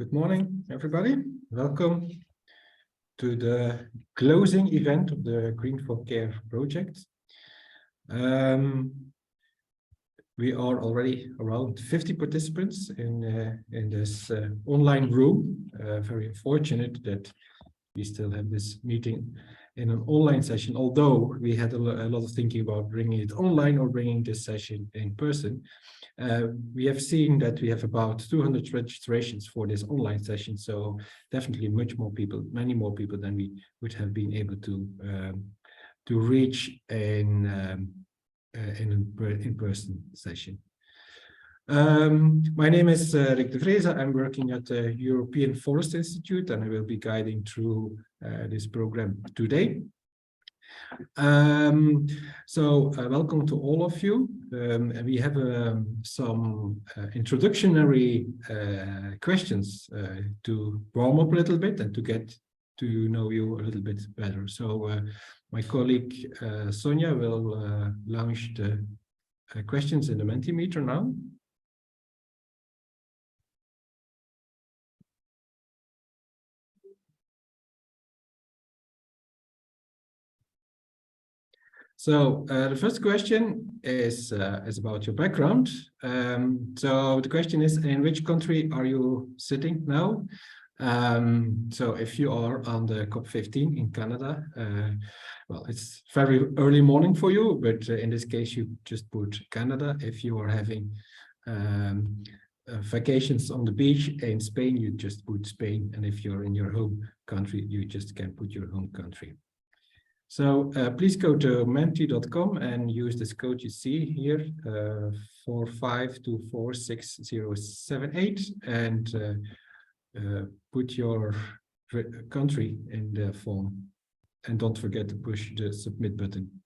Good morning, everybody. Welcome to the closing event of the Green4C project. We are already around 50 participants in this online room. Very fortunate that we still have this meeting in an online session, although we had a lot of thinking about bringing it online or bringing this session in person. We have seen that we have about 200 registrations for this online session, so definitely many more people than we would have been able to reach in an in-person session. My name is Rick de Vreese. I'm working at the European Forest Institute, and I will be guiding through this program today. Welcome to all of you. We have some introductory questions to warm up a little bit and to get to know you a little bit better. So my colleague Sonia will launch the questions in the Mentimeter now. So the first question is about your background. So the question is, in which country are you sitting now? So if you are on the COP15 in Canada, well, it's very early morning for you, but in this case, you just put Canada. If you are having vacations on the beach in Spain, you just put Spain. And if you're in your home country, you just can put your home country. So please go to menti.com and use this code you see here, 45246078, and put your country in the form. And don't forget to push the submit button.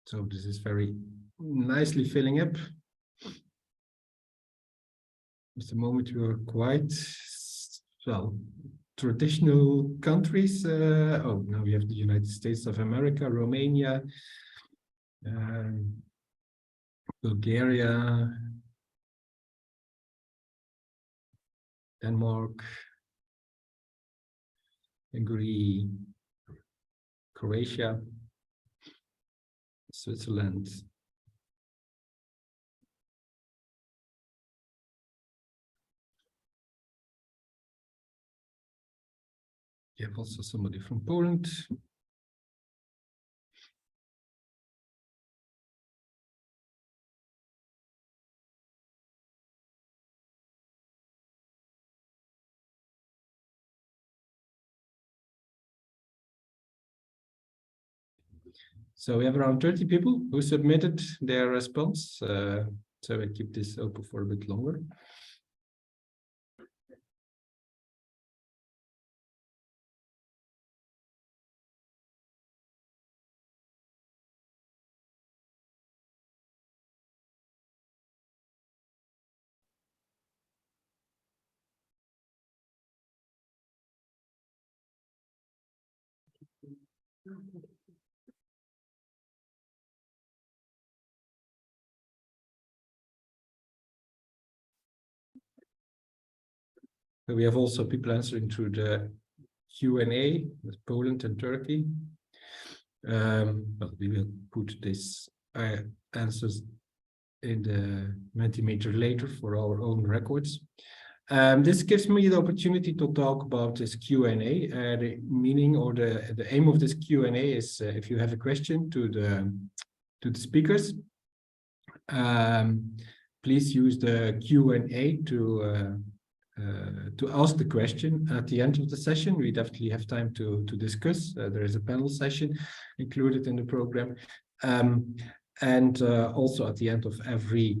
So this is very nicely filling up. At the moment, we are quite, well, traditional countries. Oh, now we have the United States of America, Romania, Bulgaria, Denmark, Hungary, Croatia, Switzerland. You have also somebody from Poland. So we have around 30 people who submitted their response. So I keep this open for a bit longer. So we have also people answering through the Q&A with Poland and Turkey. Well, we will put these answers in the Mentimeter later for our own records. This gives me the opportunity to talk about this Q&A. The meaning or the aim of this Q&A is if you have a question to the speakers, please use the Q&A to ask the question at the end of the session. We definitely have time to discuss. There is a panel session included in the program. And also at the end of every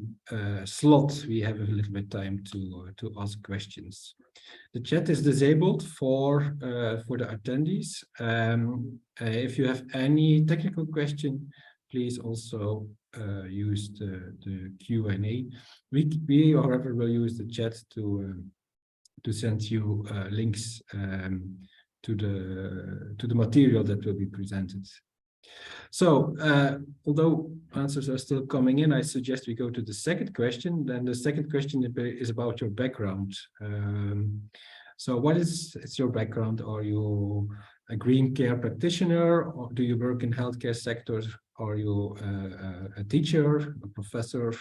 slot, we have a little bit time to ask questions. The chat is disabled for the attendees. If you have any technical question, please also use the Q&A. We, however, will use the chat to send you links to the material that will be presented So, although answers are still coming in, I suggest we go to the second question. Then the second question is about your background. So what is your background? Are you a green care practitioner, or do you work in healthcare sectors? Are you a teacher, a professor?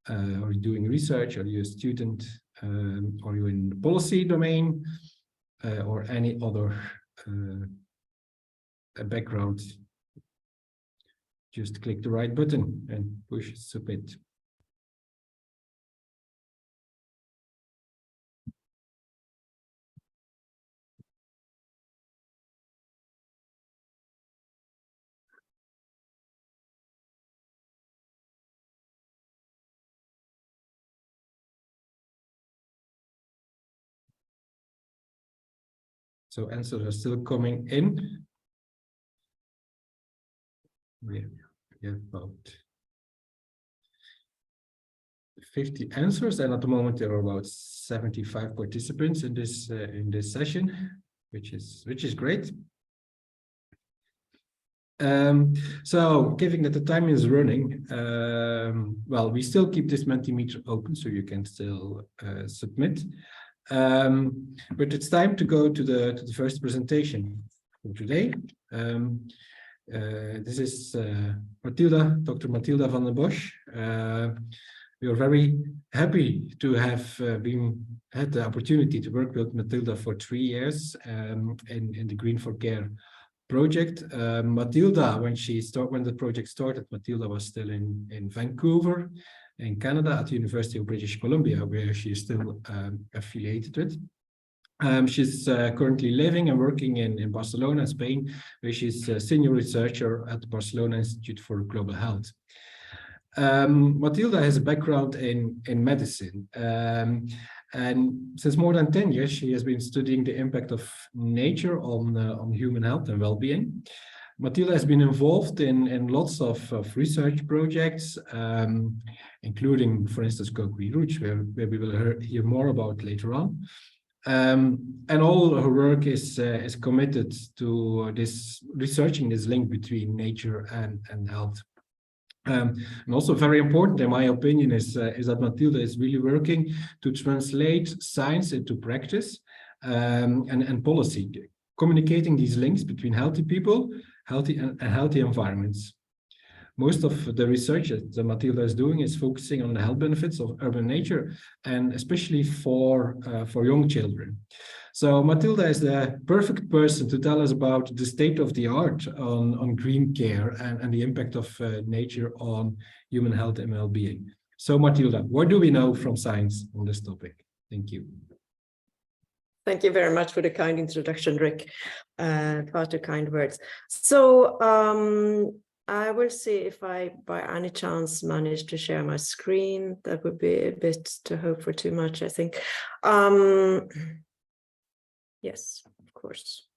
Are you doing research? Are you a student? Are you in the policy domain or any other background? Just click the right button and push submit. So answers are still coming in. We have about 50 answers, and at the moment there are about 75 participants in this session, which is great. So given that the time is running, well, we still keep this Mentimeter open, so you can still submit. But it's time to go to the first presentation for today. This is Dr. Mathilda van den Bosch. We are very happy to have had the opportunity to work with Mathilda for 3 years in the Green4C project. Mathilda, when the project started, Mathilda was still in Vancouver, in Canada, at the University of British Columbia, where she is still affiliated with. She's currently living and working in Barcelona, Spain, where she's a senior researcher at the Barcelona Institute for Global Health. Mathilda has a background in medicine, and since more than 10 years, she has been studying the impact of nature on human health and well-being. Mathilda has been involved in lots of research projects, including, for instance, Go Green Roots, where we will hear more about later on. And all her work is committed to researching this link between nature and health. And also very important, in my opinion, is that Mathilda is really working to translate science into practice and policy, communicating these links between healthy people, healthy environments. Most of the research that Mathilda is doing is focusing on the health benefits of urban nature, and especially for young children. So Mathilda is the perfect person to tell us about the state of the art on green care and the impact of nature on human health and well-being. So Mathilda, what do we know from science on this topic? Thank you. Thank you very much for the kind introduction, Rick, for the kind words. So I will see if I, by any chance, manage to share my screen. That would be a bit to hope for too much, I think. Yes, of course.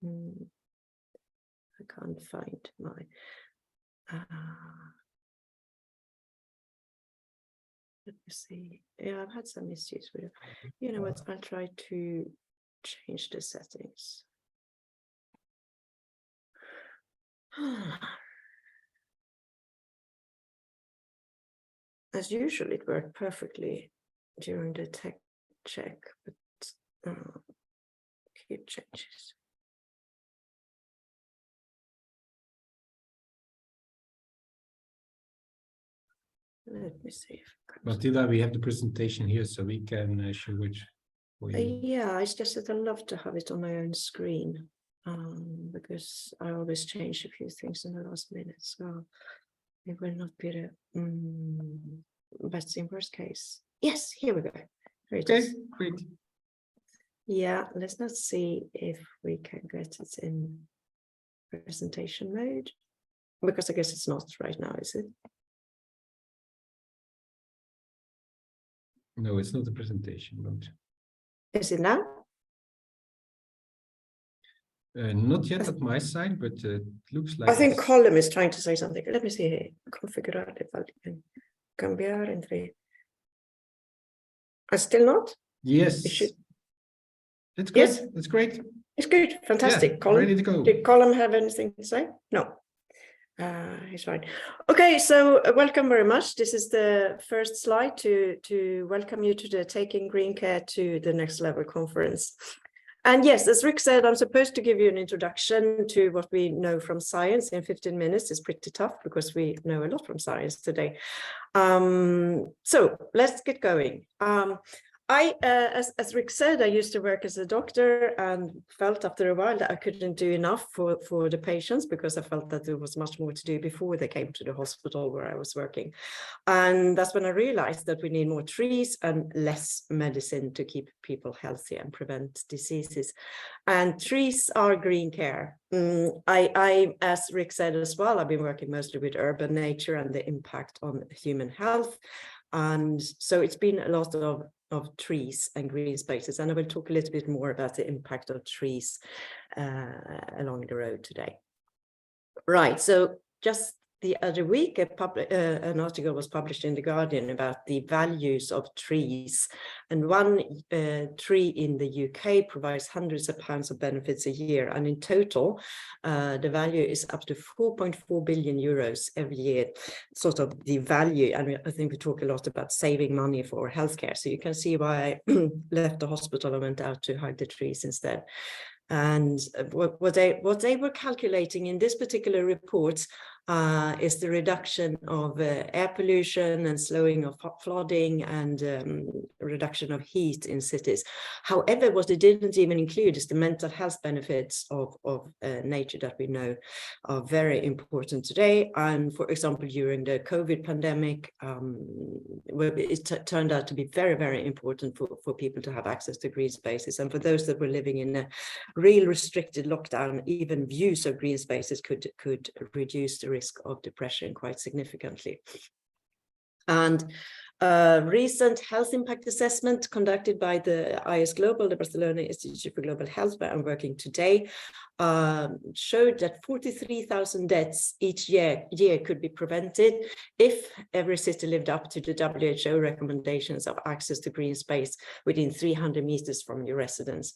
I can't find my... let me see. Yeah, I've had some issues with it. You know what? I'll try to change the settings. As usual, it worked perfectly during the tech check, but keep changes. Let me see. Mathilda, we have the presentation here, so we can show it for you. Yeah, it's just that I love to have it on my own screen because I always change a few things in the last minute, so it will not be the best in worst case. Yes, here we go. Here it is. Great. Yeah, let's not see if we can get it in presentation mode, because I guess it's not right now, is it? No, it's not a presentation mode. Is it now? Not yet at my side, but it looks like... I think Column is trying to say something. Let me see here. Configurar ifall vi kan cambiar entre... Still not? Yes. That's good. Yes. That's great. It's good, fantastic. Yeah, Colin, ready to go. did Colin have anything to say? No. He's fine. Okay, so welcome very much. This is the first slide to welcome you to the Taking Green Care to the Next Level conference. And yes, as Rick said, I'm supposed to give you an introduction to what we know from science in 15 minutes. It's pretty tough because we know a lot from science today. So let's get going. As Rick said, I used to work as a doctor and felt after a while that I couldn't do enough for the patients because I felt that there was much more to do before they came to the hospital where I was working. And that's when I realized that we need more trees and less medicine to keep people healthy and prevent diseases. And trees are green care. As Rick said as well, I've been working mostly with urban nature and the impact on human health. And so it's been a lot of trees and green spaces. And I will talk a little bit more about the impact of trees along the road today. Right, so just the other week, an article was published in The Guardian about the values of trees. And one tree in the UK provides hundreds of pounds of benefits a year. And in total, the value is up to 4.4 billion euros every year, sort of the value. And I think we talk a lot about saving money for healthcare. So you can see why I left the hospital and went out to hug the trees instead. And what they were calculating in this particular report is the reduction of air pollution and slowing of flooding and reduction of heat in cities. However, what they didn't even include is the mental health benefits of nature that we know are very important today. And for example, during the COVID pandemic, it turned out to be very, very important for people to have access to green spaces. And for those that were living in a real restricted lockdown, even views of green spaces could reduce the risk of depression quite significantly. And recent health impact assessment conducted by the IS Global, the Barcelona Institute for Global Health, where I'm working today, showed that 43,000 deaths each year could be prevented if every city lived up to the WHO recommendations of access to green space within 300 meters from your residence.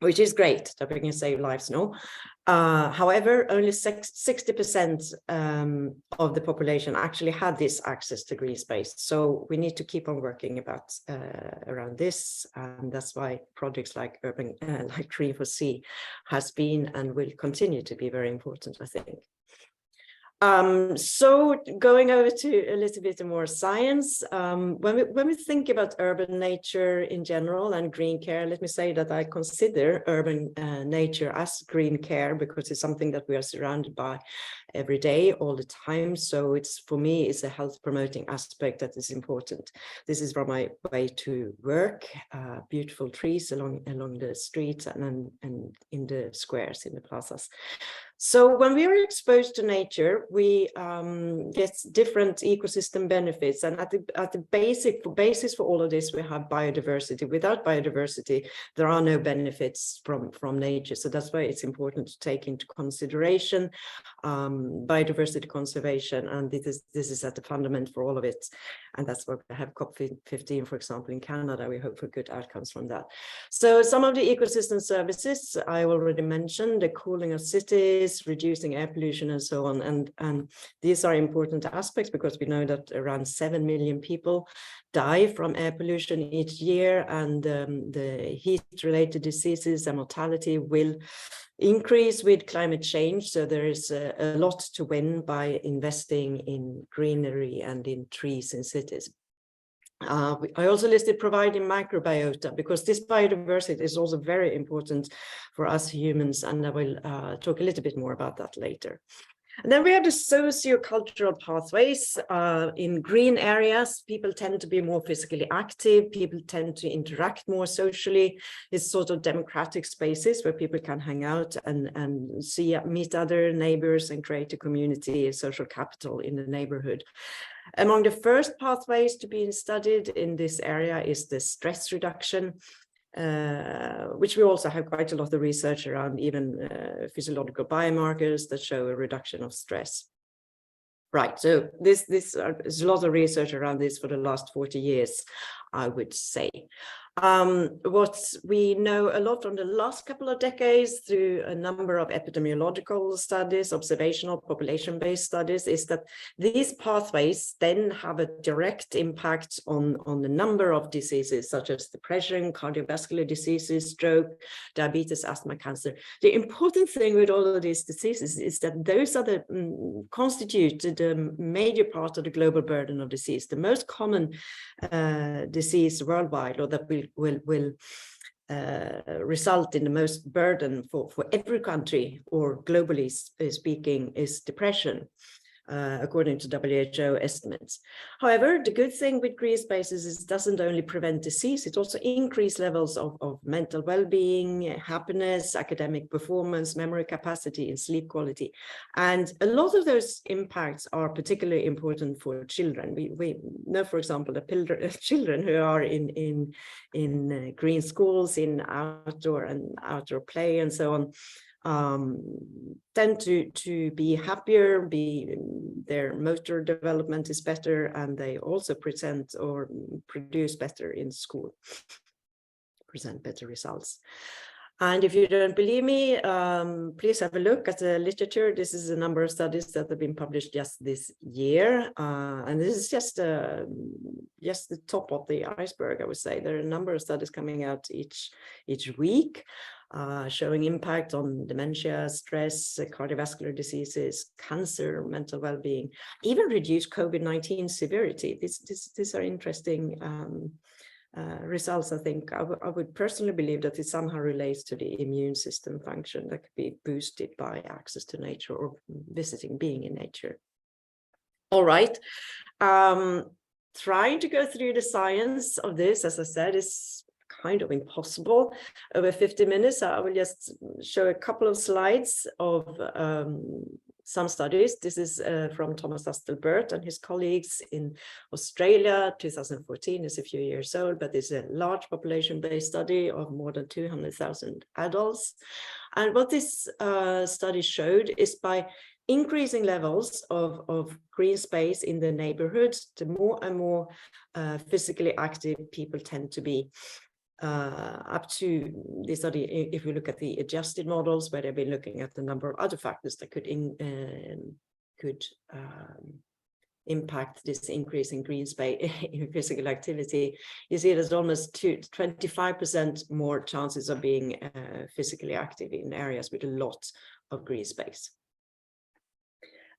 Which is great that we can save lives, no? However, only 60% of the population actually had this access to green space. So we need to keep on working around this. And that's why projects like Green4C has been and will continue to be very important, I think. So going over to a little bit more science, when we think about urban nature in general and green care, let me say that I consider urban nature as green care because it's something that we are surrounded by every day, all the time. So for me, it's a health promoting aspect that is important. This is from my way to work, beautiful trees along the streets and in the squares, in the plazas. So when we are exposed to nature, we get different ecosystem benefits. And at the basis for all of this, we have biodiversity. Without biodiversity, there are no benefits from nature. So that's why it's important to take into consideration biodiversity conservation. And this is at the fundament for all of it. And that's why we have COP15, for example, in Canada. We hope for good outcomes from that. So some of the ecosystem services I already mentioned, the cooling of cities, reducing air pollution and so on. And these are important aspects because we know that around 7 million people die from air pollution each year, and the heat-related diseases and mortality will increase with climate change. So there is a lot to win by investing in greenery and in trees in cities. I also listed providing microbiota because this biodiversity is also very important for us humans, and I will talk a little bit more about that later. And then we have the socio-cultural pathways. In green areas, people tend to be more physically active. People tend to interact more socially. It's sort of democratic spaces where people can hang out and meet other neighbors and create a community, a social capital in the neighborhood. Among the first pathways to be studied in this area is the stress reduction, which we also have quite a lot of research around, even physiological biomarkers that show a reduction of stress. Right, so there's a lot of research around this for the last 40 years. I would say. What we know a lot from the last couple of decades through a number of epidemiological studies, observational population-based studies, is that these pathways then have a direct impact on the number of diseases such as depression, cardiovascular diseases, stroke, diabetes, asthma, cancer. The important thing with all of these diseases is that those are the constitute the major part of the global burden of disease. The most common disease worldwide, or that will result in the most burden for every country, or globally speaking, is depression, according to WHO estimates. However, the good thing with green spaces is it doesn't only prevent disease, it also increases levels of mental well-being, happiness, academic performance, memory capacity, and sleep quality. And a lot of those impacts are particularly important for children. We know, for example, that children who are in green schools, in outdoor play and so on, tend to be happier, their motor development is better, and they also present or produce better in school, present better results. And if you don't believe me, please have a look at the literature. This is a number of studies that have been published just this year. And this is just the top of the iceberg, I would say. There are a number of studies coming out each week, showing impact on dementia, stress, cardiovascular diseases, cancer, mental well-being, even reduced COVID-19 severity. These are interesting results. I think I would personally believe that it somehow relates to the immune system function that could be boosted by access to nature or being in nature. All right. Trying to go through the science of this, as I said, is kind of impossible over 50 minutes. I will just show a couple of slides of some studies. This is from Thomas Astelbert and his colleagues in Australia, 2014, is a few years old, but it's a large population-based study of more than 200,000 adults. And what this study showed is by increasing levels of green space in the neighborhoods, the more and more physically active people tend to be. Up to the study, if we look at the adjusted models, where they've been looking at the number of other factors that could impact this increase in green space in physical activity, you see there's almost 25% more chances of being physically active in areas with a lot of green space.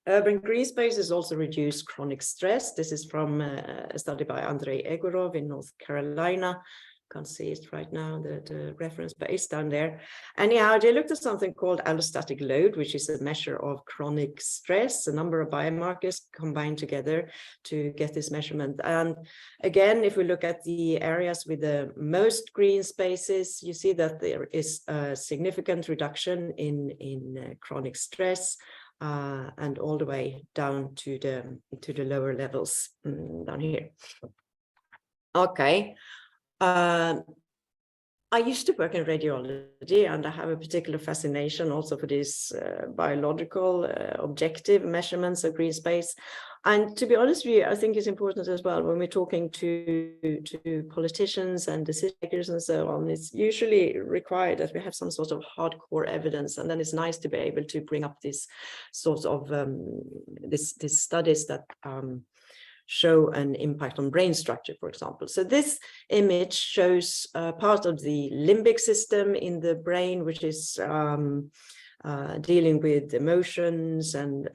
Urban green spaces also reduce chronic stress. This is from a study by Andrei Egorov in North Carolina. Can't see it right now, the reference, but it's down there. Anyhow, they looked at something called allostatic load, which is a measure of chronic stress, a number of biomarkers combined together to get this measurement. And again, if we look at the areas with the most green spaces, you see that there is a significant reduction in chronic stress, and all the way down to the lower levels down here. Okay. I used to work in radiology, and I have a particular fascination also for these biological objective measurements of green space. And to be honest with you, I think it's important as well when we're talking to politicians and decision makers and so on. It's usually required that we have some sort of hardcore evidence, and then it's nice to be able to bring up these sorts of these studies that show an impact on brain structure, for example. So this image shows part of the limbic system in the brain, which is dealing with emotions and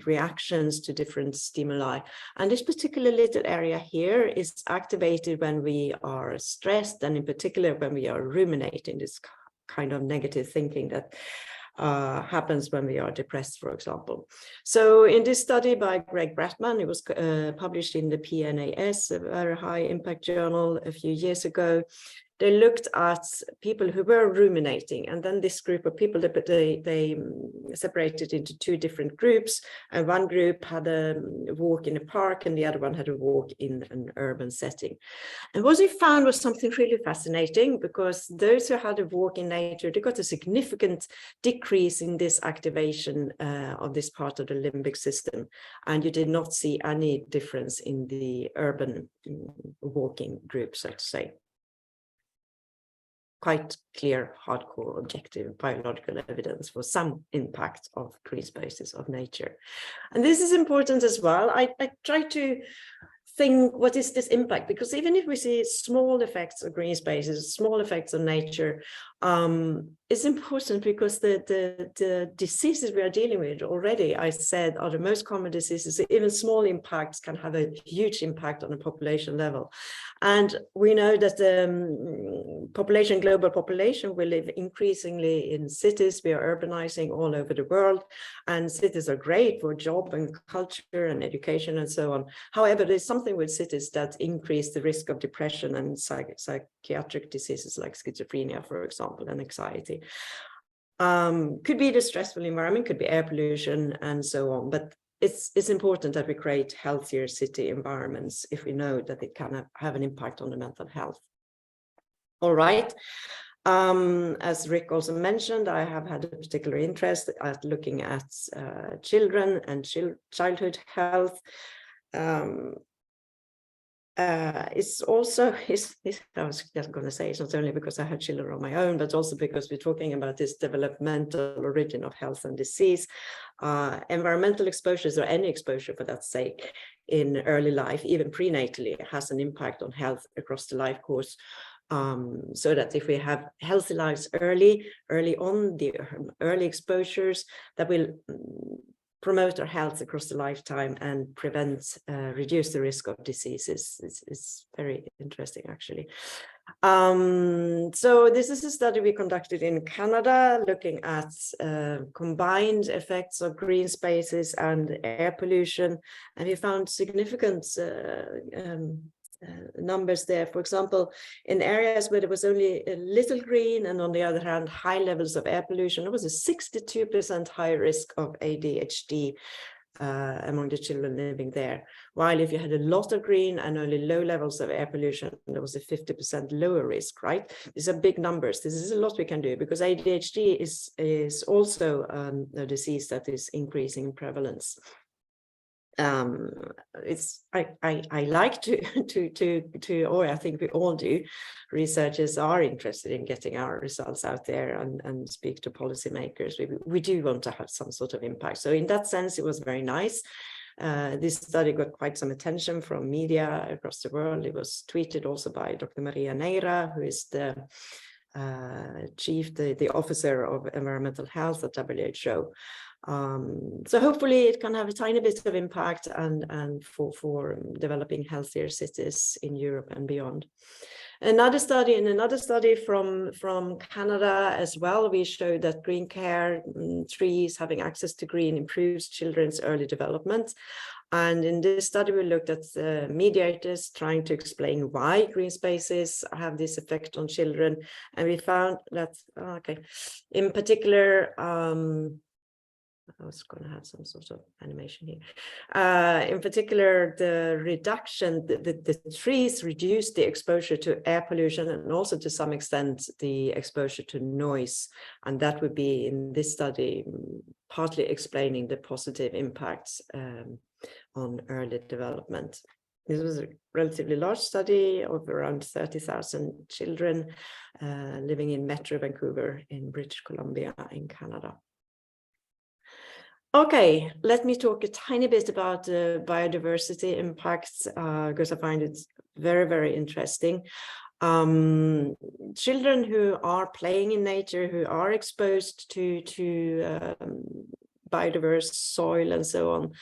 reactions to different stimuli. And this particular little area here is activated when we are stressed, and in particular when we are ruminating, this kind of negative thinking that happens when we are depressed, for example. So in this study by Greg Bratman, it was published in the PNAS, a very high impact journal, a few years ago. they looked at people who were ruminating, and then this group of people, they separated into two different groups, and one group had a walk in a park and the other one had a walk in an urban setting. And what we found was something really fascinating, because those who had a walk in nature, they got a significant decrease in this activation of this part of the limbic system, and you did not see any difference in the urban walking group, so to say. Quite clear, hardcore, objective biological evidence for some impact of green spaces of nature. And this is important as well. I try to think, what is this impact? Because even if we see small effects of green spaces, small effects of nature, it's important, because the diseases we are dealing with already, I said, are the most common diseases. Even small impacts can have a huge impact on a population level. And we know that the global population will live increasingly in cities. We are urbanizing all over the world, and cities are great for job and culture and education and so on. However, there's something with cities that increase the risk of depression and psychiatric diseases like schizophrenia, for example, and anxiety. Could be the stressful environment, could be air pollution and so on, but it's important that we create healthier city environments if we know that it can have an impact on the mental health. All right. As Rick also mentioned, I have had a particular interest at looking at children and childhood health. It's also, I was just going to say, it's not only because I have children of my own, but also because we're talking about this developmental origin of health and disease. Environmental exposures, or any exposure for that sake, in early life, even prenatally, has an impact on health across the life course. So that if we have healthy lives early on, the early exposures, that will promote our health across the lifetime and reduce the risk of diseases. It's very interesting, actually. So this is a study we conducted in Canada, looking at combined effects of green spaces and air pollution, and we found significant numbers there. For example, in areas where there was only a little green and on the other hand high levels of air pollution, there was a 62% higher risk of ADHD among the children living there. While if you had a lot of green and only low levels of air pollution, there was a 50% lower risk, right? These are big numbers. This is a lot we can do, because ADHD is also a disease that is increasing in prevalence. I like to, or I think we all do, researchers are interested in getting our results out there and speak to policymakers. We do want to have some sort of impact. So in that sense, it was very nice. This study got quite some attention from media across the world. It was tweeted also by Dr. Maria Neira, who is the the officer of environmental health at WHO. So hopefully it can have a tiny bit of impact and for developing healthier cities in Europe and beyond. In another study from Canada as well, we showed that green care, trees, having access to green, improves children's early development. And in this study, we looked at mediators trying to explain why green spaces have this effect on children. And we found that, in particular, I was going to have some sort of animation here. In particular, the reduction, the trees reduce the exposure to air pollution and also to some extent the exposure to noise. And that would be in this study partly explaining the positive impacts on early development. This was a relatively large study of around 30,000 children living in Metro Vancouver in British Columbia in Canada. Okay, let me talk a tiny bit about biodiversity impacts because I find it very, very interesting. Children who are playing in nature, who are exposed to biodiverse soil and so on.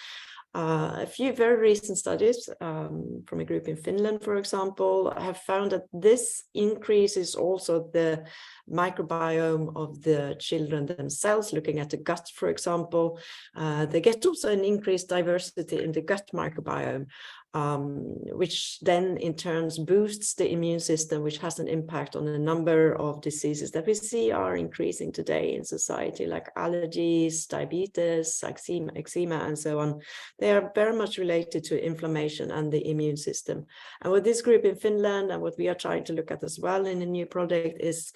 A few very recent studies from a group in Finland, for example, have found that this increases also the microbiome of the children themselves. Looking at the gut, for example, they get also an increased diversity in the gut microbiome. which then in turns boosts the immune system, which has an impact on a number of diseases that we see are increasing today in society, like allergies, diabetes, eczema, and so on. They are very much related to inflammation and the immune system. And what this group in Finland and what we are trying to look at as well in a new project is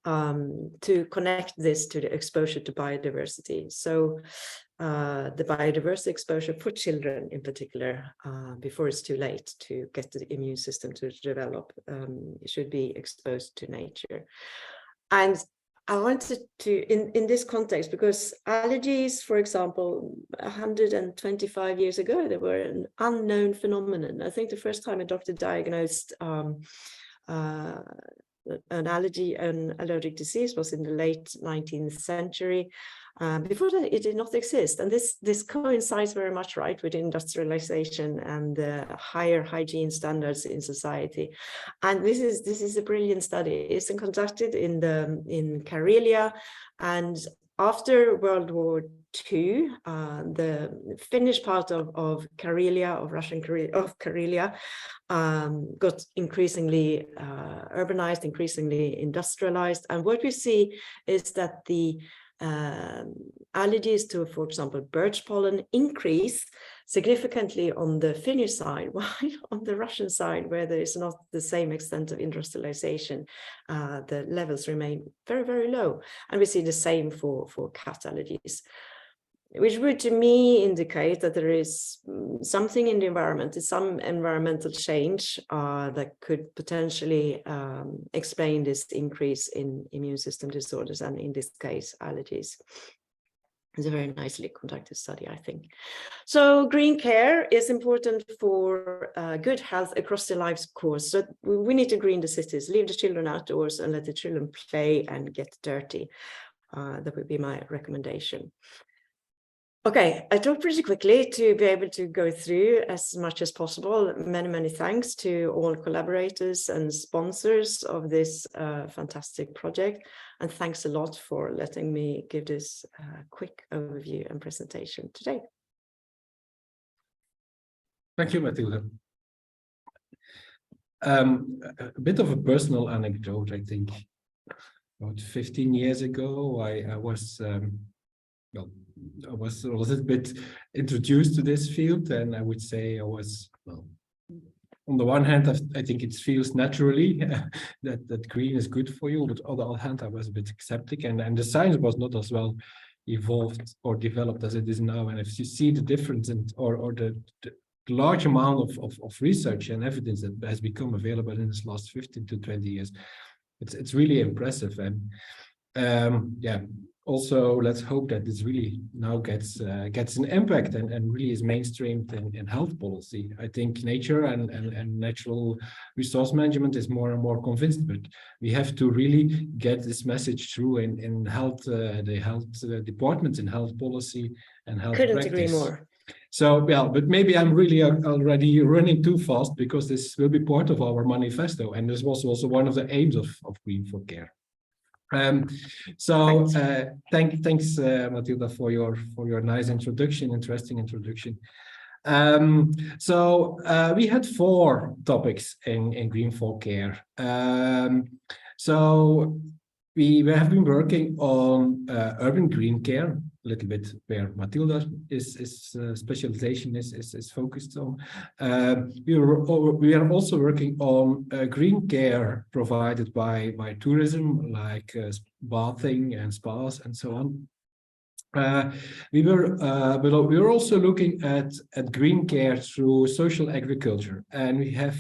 to connect this to the exposure to biodiversity. So the biodiversity exposure for children in particular, before it's too late to get the immune system to develop, should be exposed to nature. And I wanted to, in this context, because allergies, for example, 125 years ago, they were an unknown phenomenon. I think the first time a doctor diagnosed an allergic disease was in the late 19th century. Before that, it did not exist. And this coincides very much, right, with industrialization and higher hygiene standards in society. And this is a brilliant study. It's conducted in Karelia, and after World War II, the Finnish part of Karelia, of Russian Karelia, got increasingly urbanized, increasingly industrialized. And what we see is that the allergies to, for example, birch pollen increase significantly on the Finnish side, while on the Russian side, where there is not the same extent of industrialization, the levels remain very, very low. And we see the same for cat allergies, which would to me indicate that there is something in the environment, some environmental change that could potentially explain this increase in immune system disorders, and in this case, allergies. It's a very nicely conducted study, I think. So green care is important for good health across the life's course. So we need to green the cities, leave the children outdoors and let the children play and get dirty. That would be my recommendation. Okay, I talked pretty quickly to be able to go through as much as possible. Many, many thanks to all collaborators and sponsors of this fantastic project. And thanks a lot for letting me give this quick overview and presentation today. Thank you, Matilda. A bit of a personal anecdote, I think. About 15 years ago, I was a little bit introduced to this field, and I would say I was, well, on the one hand, I think it feels naturally that green is good for you, but on the other hand, I was a bit skeptic, and the science was not as well evolved or developed as it is now. And if you see the difference or the large amount of research and evidence that has become available in this last 15 to 20 years, it's really impressive. And yeah, also let's hope that this really now gets an impact and really is mainstreamed in health policy. I think nature and natural resource management is more and more convinced, but we have to really get this message through in health, the health departments in health policy and health Couldn't practice. agree more. So, well, but maybe I'm really already running too fast, because this will be part of our manifesto, and this was also one of the aims of Green4C. Thanks, Matilda, for your nice introduction, interesting introduction. We had 4 topics in Green4C. So we have been working on urban green care, a little bit where Matilda specialization is focused on. We are also working on green care provided by tourism, like bathing and spas and so on. We were also looking at green care through social agriculture, and we have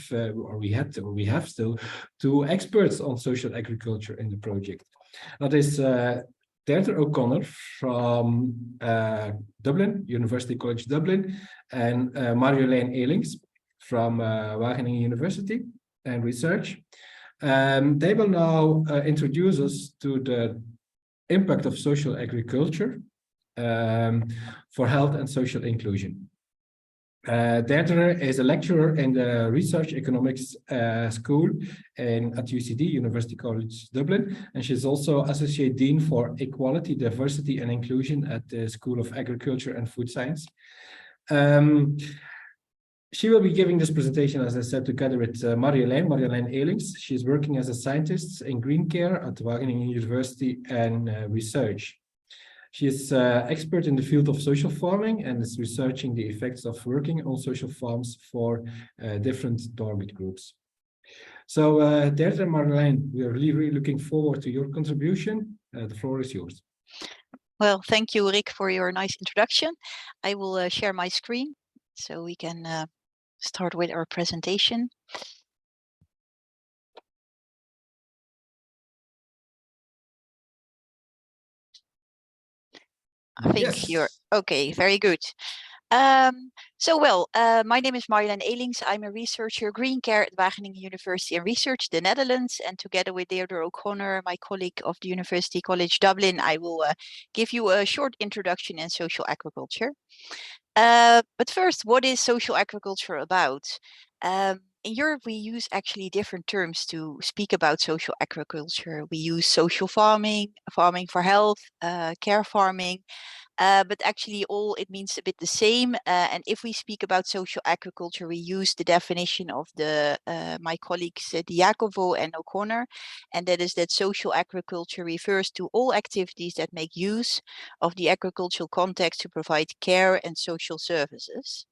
still 2 experts on social agriculture in the project. That is Deirdre O'Connor from Dublin, University College Dublin, and Marjolein Elings from Wageningen University and Research. They will now introduce us to the impact of social agriculture for health and social inclusion. Deirdre is a lecturer in the Research Economics School at UCD, University College Dublin, and she's also Associate Dean for Equality, Diversity and Inclusion at the School of Agriculture and Food Science. She will be giving this presentation, as I said, together with Marjolein Elings. She's working as a scientist in green care at Wageningen University and research. She is expert in the field of social farming and is researching the effects of working on social farms for different target groups. So, Deirdre and Marjolein, we are really looking forward to your contribution. The floor is yours. Well, thank you, Rick, for your nice introduction. I will share my screen so we can start with our presentation. I think you're okay, very good. My name is Marjolein Elings. I'm a researcher, Green Care at Wageningen University and Research, the Netherlands. And together with Deirdre O'Connor, my colleague of the University College Dublin, I will give you a short introduction in social agriculture. But first, what is social agriculture about? In Europe, we use actually different terms to speak about social agriculture. We use social farming, farming for health, care farming, but actually it means a bit the same. And if we speak about social agriculture, we use the definition of my colleagues Diakovo and O'Connor, and that is that social agriculture refers to all activities that make use of the agricultural context to provide care and social services.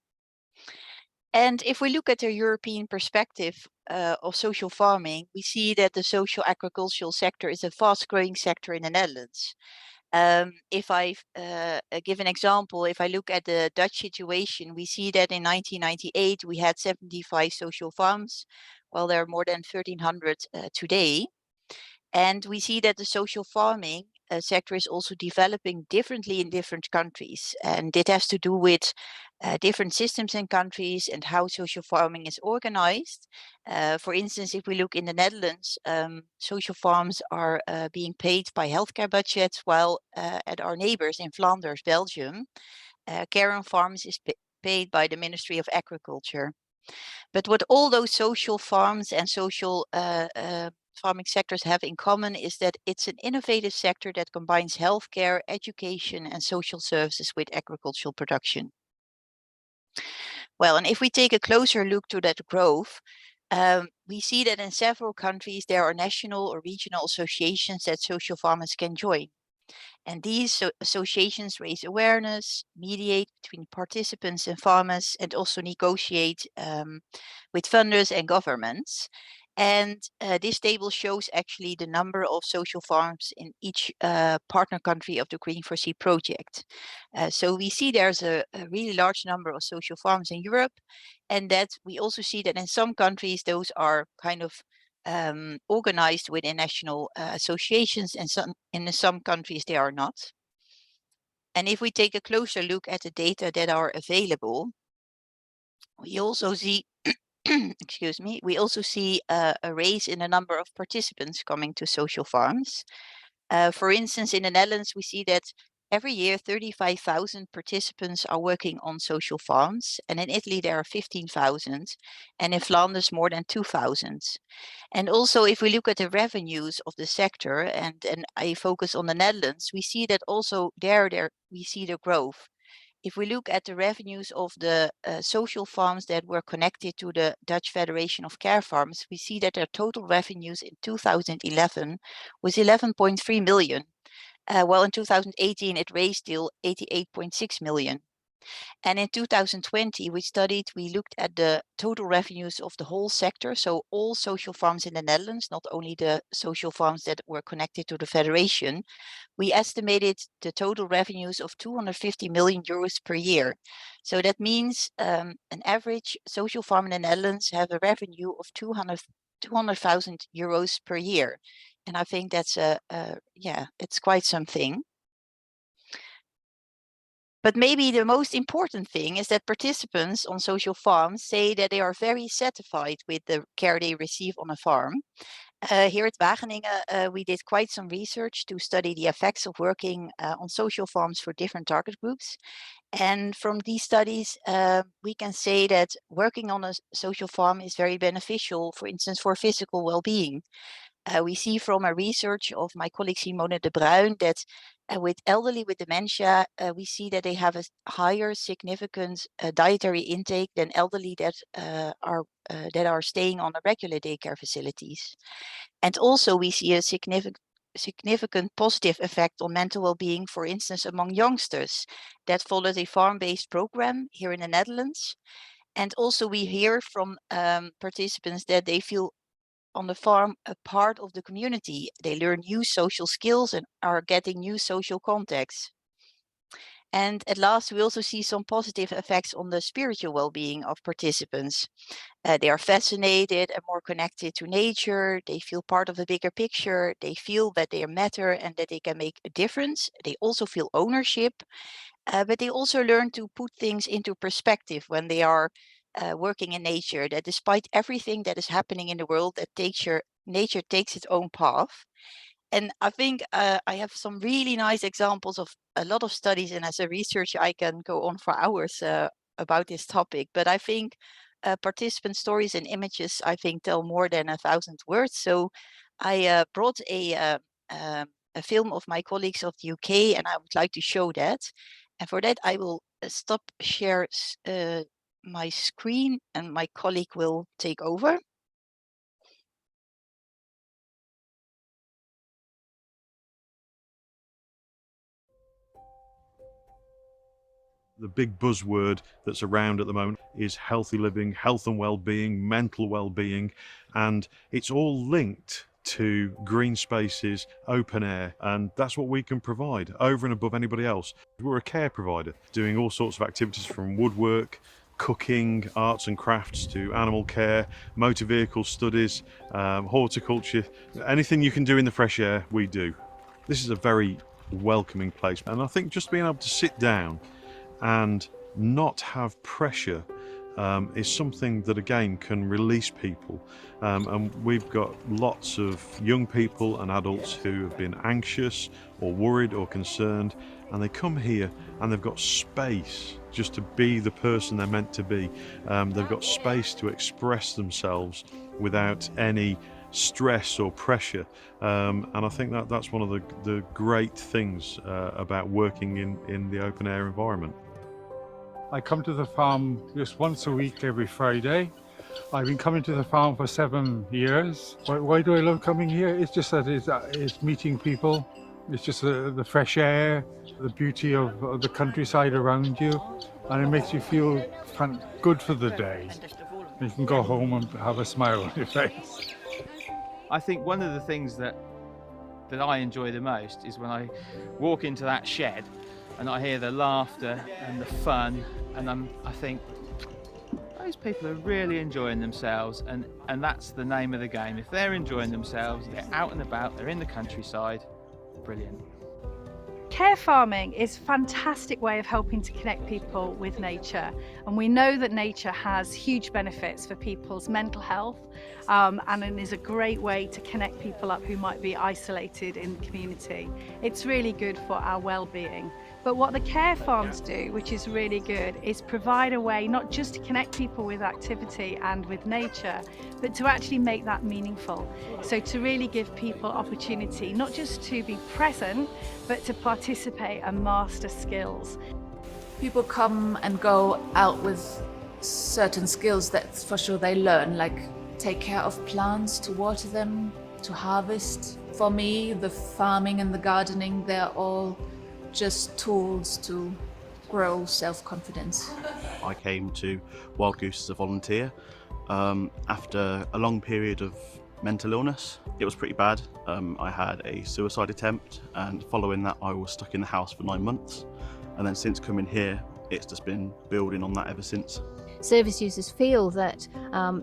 And if we look at the European perspective of social farming, we see that the social agricultural sector is a fast-growing sector in the Netherlands. If I give an example, if I look at the Dutch situation, we see that in 1998 we had 75 social farms, while there are more than 1,300 today. And we see that the social farming sector is also developing differently in different countries. And it has to do with different systems in countries and how social farming is organized. For instance, if we look in the Netherlands, social farms are being paid by healthcare budgets, while at our neighbors in Flanders, Belgium, care on farms is paid by the Ministry of Agriculture. But what all those social farms and social farming sectors have in common is that it's an innovative sector that combines healthcare, education, and social services with agricultural production. Well, and if we take a closer look to that growth, we see that in several countries there are national or regional associations that social farmers can join. And these associations raise awareness, mediate between participants and farmers, and also negotiate with funders and governments. And this table shows actually the number of social farms in each partner country of the Green4C project. So we see there's a really large number of social farms in Europe, and that we also see that in some countries those are kind of organized within national associations, and in some countries they are not. And if we take a closer look at the data that are available, we also see excuse me, we also see a raise in the number of participants coming to social farms. For instance, in the Netherlands, we see that every year 35,000 participants are working on social farms, and in Italy there are 15,000, and in Flanders more than 2,000. And also, if we look at the revenues of the sector, and I focus on the Netherlands, we see that also there we see the growth. If we look at the revenues of the social farms that were connected to the Dutch Federation of Care Farms, we see that their total revenues in 2011 was 11.3 million. While in 2018 it raised till 88.6 million. And in 2020, we looked at the total revenues of the whole sector. So all social farms in the Netherlands, not only the social farms that were connected to the Federation. We estimated the total revenues of 250 million euros per year. So that means an average social farm in the Netherlands have a revenue of 200,000 euros per year. And I think that's it's quite something. But maybe the most important thing is that participants on social farms say that they are very satisfied with the care they receive on a farm. Here at Wageningen, we did quite some research to study the effects of working on social farms for different target groups. And from these studies, we can say that working on a social farm is very beneficial, for instance, for physical well-being. We see from a research of my colleague Simone de Bruin that with elderly with dementia, we see that they have a higher significant dietary intake than elderly that are staying on a regular daycare facilities. And also we see a significant positive effect on mental well-being, for instance, among youngsters that followed a farm-based program here in the Netherlands. And also we hear from participants that they feel on the farm a part of the community. They learn new social skills and are getting new social contacts. And at last, we also see some positive effects on the spiritual well-being of participants. They are fascinated and more connected to nature. They feel part of a bigger picture. They feel that they matter and that they can make a difference. They also feel ownership, but they also learn to put things into perspective when they are working in nature, that despite everything that is happening in the world, that nature takes its own path. And I think I have some really nice examples of a lot of studies, and as a researcher, I can go on for hours about this topic. But I think participant stories and images, I think, tell more than 1,000 words. So I brought a film of my colleagues of the UK, and I would like to show that. And for that, I will stop share my screen, and my colleague will take over. The big buzzword that's around at the moment is healthy living, health and well-being, mental well-being, and it's all linked to green spaces, open air, and that's what we can provide over and above anybody else. We're a care provider, doing all sorts of activities from woodwork, cooking, arts and crafts, to animal care, motor vehicle studies, horticulture. Anything you can do in the fresh air, we do. This is a very welcoming place, and I think just being able to sit down and not have pressure is something that again can release people, and we've got lots of young people and adults who have been anxious or worried or concerned, and they come here and they've got space just to be the person they're meant to be. They've got space to express themselves without any stress or pressure, and I think that that's one of the great things about working in the open air environment. I come to the farm just once a week every Friday. I've been coming to the farm for 7 years. Why do I love coming here? It's just that it's meeting people. It's just the fresh air, the beauty of the countryside around you, and it makes you feel good for the day. You can go home and have a smile on your face. I think one of the things that I enjoy the most is when I walk into that shed and I hear the laughter and the fun, and I think those people are really enjoying themselves, and that's the name of the game. If they're enjoying themselves, they're out and about, they're in the countryside, brilliant. Care farming is a fantastic way of helping to connect people with nature, and we know that nature has huge benefits for people's mental health, and it is a great way to connect people up who might be isolated in the community. It's really good for our well-being. But what the care farms do, which is really good, is provide a way not just to connect people with activity and with nature, but to actually make that meaningful. So to really give people opportunity, not just to be present, but to participate and master skills. People come and go out with certain skills that for sure they learn, like take care of plants, to water them, to harvest. For me, the farming and the gardening, they're all just tools to grow self-confidence. I came to Wild Goose as a volunteer after a long period of mental illness. It was pretty bad. I had a suicide attempt, and following that I was stuck in the house for 9 months, and then since coming here it's just been building on that ever since. Service users feel that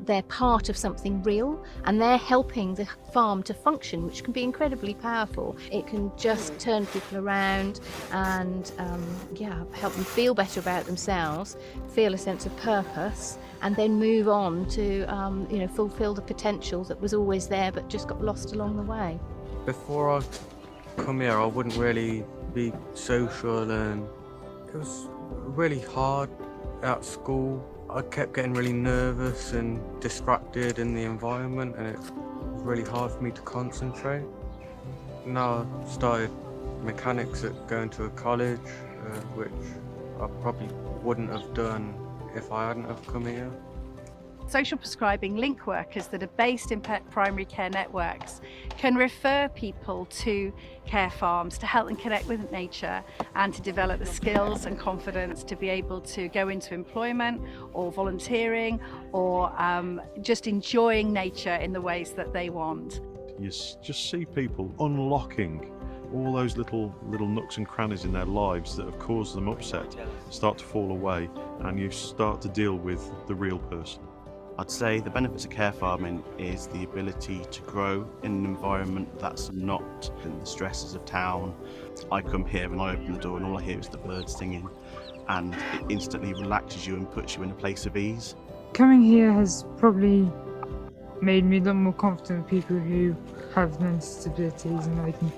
they're part of something real and they're helping the farm to function, which can be incredibly powerful. It can just turn people around and help them feel better about themselves, feel a sense of purpose, and then move on to fulfill the potential that was always there but just got lost along the way. Before I come here I wouldn't really be social, and it was really hard at school. I kept getting really nervous and distracted in the environment, and it really hard for me to concentrate. Now I started mechanics at going to a college, which I probably wouldn't have done if I hadn't have come here. Social prescribing link workers that are based in primary care networks can refer people to care farms to help them connect with nature and to develop the skills and confidence to be able to go into employment or volunteering or just enjoying nature in the ways that they want. You just see people unlocking all those little nooks and crannies in their lives that have caused them upset start to fall away, and you start to deal with the real person. I'd say the benefits of care farming is the ability to grow in an environment that's not in the stresses of town. I come here and I open the door and all I hear is the birds singing, and it instantly relaxes you and puts you in a place of ease. Coming here has probably made me a lot more confident with people who have mental disabilities, and I can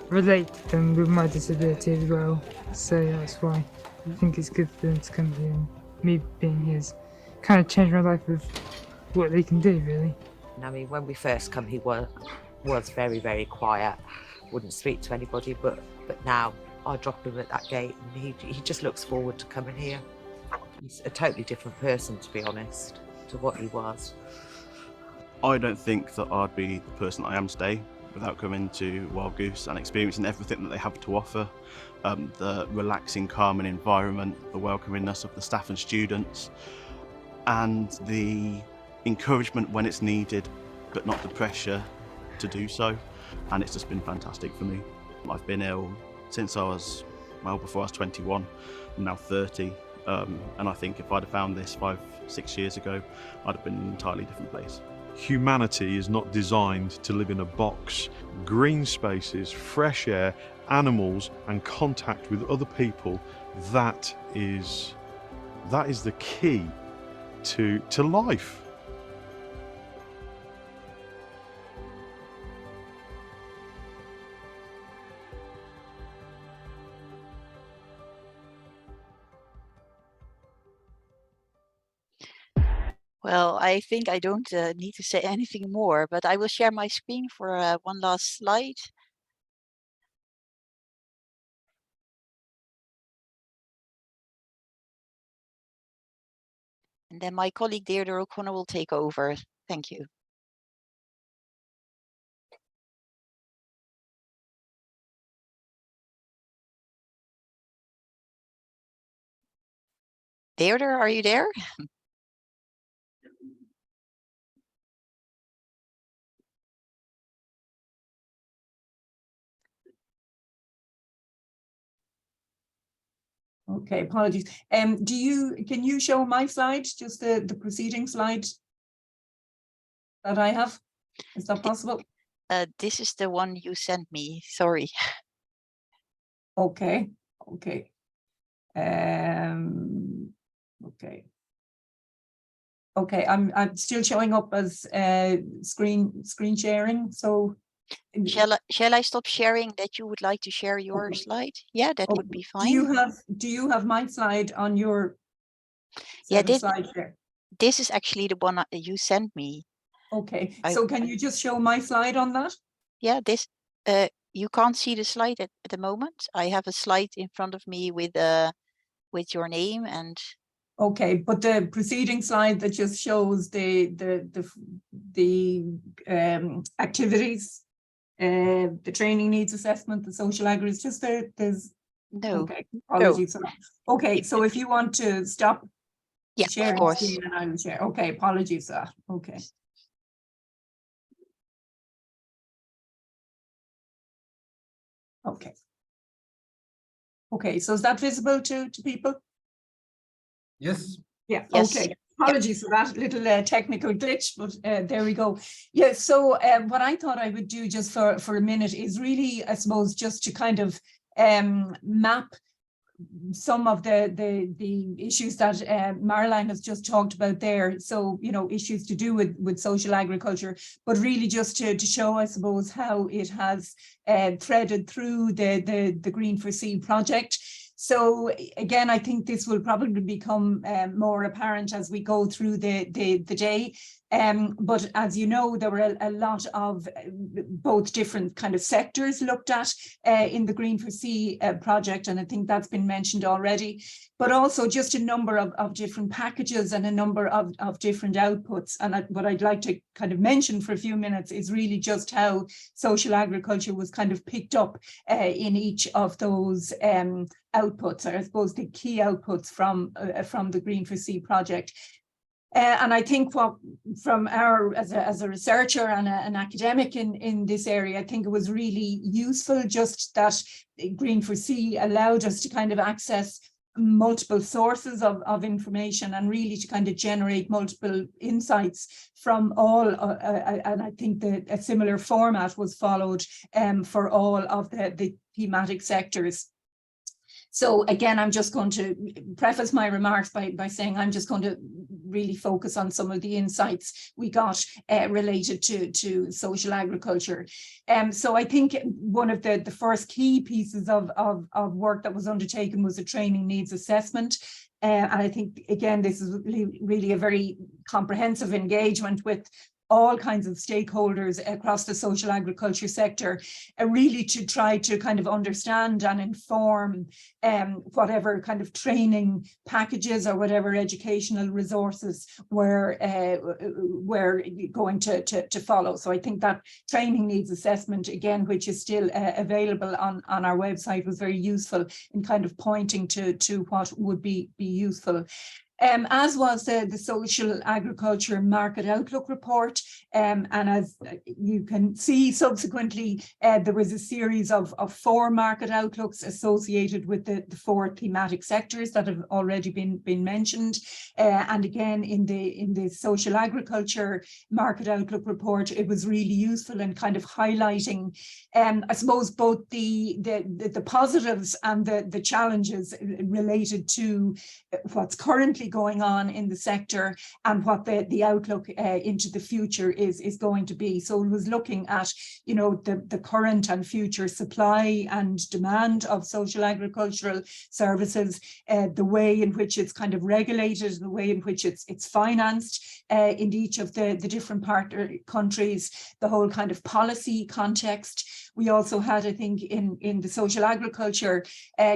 relate to them with my disability as well. So that's why I think it's good for them to come here, and me being here has kind of changed my life with what they can do, really. I mean, when we first come, he was very, very quiet, wouldn't speak to anybody, but now I drop him at that gate and he just looks forward to coming here. He's a totally different person, to be honest, to what he was. I don't think that I'd be the person I am today without coming to Wild Goose and experiencing everything that they have to offer. The relaxing, calming environment, the welcomingness of the staff and students, and the encouragement when it's needed, but not the pressure to do so. And it's just been fantastic for me. I've been ill since I was, well, before I was 21, I'm now 30. And I think if I'd have found this 5-6 years ago, I'd have been in an entirely different place. Humanity is not designed to live in a box. Green spaces, fresh air, animals, and contact with other people, that is the key to life. Well, I think I don't need to say anything more, but I will share my screen for one last slide. And then my colleague Deirdre O'Connor will take over. Thank you. Deirdre, are you there? Okay, apologies. Can you show my slide, just the preceding slide that I have? Is that possible? This is the one you sent me. Sorry. Okay. Okay. Okay, I'm still showing up as screen sharing. So Shall I stop sharing that you would like to share your slide? Yeah, that would be fine. Do you have my slide on your slide share? This is actually the one you sent me. Okay, so can you just show my slide on that? Yeah, this you can't see the slide at the moment. I have a slide in front of me with your name and. Okay, but the preceding slide that just shows the activities, the training needs assessment, the social agri, it's just there's no. Okay, apologies. No. Okay, so if you want to stop, yeah, sharing of course. Screen and I will share. Okay, apologies for that. Okay. Okay. Okay, so is that visible to people? Yes. Yeah, yes. Okay. Apologies for that little technical glitch, but there we go. Yeah, so what I thought I would do just for a minute is really, I suppose, just to kind of map some of the issues that Marilyn has just talked about there. So, you know, issues to do with social agriculture, but really just to show, I suppose, how it has threaded through the Green4C project. So again, I think this will probably become more apparent as we go through the day. But as you know, there were a lot of both different kind of sectors looked at in the Green4C project, and I think that's been mentioned already, but also just a number of different packages and a number of different outputs. And what I'd like to kind of mention for a few minutes is really just how social agriculture was kind of picked up in each of those outputs, or I suppose the key outputs from the Green4C project. And I think from our, as a researcher and an academic in this area, I think it was really useful just that Green4C allowed us to kind of access multiple sources of information and really to kind of generate multiple insights from all, and I think that a similar format was followed for all of the thematic sectors. So again, I'm just going to preface my remarks by saying I'm just going to really focus on some of the insights we got related to social agriculture. So I think one of the first key pieces of work that was undertaken was a training needs assessment. And I think, again, this is really a very comprehensive engagement with all kinds of stakeholders across the social agriculture sector, really to try to kind of understand and inform whatever kind of training packages or whatever educational resources we're going to follow. So I think that training needs assessment, again, which is still available on our website, was very useful in kind of pointing to what would be useful. As was the Social Agriculture Market Outlook Report. And as you can see, subsequently, there was a series of 4 market outlooks associated with the 4 thematic sectors that have already been mentioned. And again, in the Social Agriculture Market Outlook Report, it was really useful in kind of highlighting, I suppose, both the positives and the challenges related to what's currently going on in the sector and what the outlook into the future is going to be. So it was looking at, you know, the current and future supply and demand of social agricultural services, the way in which it's kind of regulated, the way in which it's financed in each of the different partner countries, the whole kind of policy context. We also had, I think, in the social agriculture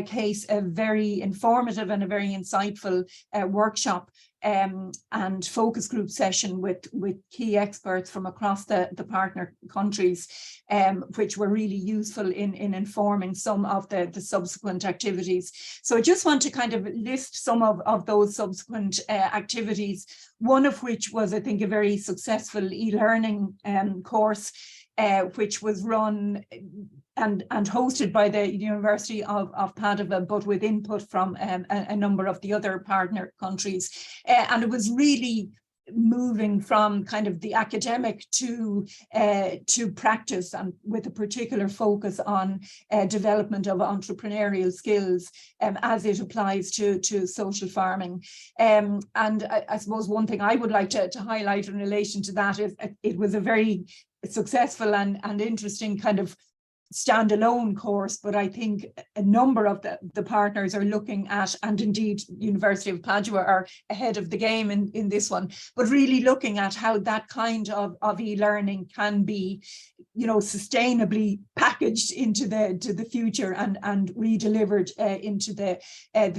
case, a very informative and a very insightful workshop and focus group session with key experts from across the partner countries, which were really useful in informing some of the subsequent activities. So I just want to kind of list some of those subsequent activities, one of which was, I think, a very successful e-learning course, which was run and hosted by the University of Padua, but with input from a number of the other partner countries. And it was really moving from kind of the academic to practice, and with a particular focus on development of entrepreneurial skills as it applies to social farming. And I suppose one thing I would like to highlight in relation to that is it was a very successful and interesting kind of standalone course, but I think a number of the partners are looking at, and indeed University of Padua are ahead of the game in this one, but really looking at how that kind of e-learning can be, you know, sustainably packaged into the future and redelivered into the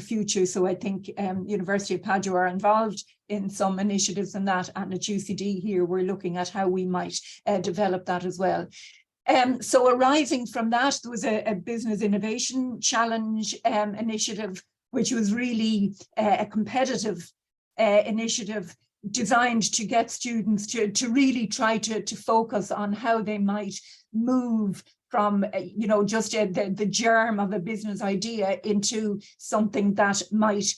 future. So I think University of Padua are involved in some initiatives in that, and at UCD here we're looking at how we might develop that as well. So arising from that, there was a business innovation challenge initiative, which was really a competitive initiative designed to get students to really try to focus on how they might move from, you know, just the germ of a business idea into something that might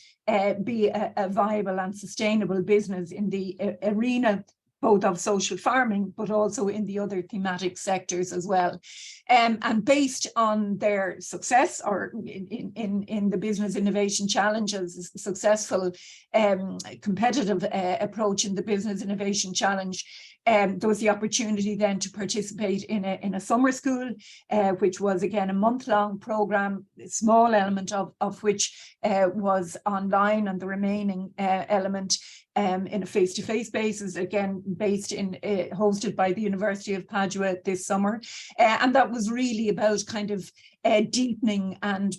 be a viable and sustainable business in the arena both of social farming, but also in the other thematic sectors as well. And based on their success, or in the Business Innovation Challenges, successful competitive approach in the Business Innovation Challenge, there was the opportunity then to participate in a summer school, which was again a month-long program, a small element of which was online, and the remaining element in a face-to-face basis, again based in hosted by the University of Padua this summer, and that was really about kind of deepening and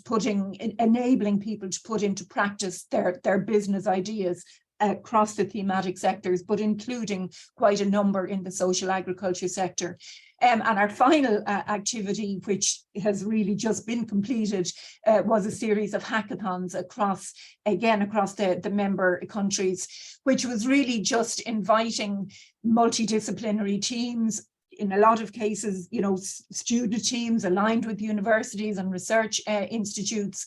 enabling people to put into practice their business ideas across the thematic sectors, but including quite a number in the social agriculture sector. And our final activity, which has really just been completed, was a series of hackathons across the member countries, which was really just inviting multidisciplinary teams, in a lot of cases, you know, student teams aligned with universities and research institutes,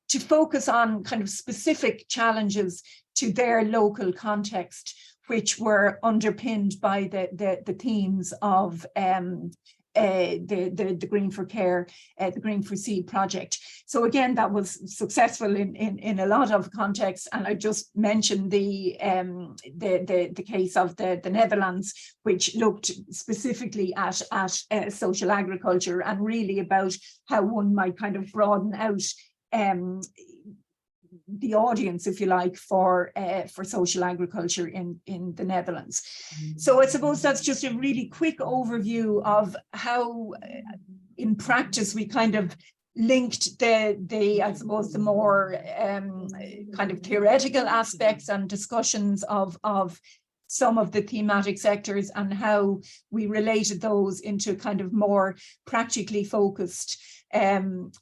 to focus on kind of specific challenges to their local context, which were underpinned by the themes of the Green4Care, the Green4C project. So again, that was successful in a lot of contexts, and I just mentioned the case of the Netherlands, which looked specifically at social agriculture, and really about how one might kind of broaden out the audience, if you like, for social agriculture in the Netherlands. So I suppose that's just a really quick overview of how, in practice, we kind of linked the I suppose the more kind of theoretical aspects and discussions of some of the thematic sectors, and how we related those into kind of more practically focused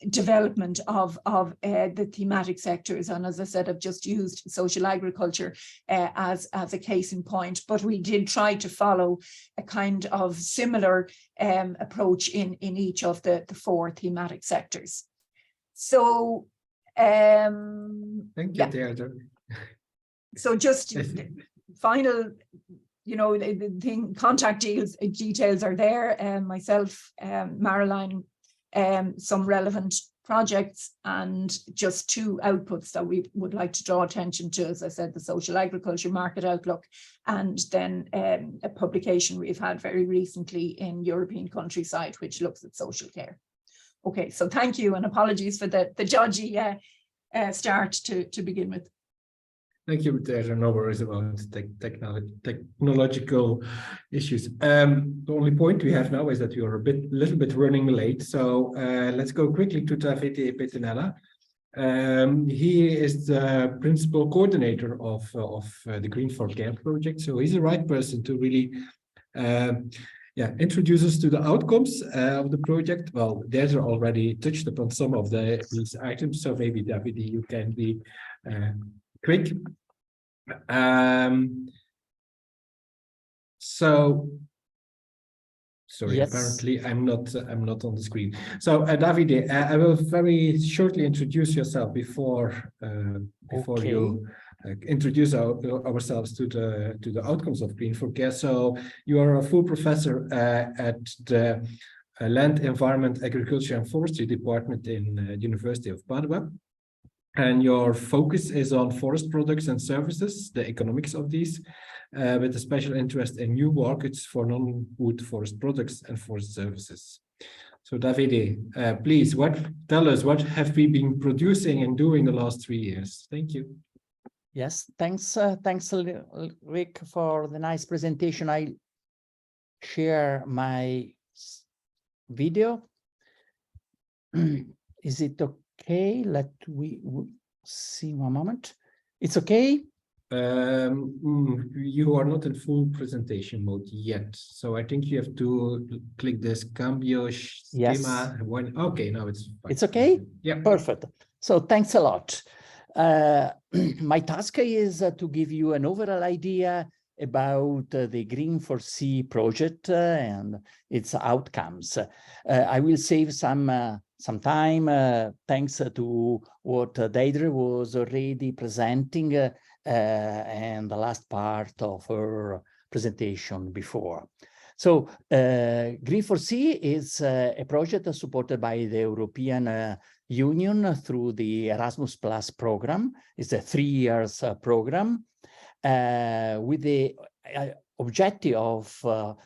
development of the thematic sectors. And as I said, I've just used social agriculture as a case in point, but we did try to follow a kind of similar approach in each of the four thematic sectors. So thank you, Deirdre. So just final, you know, the thing, contact details are there. Myself, Marilyn, some relevant projects, and just two outputs that we would like to draw attention to, as I said, the social agriculture market outlook, and then a publication we've had very recently in European Countryside, which looks at social care. Okay, so thank you, and apologies for the dodgy start to begin with. Thank you. There are no worries about technological issues. The only point we have now is that we are little bit running late. So let's go quickly to Davide Pettinella. He is the principal coordinator of the Green4Care project. So he's the right person to really introduce us to the outcomes of the project. Well, there's already touched upon some of these items. So maybe Davide, you can be quick. Sorry, yes. Apparently I'm not on the screen. So Davide, I will very shortly introduce yourself before okay. You introduce ourselves to the outcomes of Green4Care. So you are a full professor at the Land, Environment, Agriculture and Forestry Department in the University of Padua. And your focus is on forest products and services, the economics of these, with a special interest in new markets for non-wood forest products and forest services. So Davide, please, tell us, what have we been producing and doing the last 3 years? Thank you. Yes, thanks, Rick, for the nice presentation. I share my video. Is it okay? Let we see one moment. It's okay? You are not in full presentation mode yet. So I think you have to click this Cambio schema. Yes. Okay, now it's fine. It's okay? Yeah. Perfect. So thanks a lot. My task is to give you an overall idea about the Green4C project and its outcomes. I will save some time thanks to what Deirdre was already presenting and the last part of her presentation before. So Green4C is a project supported by the European Union through the Erasmus Plus program. It's a 3 years program with the objective of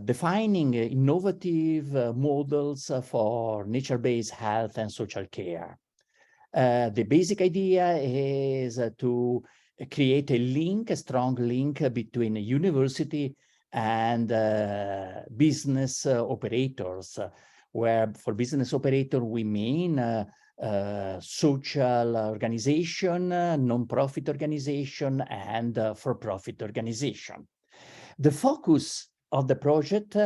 defining innovative models for nature-based health and social care. The basic idea is to create a link, a strong link between a university and business operators, where for business operator we mean social organization, non-profit organization, and for-profit organization. The focus of the project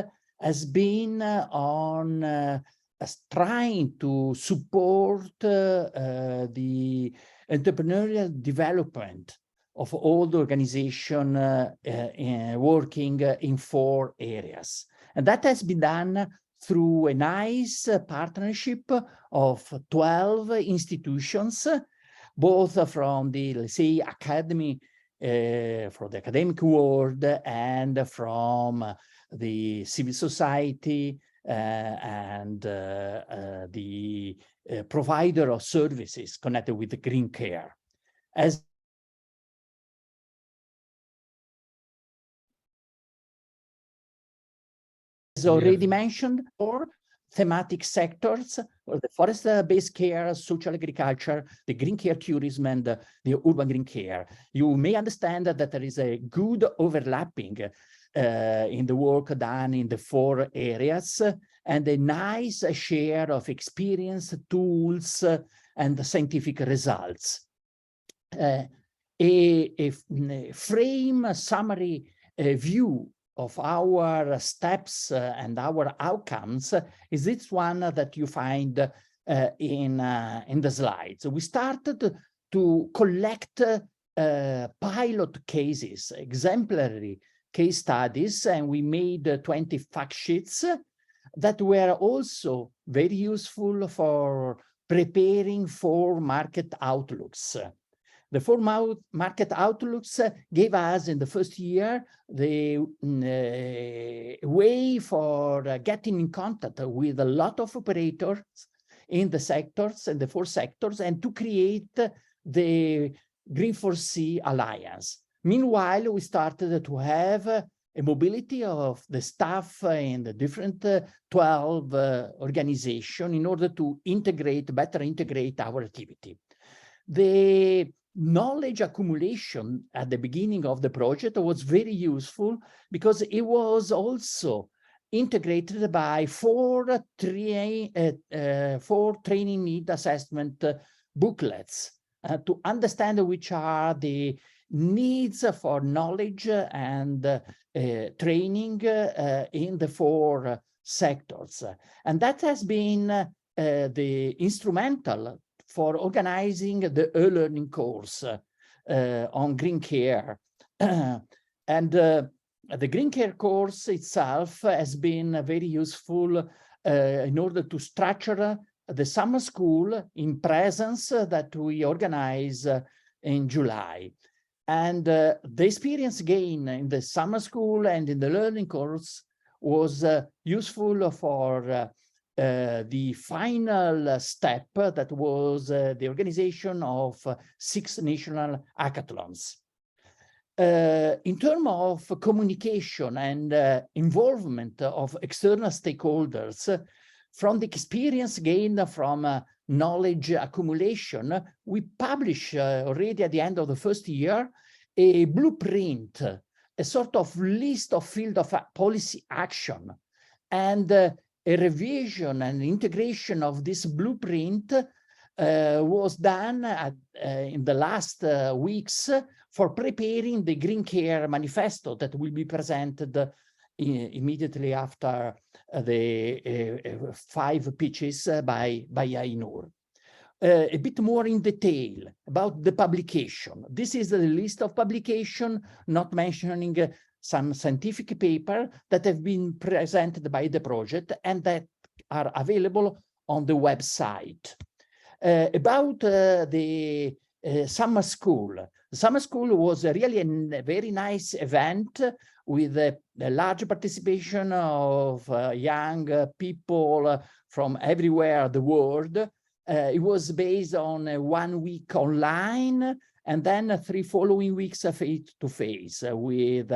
has been on trying to support the entrepreneurial development of all the organization working in 4 areas. And that has been done through a nice partnership of 12 institutions, both from the, let's say, academy, from the academic world, and from the civil society, and the provider of services connected with the green care. As already mentioned, 4 thematic sectors, the forest-based care, social agriculture, the green care tourism, and the urban green care. You may understand that there is a good overlapping in the work done in the 4 areas, and a nice share of experience, tools, and scientific results. A frame summary view of our steps and our outcomes is this one that you find in the slides. We started to collect pilot cases, exemplary case studies, and we made 20 fact sheets that were also very useful for preparing for market outlooks. The 4 market outlooks gave us in the first year the way for getting in contact with a lot of operators in the sectors, and the 4 sectors, and to create the Green4C Alliance. Meanwhile, we started to have a mobility of the staff in the different 12 organizations in order to better integrate our activity. The knowledge accumulation at the beginning of the project was very useful because it was also integrated by 4 training need assessment booklets to understand which are the needs for knowledge and training in the 4 sectors. And that has been the instrumental for organizing the e-learning course on green care. And the green care course itself has been very useful in order to structure the summer school in presence that we organize in July. And the experience gained in the summer school and in the learning course was useful for the final step, that was the organization of 6 national hackathons. In terms of communication and involvement of external stakeholders, from the experience gained from knowledge accumulation, we published already at the end of the first year a blueprint, a sort of list of field of policy action, and a revision and integration of this blueprint was done in the last weeks for preparing the Green Care Manifesto that will be presented immediately after the 5 pitches by Ainur. A bit more in detail about the publication. This is the list of publication, not mentioning some scientific paper that have been presented by the project and that are available on the website. About the summer school. The summer school was really a very nice event with a large participation of young people from everywhere in the world. It was based on 1 week online and then 3 following weeks face-to-face with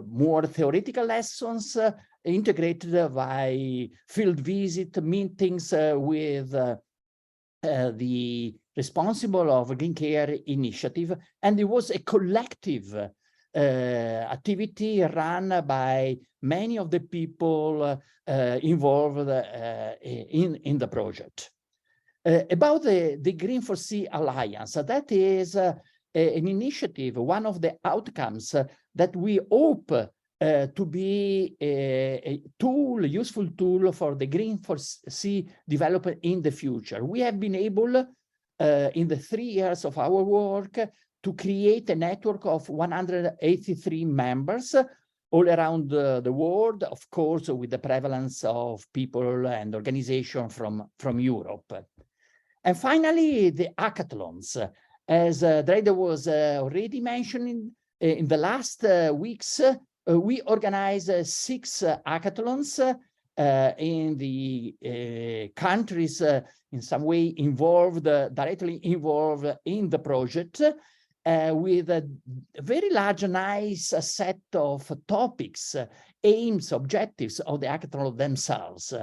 more theoretical lessons integrated by field visit, meetings with the responsible of Green Care initiative, and it was a collective activity run by many of the people involved in the project. About the Green4C Alliance, that is an initiative, one of the outcomes that we hope to be a tool, a useful tool for the Green4C development in the future. We have been able, in the 3 years of our work, to create a network of 183 members all around the world, of course, with the prevalence of people and organizations from Europe. And finally, the hackathons. As Dreda was already mentioning, in the last weeks, we organized 6 hackathons in the countries in some way involved, directly involved in the project, with a very large, nice set of topics, aims, objectives of the hackathon themselves,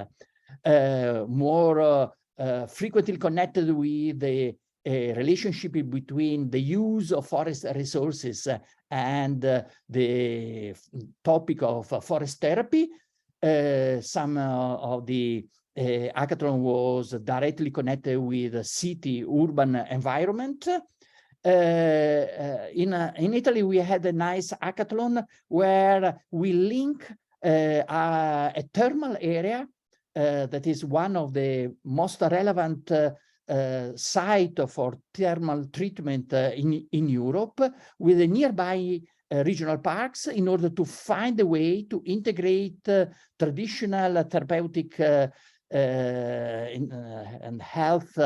more frequently connected with the relationship between the use of forest resources and the topic of forest therapy. Some of the hackathon was directly connected with city urban environment. In Italy, we had a nice hackathon where we link a thermal area that is one of the most relevant site for thermal treatment in Europe with the nearby regional parks in order to find a way to integrate traditional therapeutic and health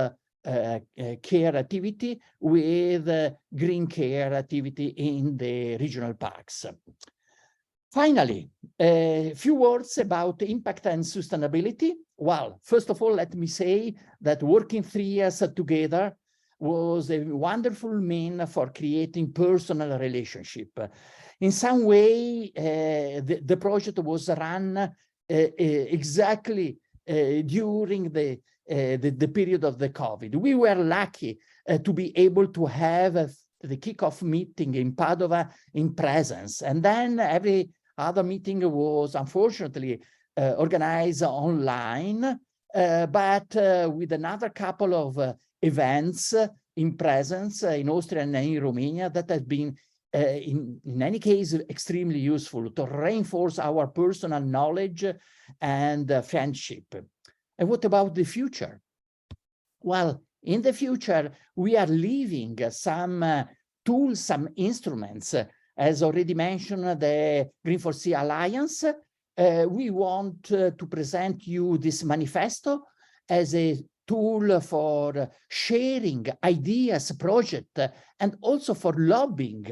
care activity with green care activity in the regional parks. Finally, a few words about impact and sustainability. Well, first of all, let me say that working 3 years together was a wonderful means for creating personal relationship. In some way, the project was run exactly during the period of the COVID. We were lucky to be able to have the kickoff meeting in Padova in presence, and then every other meeting was unfortunately organized online, but with another couple of events in presence in Austria and in Romania that has been, in any case, extremely useful to reinforce our personal knowledge and friendship. And what about the future? Well, in the future, we are leaving some tools, some instruments. As already mentioned, the Green4C Alliance, we want to present you this manifesto as a tool for sharing ideas, projects, and also for lobbying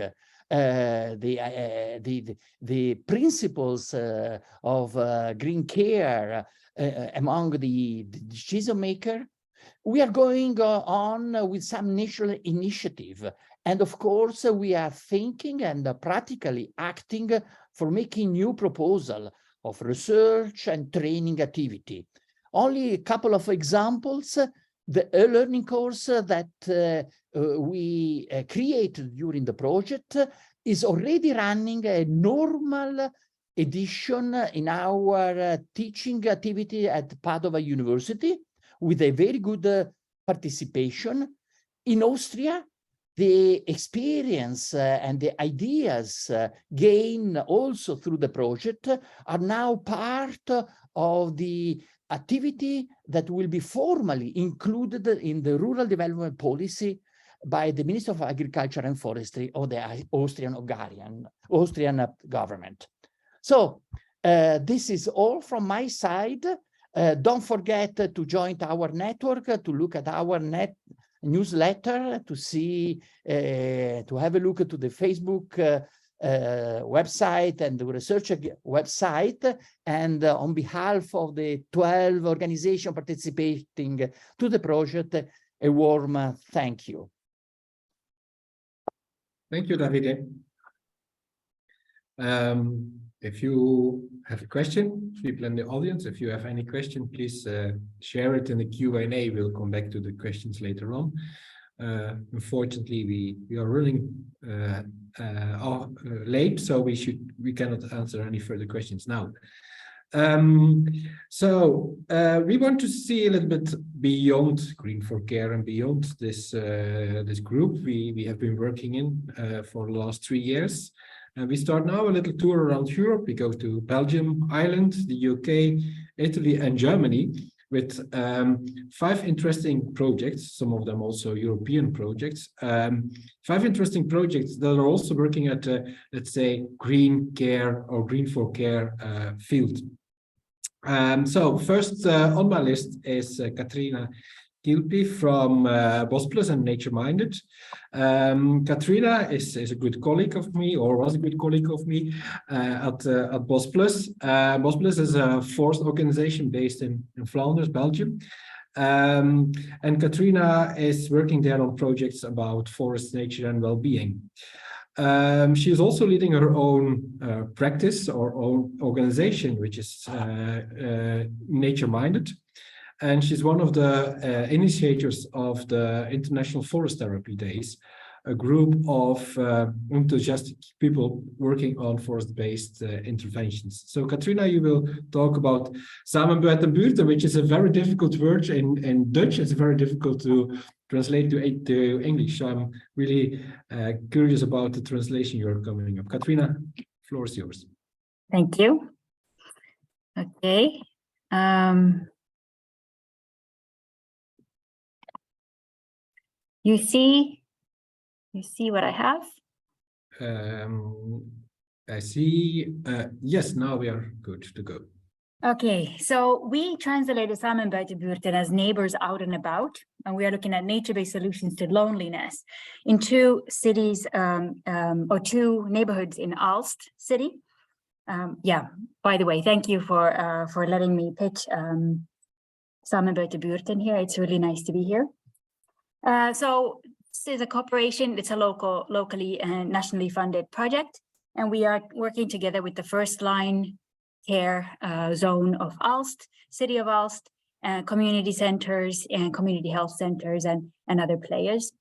the principles of green care among the decision maker. We are going on with some national initiative. And of course, we are thinking and practically acting for making new proposal of research and training activity. Only a couple of examples. The e-learning course that we created during the project is already running a normal edition in our teaching activity at Padova University with a very good participation. In Austria, the experience and the ideas gained also through the project are now part of the activity that will be formally included in the rural development policy by the Minister of Agriculture and Forestry of the Austrian government. So this is all from my side. Don't forget to join our network, to look at our newsletter, to see, to have a look at the Facebook website and the research website. And on behalf of the 12 organizations participating to the project, a warm thank you. Thank you, Davide. If you have a question, people in the audience, if you have any question, please share it in the Q&A. We'll come back to the questions later on. Unfortunately, we are running late, so we cannot answer any further questions now. We want to see a little bit beyond Green4Care and beyond this this group we have been working in for the last 3 years. And we start now a little tour around Europe. We go to Belgium, Ireland, the UK, Italy, and Germany with 5 interesting projects, some of them also European projects. 5 interesting projects that are also working at, let's say, green care or Green4Care field. So first on my list is Katrina Kilpi from Bosplus and Nature Minded. Katrina is a good colleague of me, or was a good colleague of me at Bosplus. Bosplus is a forest organization based in Flanders, Belgium. And Katrina is working there on projects about forest, nature, and well-being. She is also leading her own practice or own organization, which is Nature Minded. And she's one of the initiators of the International Forest Therapy Days, a group of enthusiastic people working on forest-based interventions. So Katrina, you will talk about samen buiten buurten, which is a very difficult word in Dutch. It's very difficult to translate to English. So I'm really curious about the translation you're coming up. Katrina, floor is yours. Thank you. Okay. You see what I have? I see. Yes, now we are good to go. Okay, so we translated samen buiten buurten as neighbors out and about, and we are looking at nature-based solutions to loneliness in 2 cities or 2 neighborhoods in Aalst city. Yeah, by the way, thank you for letting me pitch samen buiten buurten here. It's really nice to be here. So this is a cooperation. It's a locally and nationally funded project, and we are working together with the first line care zone of Aalst, city of Aalst, community centers and community health centers and other players.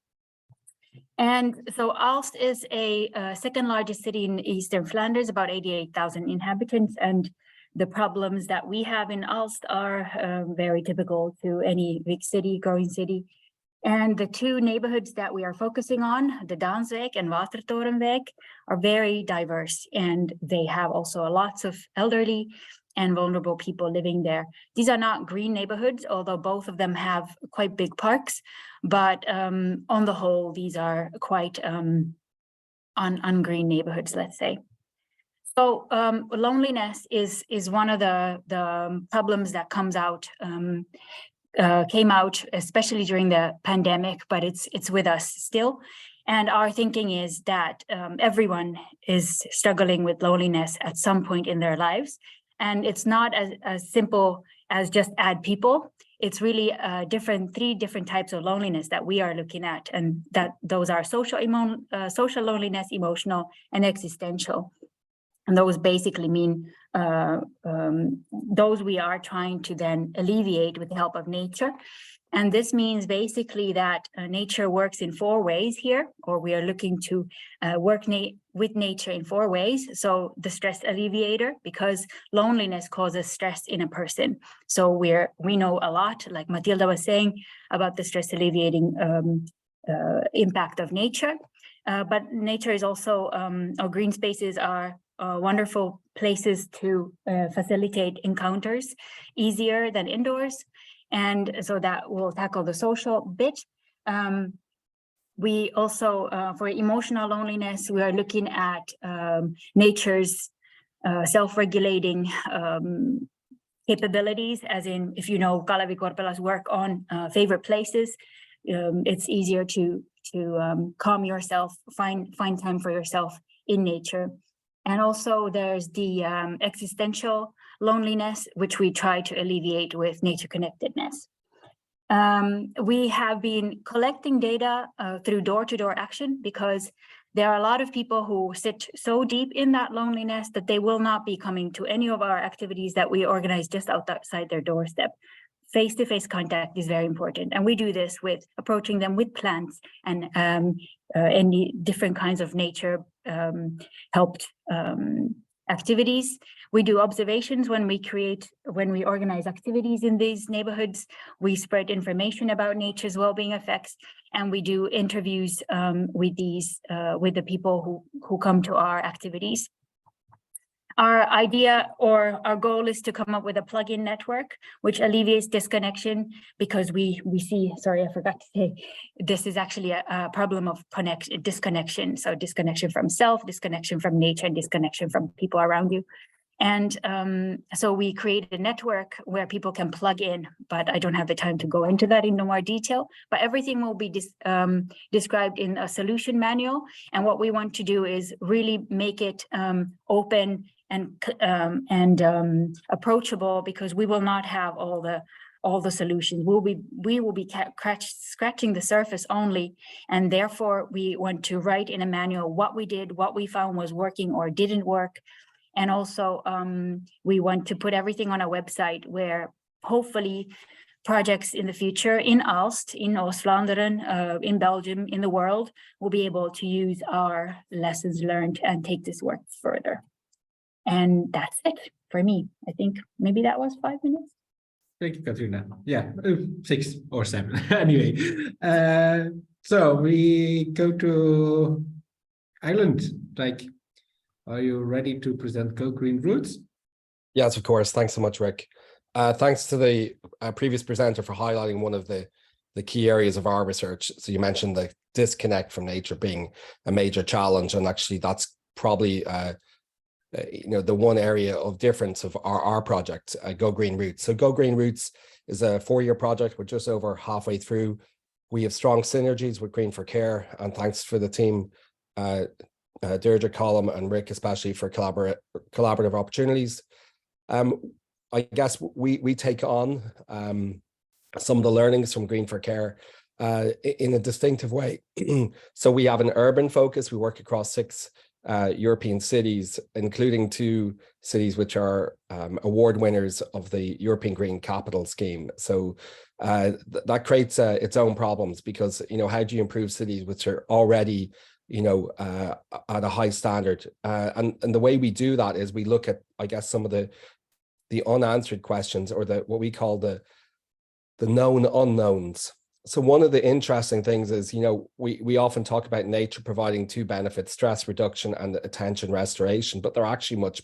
And so Aalst is a second largest city in Eastern Flanders, about 88,000 inhabitants, and the problems that we have in Aalst are very typical to any big city, growing city. And the 2 neighborhoods that we are focusing on, the Danswijk and Watertorenwijk, are very diverse, and they have also lots of elderly and vulnerable people living there. These are not green neighborhoods, although both of them have quite big parks, but on the whole, these are quite ungreen neighborhoods, let's say. So loneliness is one of the problems that came out, especially during the pandemic, but it's with us still. And our thinking is that everyone is struggling with loneliness at some point in their lives. And it's not as simple as just add people. It's really 3 different types of loneliness that we are looking at. And that those are social loneliness, emotional, and existential. And those basically mean those we are trying to then alleviate with the help of nature. And this means basically that nature works in 4 ways here, or we are looking to work with nature in 4 ways. So the stress alleviator, because loneliness causes stress in a person. So we know a lot, like Matilda was saying, about the stress alleviating impact of nature. But nature is also, our green spaces are wonderful places to facilitate encounters easier than indoors. And so that will tackle the social bit. We also, for emotional loneliness, we are looking at nature's self-regulating capabilities, as in, if you know Kalevi Korpela's work on favorite places, it's easier to calm yourself, find time for yourself in nature. And also there's the existential loneliness, which we try to alleviate with nature connectedness. We have been collecting data through door-to-door action, because there are a lot of people who sit so deep in that loneliness that they will not be coming to any of our activities that we organize just outside their doorstep. Face-to-face contact is very important. And we do this with approaching them with plants and any different kinds of nature helped activities. We do observations when we organize activities in these neighborhoods. We spread information about nature's well-being effects, and we do interviews with the people who come to our activities. Our idea or our goal is to come up with a plug-in network which alleviates disconnection, because we see, sorry, I forgot to say, this is actually a problem of disconnection. So disconnection from self, disconnection from nature, and disconnection from people around you. And so we created a network where people can plug in, but I don't have the time to go into that in more detail, but everything will be described in a solution manual. And what we want to do is really make it open and approachable, because we will not have all the solutions. We will be scratching the surface only, and therefore we want to write in a manual what we did, what we found was working or didn't work. And also we want to put everything on a website where hopefully projects in the future in Aalst, in Oost-Vlaanderen, in Belgium, in the world, will be able to use our lessons learned and take this work further. And that's it for me. I think maybe that was 5 minutes. Thank you, Katrina. Yeah, 6 or 7. Anyway, so we go to Ireland. Like, are you ready to present Go Green Roots? Yes, of course. Thanks so much, Rick. Thanks to the previous presenter for highlighting one of the key areas of our research. So you mentioned the disconnect from nature being a major challenge, and actually that's probably the one area of difference of our project, Go Green Roots. So Go Green Roots is a 4-year project. We're just over halfway through. We have strong synergies with Green4Care, and thanks for the team, Deirdre, Colm, and Rick, especially for collaborative opportunities. I guess we take on some of the learnings from Green4Care in a distinctive way. So we have an urban focus. We work across 6 European cities, including 2 cities which are award winners of the European Green Capital Scheme. So that creates its own problems, because how do you improve cities which are already at a high standard? And the way we do that is we look at, I guess, some of the unanswered questions, or what we call the known unknowns. So one of the interesting things is, we often talk about nature providing 2 benefits, stress reduction and attention restoration, but they're actually much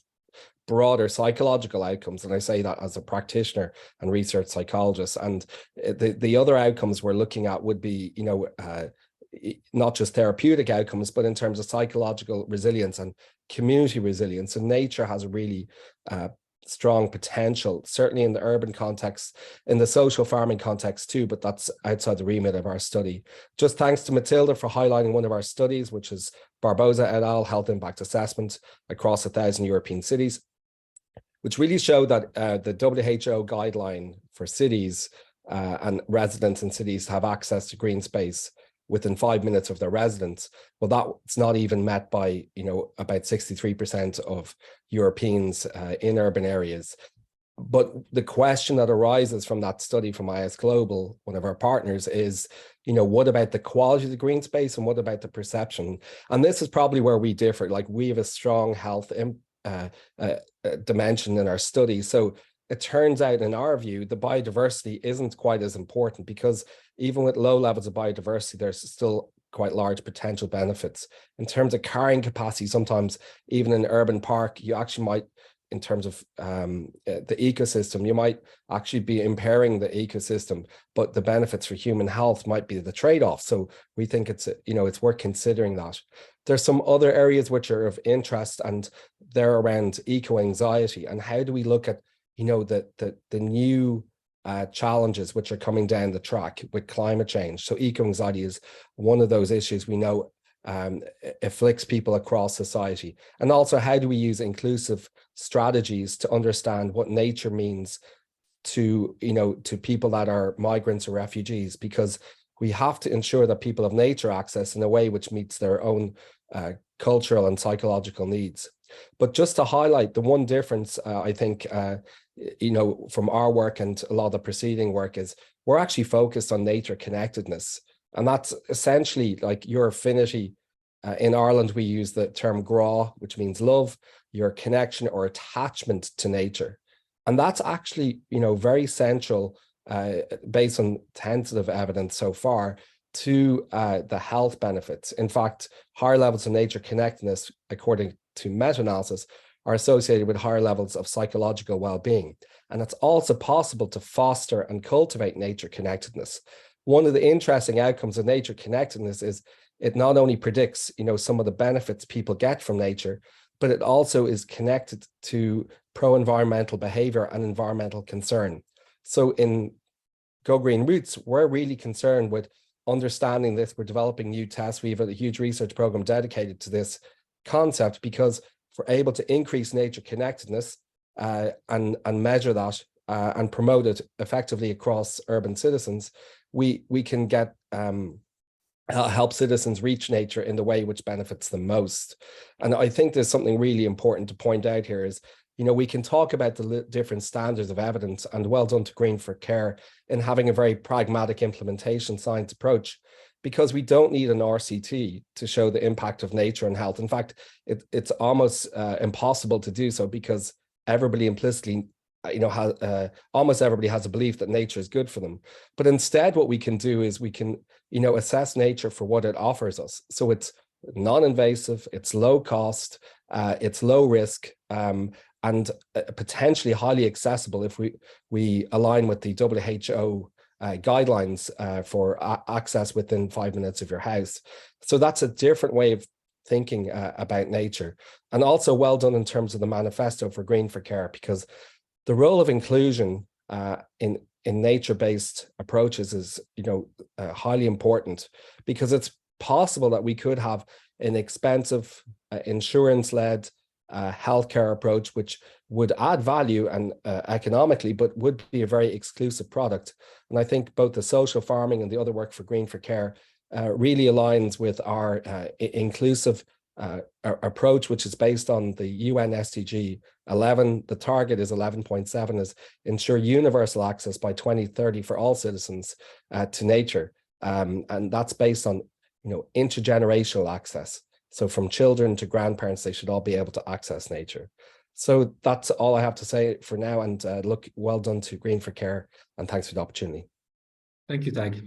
broader psychological outcomes. And I say that as a practitioner and research psychologist. And the other outcomes we're looking at would be, not just therapeutic outcomes, but in terms of psychological resilience and community resilience. And nature has a really strong potential, certainly in the urban context, in the social farming context too, but that's outside the remit of our study. Just thanks to Matilda for highlighting one of our studies, which is Barbosa et al. Health Impact Assessment across 1,000 European cities, which really showed that the WHO guideline for cities and residents in cities to have access to green space within 5 minutes of their residence, well, that's not even met by, about 63% of Europeans in urban areas. But the question that arises from that study from IS Global, one of our partners, is, what about the quality of the green space and what about the perception? And this is probably where we differ. Like, we have a strong health dimension in our study. So it turns out, in our view, the biodiversity isn't quite as important, because even with low levels of biodiversity, there's still quite large potential benefits. In terms of carrying capacity, sometimes even in an urban park, you actually might, in terms of the ecosystem, you might actually be impairing the ecosystem, but the benefits for human health might be the trade-off. So we think it's worth considering that. There's some other areas which are of interest, and they're around eco-anxiety, and how do we look at the new challenges which are coming down the track with climate change. So eco-anxiety is one of those issues we know afflicts people across society. And also, how do we use inclusive strategies to understand what nature means to, to people that are migrants or refugees, because we have to ensure that people have nature access in a way which meets their own cultural and psychological needs. But just to highlight the one difference, I think, from our work and a lot of the preceding work is we're actually focused on nature connectedness. And that's essentially like your affinity. In Ireland, we use the term gra, which means love, your connection or attachment to nature. And that's actually, very central, based on tentative evidence so far, to the health benefits. In fact, higher levels of nature connectedness, according to meta-analysis, are associated with higher levels of psychological well-being. And it's also possible to foster and cultivate nature connectedness. One of the interesting outcomes of nature connectedness is it not only predicts, some of the benefits people get from nature, but it also is connected to pro-environmental behavior and environmental concern. So in Go Green Roots, we're really concerned with understanding this. We're developing new tests. We have a huge research program dedicated to this concept, because if we're able to increase nature connectedness and measure that and promote it effectively across urban citizens, we can get help citizens reach nature in the way which benefits them most. And I think there's something really important to point out here is, we can talk about the different standards of evidence, and well done to Green4Care in having a very pragmatic implementation science approach, because we don't need an RCT to show the impact of nature and health. In fact, it's almost impossible to do so, because everybody implicitly almost everybody has a belief that nature is good for them. But instead, what we can do is we can, assess nature for what it offers us. So it's non-invasive, it's low cost, it's low risk, and potentially highly accessible if we align with the WHO guidelines for access within 5 minutes of your house. So that's a different way of thinking about nature. And also well done in terms of the manifesto for Green4Care, because the role of inclusion in nature-based approaches is, highly important, because it's possible that we could have an expensive insurance-led healthcare approach, which would add value and economically, but would be a very exclusive product. And I think both the social farming and the other work for Green4Care really aligns with our inclusive approach, which is based on the UN SDG 11. The target is 11.7, is ensure universal access by 2030 for all citizens to nature. And that's based on, intergenerational access. So from children to grandparents, they should all be able to access nature. So that's all I have to say for now. And look, well done to Green4Care, and thanks for the opportunity. Thank you, Tag.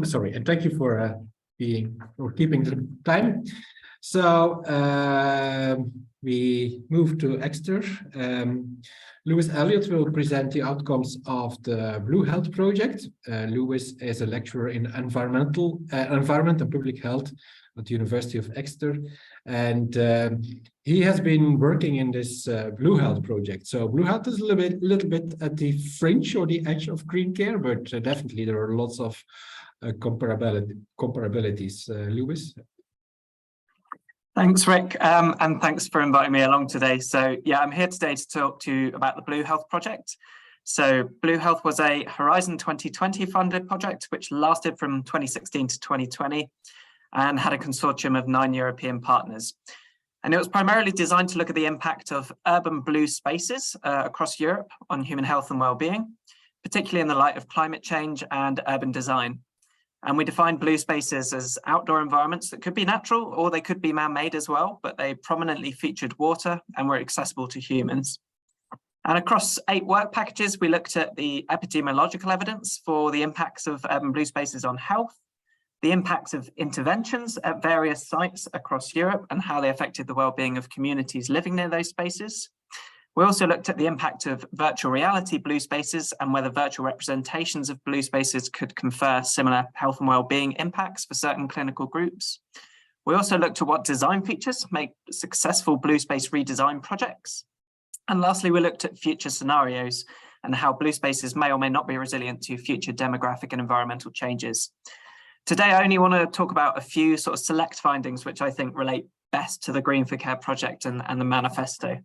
Sorry, and thank you for keeping the time. So we move to Exeter. Lewis Elliott will present the outcomes of the Blue Health Project. Lewis is a lecturer in environment and public health at the University of Exeter, and he has been working in this Blue Health Project. So Blue Health is a little bit at the fringe or the edge of green care, but definitely there are lots of comparabilities. Lewis. Thanks, Rick, and thanks for inviting me along today. So yeah, I'm here today to talk to you about the Blue Health Project. So Blue Health was a Horizon 2020 funded project, which lasted from 2016 to 2020 and had a consortium of 9 European partners. And it was primarily designed to look at the impact of urban blue spaces across Europe on human health and well-being, particularly in the light of climate change and urban design. And we defined blue spaces as outdoor environments that could be natural or they could be man-made as well, but they prominently featured water and were accessible to humans. And across 8 work packages, we looked at the epidemiological evidence for the impacts of urban blue spaces on health, the impacts of interventions at various sites across Europe and how they affected the well-being of communities living near those spaces. We also looked at the impact of virtual reality blue spaces and whether virtual representations of blue spaces could confer similar health and well-being impacts for certain clinical groups. We also looked at what design features make successful blue space redesign projects. And lastly, we looked at future scenarios and how blue spaces may or may not be resilient to future demographic and environmental changes. Today, I only want to talk about a few sort of select findings, which I think relate best to the Green4Care project and the manifesto.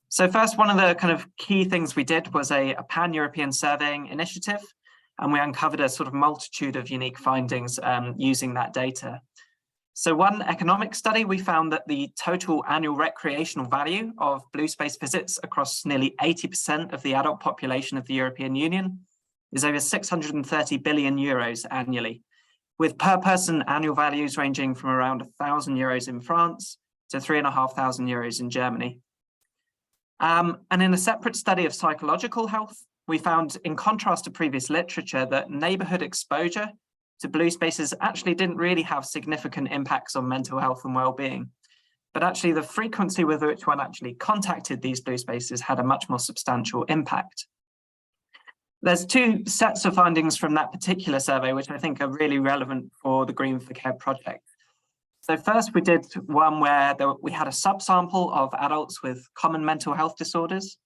So first, one of the kind of key things we did was a pan-European surveying initiative, and we uncovered a sort of multitude of unique findings using that data. So one economic study, we found that the total annual recreational value of blue space visits across nearly 80% of the adult population of the European Union is over 630 billion euros annually, with per person annual values ranging from around 1,000 euros in France to 3,500 euros in Germany. And in a separate study of psychological health, we found, in contrast to previous literature, that neighborhood exposure to blue spaces actually didn't really have significant impacts on mental health and well-being. But actually the frequency with which one actually contacted these blue spaces had a much more substantial impact. There's two sets of findings from that particular survey, which I think are really relevant for the Green4Care project. So first, we did one where we had a subsample of adults with common mental health disorders.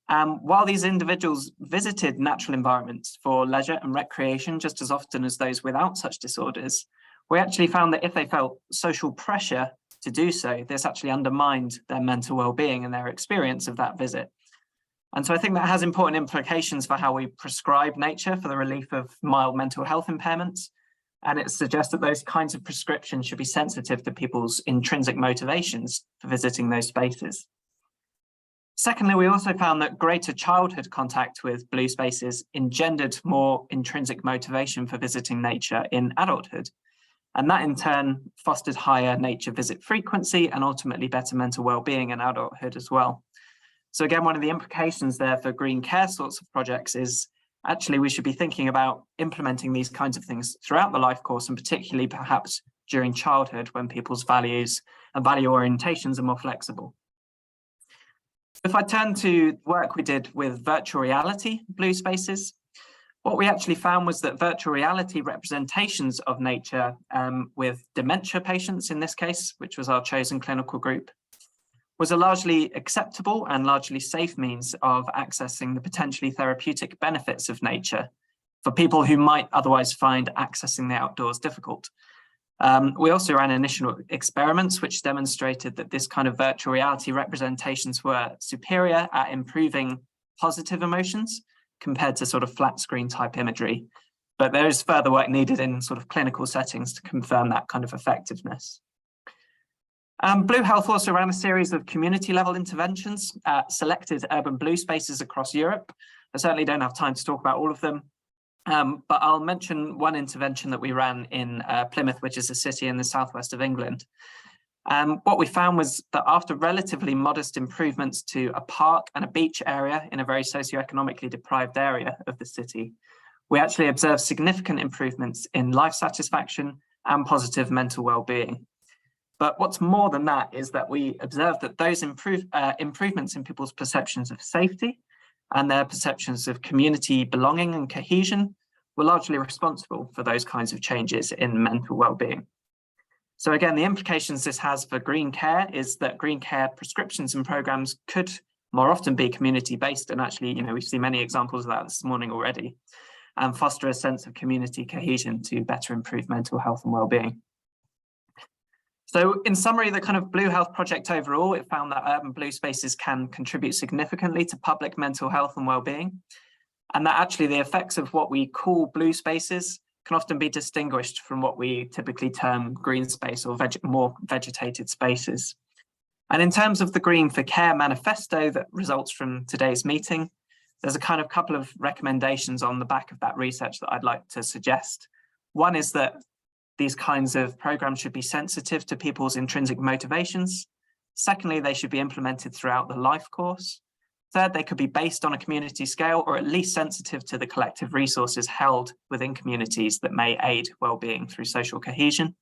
While these individuals visited natural environments for leisure and recreation just as often as those without such disorders, we actually found that if they felt social pressure to do so, this actually undermined their mental well-being and their experience of that visit. And so I think that has important implications for how we prescribe nature for the relief of mild mental health impairments. And it suggests that those kinds of prescriptions should be sensitive to people's intrinsic motivations for visiting those spaces. Secondly, we also found that greater childhood contact with blue spaces engendered more intrinsic motivation for visiting nature in adulthood. And that in turn fostered higher nature visit frequency and ultimately better mental well-being in adulthood as well. So again, one of the implications there for green care sorts of projects is actually we should be thinking about implementing these kinds of things throughout the life course, and particularly perhaps during childhood when people's values and value orientations are more flexible. If I turn to work we did with virtual reality blue spaces, what we actually found was that virtual reality representations of nature with dementia patients in this case, which was our chosen clinical group, was a largely acceptable and largely safe means of accessing the potentially therapeutic benefits of nature for people who might otherwise find accessing the outdoors difficult. We also ran initial experiments which demonstrated that this kind of virtual reality representations were superior at improving positive emotions compared to sort of flat screen type imagery. But there is further work needed in sort of clinical settings to confirm that kind of effectiveness. Blue Health also ran a series of community level interventions at selected urban blue spaces across Europe. I certainly don't have time to talk about all of them, but I'll mention one intervention that we ran in Plymouth, which is a city in the southwest of England. What we found was that after relatively modest improvements to a park and a beach area in a very socioeconomically deprived area of the city, we actually observed significant improvements in life satisfaction and positive mental well-being. But what's more than that is that we observed that those improvements in people's perceptions of safety and their perceptions of community belonging and cohesion were largely responsible for those kinds of changes in mental well-being. So again, the implications this has for green care is that green care prescriptions and programs could more often be community-based, and actually, we've seen many examples of that this morning already, and foster a sense of community cohesion to better improve mental health and well-being. So in summary, the kind of Blue Health project overall, it found that urban blue spaces can contribute significantly to public mental health and well-being, and that actually the effects of what we call blue spaces can often be distinguished from what we typically term green space or more vegetated spaces. And in terms of the Green4Care manifesto that results from today's meeting, there's a kind of couple of recommendations on the back of that research that I'd like to suggest. One is that these kinds of programs should be sensitive to people's intrinsic motivations. Secondly, they should be implemented throughout the life course. Third, they could be based on a community scale, or at least sensitive to the collective resources held within communities that may aid well-being through social cohesion.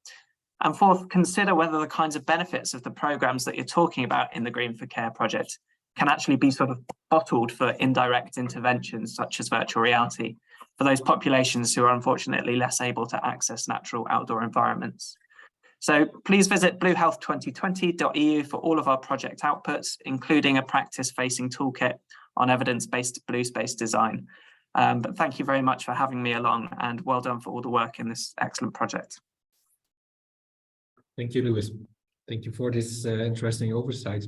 And fourth, consider whether the kinds of benefits of the programs that you're talking about in the Green4Care project can actually be sort of bottled for indirect interventions such as virtual reality for those populations who are unfortunately less able to access natural outdoor environments. So please visit bluehealth2020.eu for all of our project outputs, including a practice-facing toolkit on evidence-based blue space design. But thank you very much for having me along, and well done for all the work in this excellent project. Thank you, Lewis. Thank you for this interesting oversight.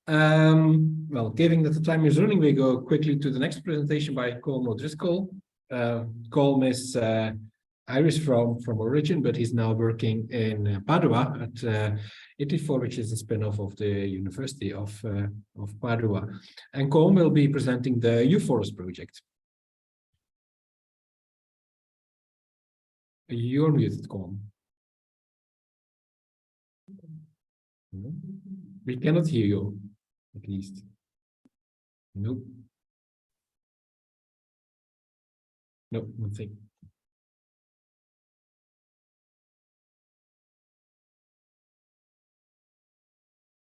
Well, given that the time is running, we go quickly to the next presentation by Colm O'Driscoll. Colm is Irish from origin, but he's now working in Padua at ITFOR, which is a spin-off of the University of Padua. And Colm will be presenting the U-Forest project. You're muted, Colm. We cannot hear you, at least. Nope. Nope, nothing.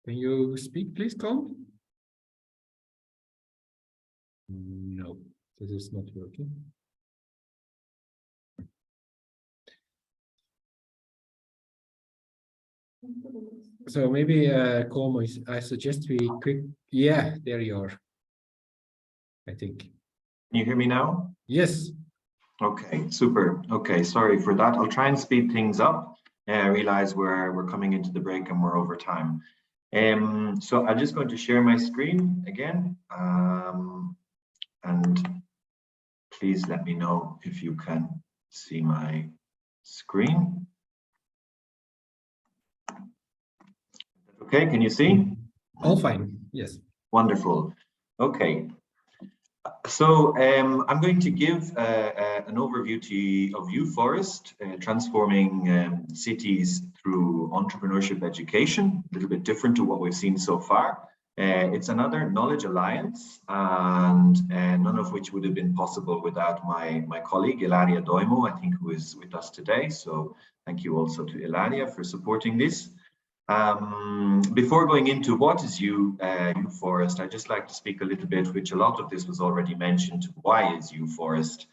Can you speak, please, Colm? No, this is not working. So maybe, Colm, I suggest we quick. Yeah, there you are. I think. Can you hear me now? Yes. Okay, super. Okay, sorry for that. I'll try and speed things up. I realize we're coming into the break and we're over time. So I'm just going to share my screen again. And please let me know if you can see my screen. Okay, can you see? All fine, yes. Wonderful. Okay. So I'm going to give an overview of U-Forest, transforming cities through entrepreneurship education, a little bit different to what we've seen so far. It's another knowledge alliance, and none of which would have been possible without my colleague, Ilaria Doimo, I think, who is with us today. So thank you also to Ilaria for supporting this. Before going into what is U-Forest, I'd just like to speak a little bit, which a lot of this was already mentioned, why is U-Forest?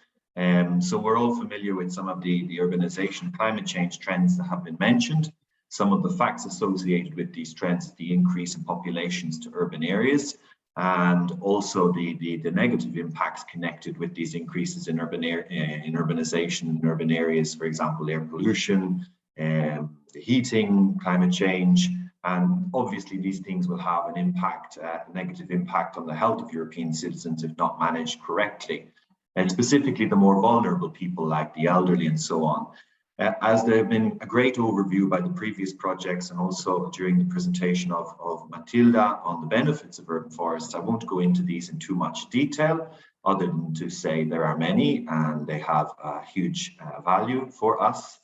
So we're all familiar with some of the urbanization, climate change trends that have been mentioned. Some of the facts associated with these trends, the increase in populations to urban areas, and also the negative impacts connected with these increases in urbanization in urban areas, for example, air pollution, the heating, climate change, and obviously these things will have an impact, a negative impact on the health of European citizens if not managed correctly, and specifically the more vulnerable people like the elderly and so on. As there have been a great overview by the previous projects and also during the presentation of Matilda on the benefits of urban forests, I won't go into these in too much detail, other than to say there are many and they have a huge value for us.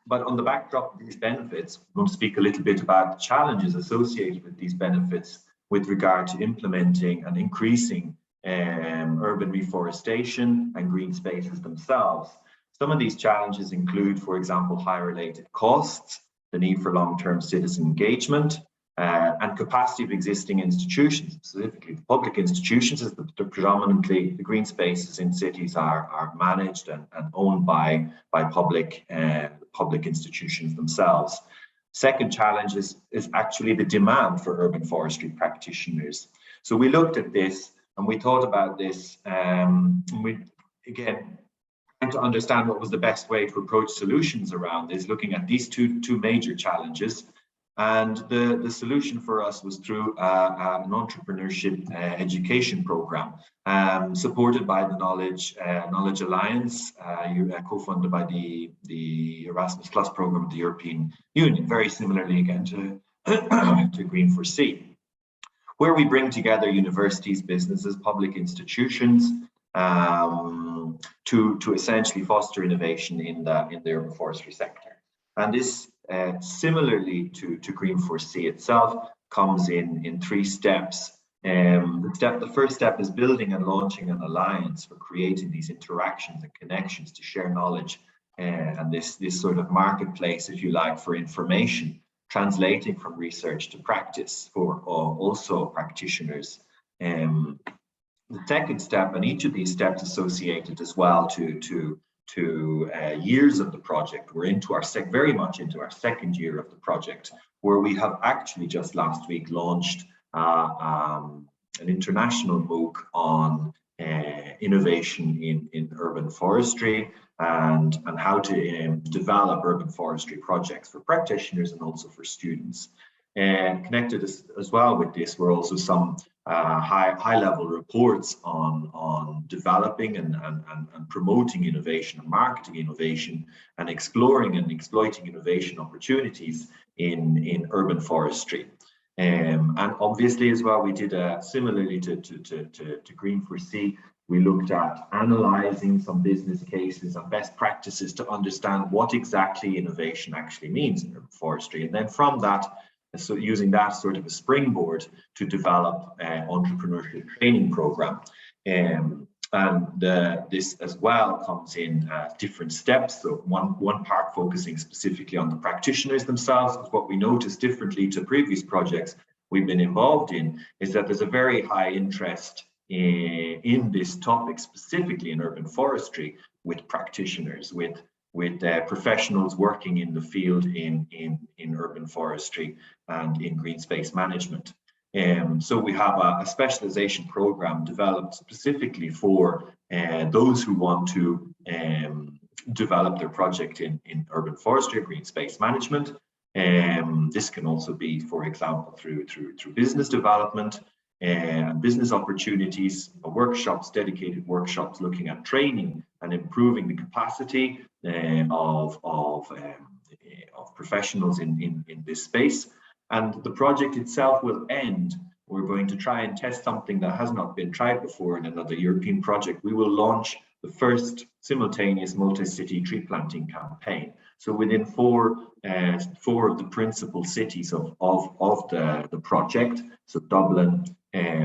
But on the backdrop of these benefits, we're going to speak a little bit about the challenges associated with these benefits with regard to implementing and increasing urban reforestation and green spaces themselves. Some of these challenges include, for example, high related costs, the need for long-term citizen engagement, and capacity of existing institutions, specifically the public institutions, as predominantly the green spaces in cities are managed and owned by public institutions themselves. Second challenge is actually the demand for urban forestry practitioners. So we looked at this and we thought about this, we again trying to understand what was the best way to approach solutions around this, looking at these two major challenges. And the solution for us was through an entrepreneurship education program supported by the Knowledge Alliance, co-funded by the Erasmus Plus program of the European Union, very similarly again to Green4C, where we bring together universities, businesses, public institutions to essentially foster innovation in the urban forestry sector. And this, similarly to Green4C itself, comes in three steps. The first step is building and launching an alliance for creating these interactions and connections to share knowledge and this sort of marketplace, if you like, for information, translating from research to practice for also practitioners. The second step, and each of these steps associated as well to years of the project. We're into our very much into our second year of the project, where we have actually just last week launched an international MOOC on innovation in urban forestry and how to develop urban forestry projects for practitioners and also for students. And connected as well with this were also some high-level reports on developing and promoting innovation and marketing innovation and exploring and exploiting innovation opportunities in urban forestry. And obviously as well, we did similarly to Green4C, we looked at analyzing some business cases and best practices to understand what exactly innovation actually means in urban forestry. And then from that, so using that sort of a springboard to develop an entrepreneurship training program. This as well comes in different steps. So one part focusing specifically on the practitioners themselves, because what we noticed differently to previous projects we've been involved in is that there's a very high interest in this topic, specifically in urban forestry, with practitioners, with professionals working in the field in urban forestry and in green space management. So we have a specialization program developed specifically for those who want to develop their project in urban forestry or green space management. This can also be, for example, through business development and business opportunities, workshops, dedicated workshops looking at training and improving the capacity of professionals in this space. And the project itself will end. We're going to try and test something that has not been tried before in another European project. We will launch the first simultaneous multi-city tree planting campaign. So within four of the principal cities of the project, so Dublin,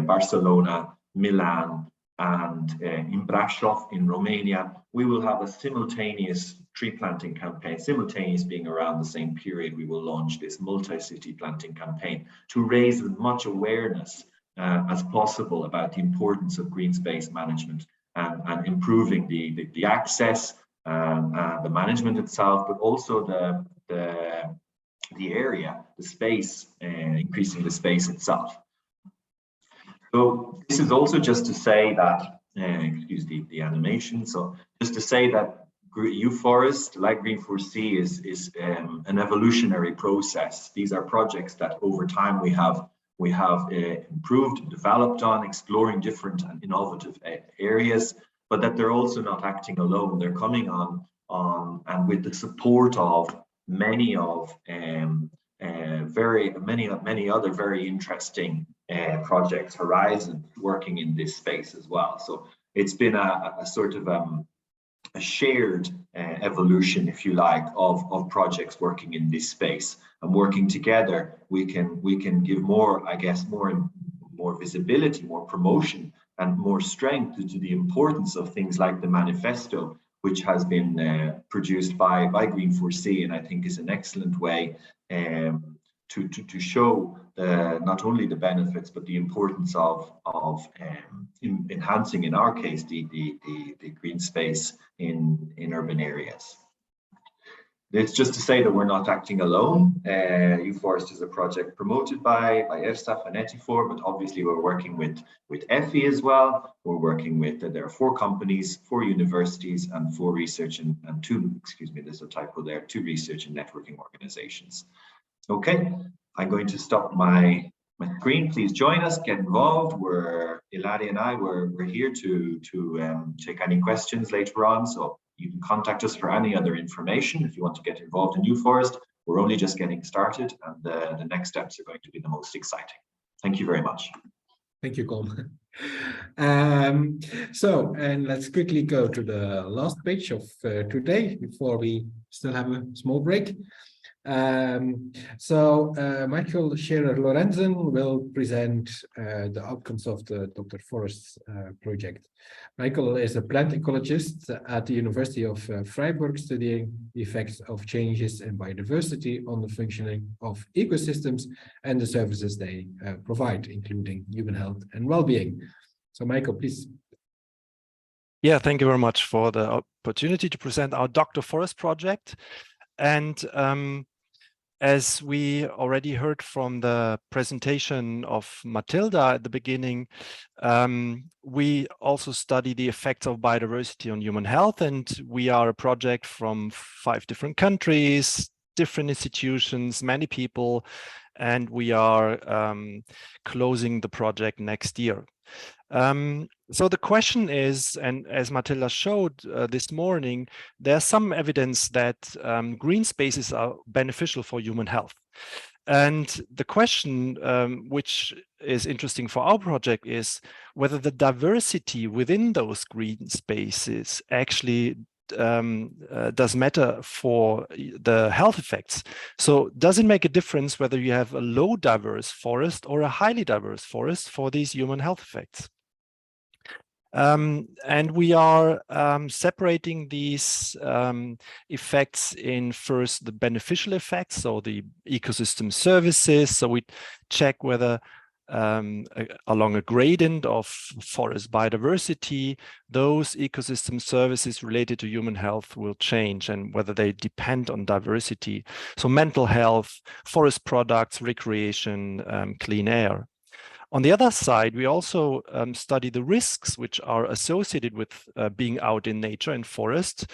Barcelona, Milan, and in Brasov in Romania, we will have a simultaneous tree planting campaign, simultaneous being around the same period. We will launch this multi-city planting campaign to raise as much awareness as possible about the importance of green space management and improving the access, the management itself, but also the area, the space, increasing the space itself. So this is also just to say that, excuse the animation. So just to say that U-Forest, like Green4C, is an evolutionary process. These are projects that over time we have improved and developed on, exploring different and innovative areas, but that they're also not acting alone. They're coming on and with the support of many other very interesting projects, Horizon, working in this space as well. So it's been a sort of a shared evolution, if you like, of projects working in this space, and working together we can give more, I guess, more visibility, more promotion, and more strength to the importance of things like the manifesto, which has been produced by Green4C, and I think is an excellent way to show not only the benefits but the importance of enhancing, in our case, the green space in urban areas. It's just to say that we're not acting alone. U-Forest is a project promoted by ERSAF and ETIFOR, but obviously we're working with EFI as well. We're working with, there are 4 companies, 4 universities, and 4 research and 2, excuse me, there's a typo there, 2 research and networking organizations. Okay, I'm going to stop my screen. Please join us, get involved. Ilaria and I, we're here to take any questions later on. So you can contact us for any other information if you want to get involved in U-Forest. We're only just getting started, and the next steps are going to be the most exciting. Thank you very much. Thank you, Colm. And let's quickly go to the last page of today before we still have a small break. Michael Scherer-Lorenzen will present the outcomes of the Dr. Forest project. Michael is a plant ecologist at the University of Freiburg, studying the effects of changes in biodiversity on the functioning of ecosystems and the services they provide, including human health and well-being. So Michael, please. Yeah, thank you very much for the opportunity to present our Dr. Forest project. And as we already heard from the presentation of Matilda at the beginning, we also study the effects of biodiversity on human health, and we are a project from 5 different countries, different institutions, many people, and we are closing the project next year. So the question is, and as Matilda showed this morning, there's some evidence that green spaces are beneficial for human health. And the question which is interesting for our project is whether the diversity within those green spaces actually does matter for the health effects. So does it make a difference whether you have a low diverse forest or a highly diverse forest for these human health effects? And we are separating these effects in first the beneficial effects, so the ecosystem services. So we check whether along a gradient of forest biodiversity, those ecosystem services related to human health will change and whether they depend on diversity. So mental health, forest products, recreation, clean air. On the other side, we also study the risks which are associated with being out in nature and forest,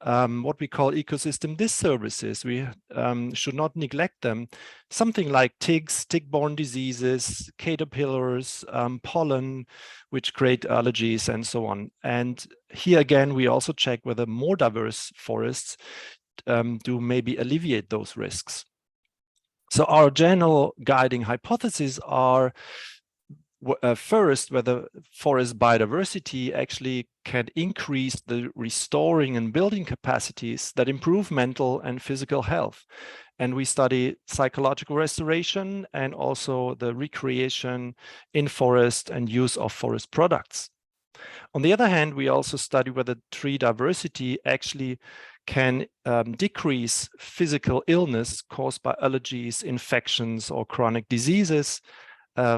what we call ecosystem disservices. We should not neglect them. Something like ticks, tick-borne diseases, caterpillars, pollen, which create allergies and so on. And here again, we also check whether more diverse forests do maybe alleviate those risks. So our general guiding hypotheses are first, whether forest biodiversity actually can increase the restoring and building capacities that improve mental and physical health. And we study psychological restoration and also the recreation in forest and use of forest products. On the other hand, we also study whether tree diversity actually can decrease physical illness caused by allergies, infections, or chronic diseases,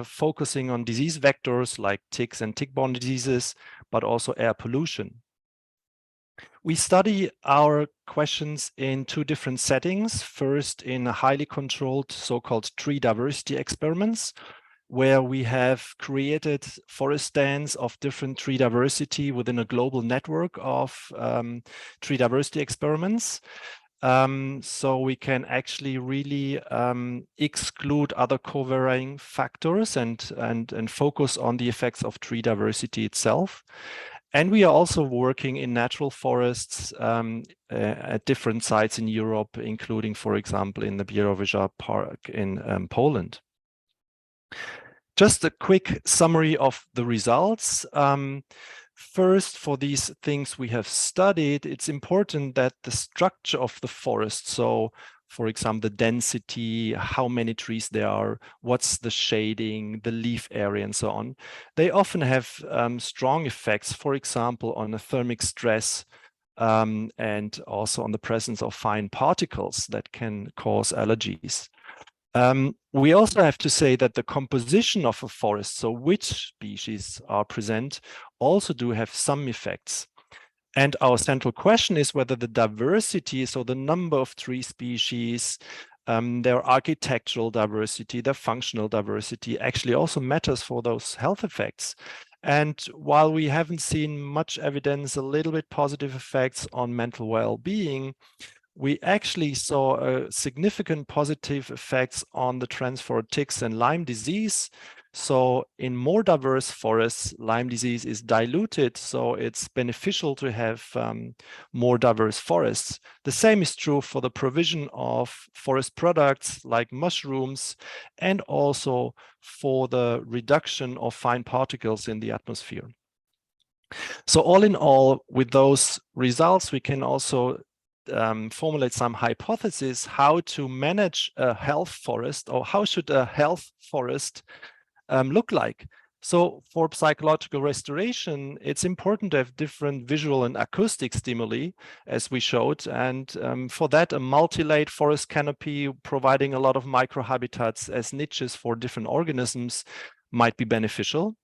focusing on disease vectors like ticks and tick-borne diseases, but also air pollution. We study our questions in two different settings. First, in a highly controlled so-called tree diversity experiments, where we have created forest stands of different tree diversity within a global network of tree diversity experiments. So we can actually really exclude other covariating factors and focus on the effects of tree diversity itself. And we are also working in natural forests at different sites in Europe, including, for example, in the Białowieża Park in Poland. Just a quick summary of the results. First, for these things we have studied, it's important that the structure of the forest, so for example, the density, how many trees there are, what's the shading, the leaf area, and so on, they often have strong effects, for example, on the thermic stress and also on the presence of fine particles that can cause allergies. We also have to say that the composition of a forest, so which species are present, also do have some effects. And our central question is whether the diversity, so the number of tree species, their architectural diversity, their functional diversity actually also matters for those health effects. And while we haven't seen much evidence, a little bit positive effects on mental well-being, we actually saw significant positive effects on the transfer of ticks and Lyme disease. So in more diverse forests, Lyme disease is diluted, so it's beneficial to have more diverse forests. The same is true for the provision of forest products like mushrooms and also for the reduction of fine particles in the atmosphere. So all in all, with those results, we can also formulate some hypotheses how to manage a health forest, or how should a health forest look like. So for psychological restoration, it's important to have different visual and acoustic stimuli, as we showed. And for that, a multi-layered forest canopy providing a lot of microhabitats as niches for different organisms might be beneficial.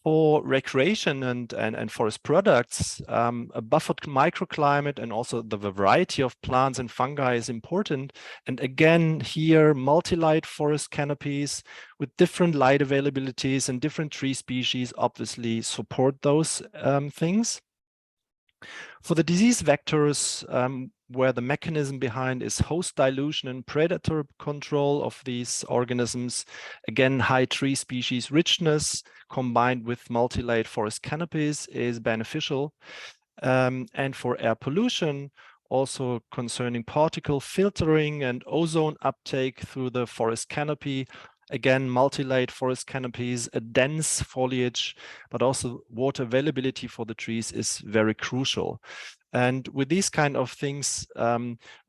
For recreation and forest products, a buffered microclimate and also the variety of plants and fungi is important. And again, here, multi-light forest canopies with different light availabilities and different tree species obviously support those things. For the disease vectors, where the mechanism behind is host dilution and predator control of these organisms, again, high tree species richness combined with multi-layered forest canopies is beneficial. And for air pollution, also concerning particle filtering and ozone uptake through the forest canopy, again, multi-layered forest canopies, a dense foliage, but also water availability for the trees is very crucial. And with these kind of things,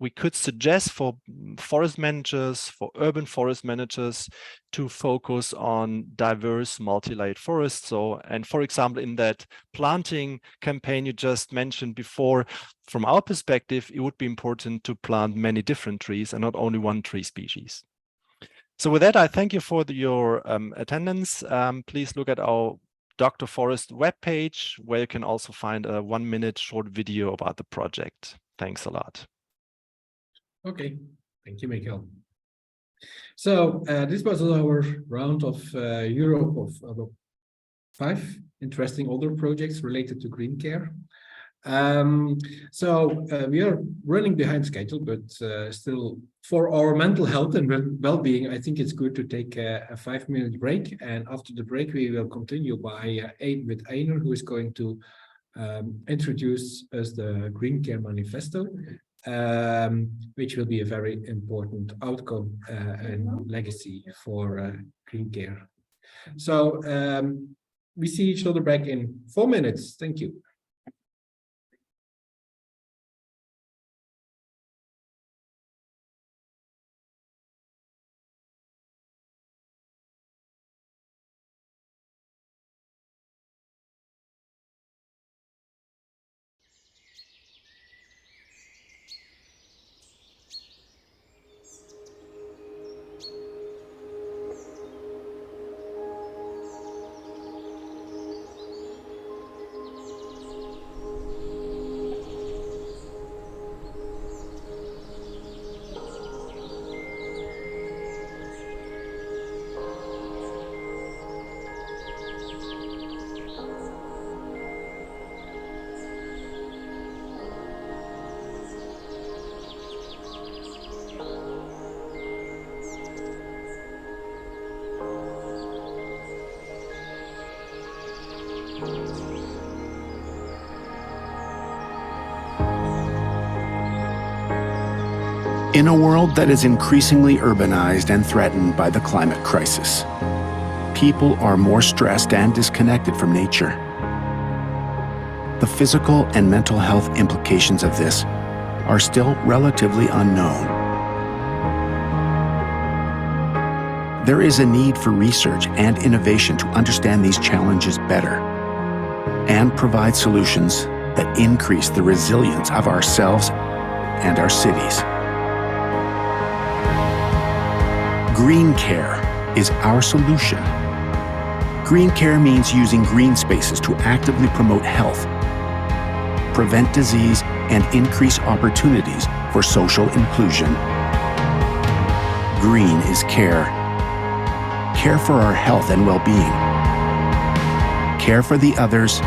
we could suggest for forest managers, for urban forest managers, to focus on diverse multi-layered forests. So, and for example, in that planting campaign you just mentioned before, from our perspective, it would be important to plant many different trees and not only one tree species. So with that, I thank you for your attendance. Please look at our Dr. Forest webpage, where you can also find a 1-minute short video about the project. Thanks a lot. Okay, thank you, Michael. So this was our round of Europe of about 5 interesting other projects related to green care. We are running behind schedule, but still for our mental health and well-being, I think it's good to take a 5-minute break. And after the break, we will continue with Einar, who is going to introduce us the Green Care Manifesto, which will be a very important outcome and legacy for green care. So we see each other back in 4 minutes. Thank you. In a world that is increasingly urbanized and threatened by the climate crisis, people are more stressed and disconnected from nature. The physical and mental health implications of this are still relatively unknown. There is a need for research and innovation to understand these challenges better and provide solutions that increase the resilience of ourselves and our cities. Green care is our solution. Green care means using green spaces to actively promote health, prevent disease, and increase opportunities for social inclusion. Green is care. Care for our health and well-being. Care for the others.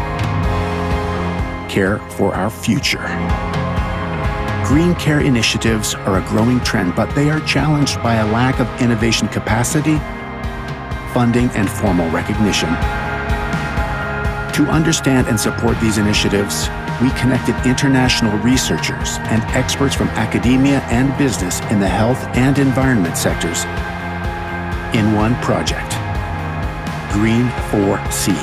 Care for our future. Green care initiatives are a growing trend, but they are challenged by a lack of innovation capacity, funding, and formal recognition. To understand and support these initiatives, we connected international researchers and experts from academia and business in the health and environment sectors in one project, Green4C.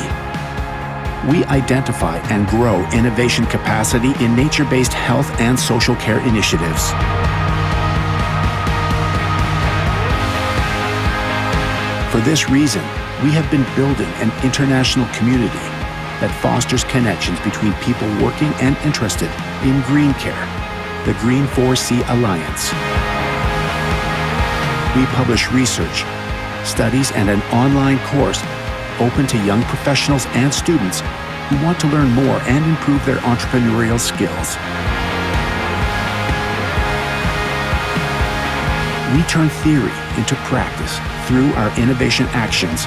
We identify and grow innovation capacity in nature-based health and social care initiatives. For this reason, we have been building an international community that fosters connections between people working and interested in green care, the Green4C Alliance. We publish research, studies, and an online course open to young professionals and students who want to learn more and improve their entrepreneurial skills. We turn theory into practice through our innovation actions.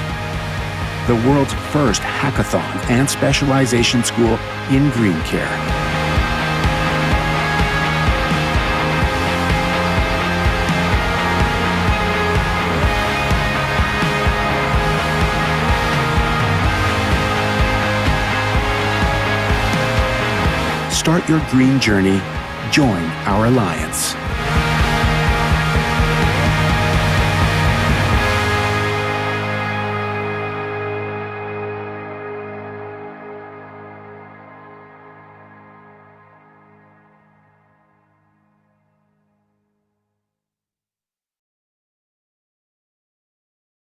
The world's first hackathon and specialization school in green care. start your green journey, join our alliance.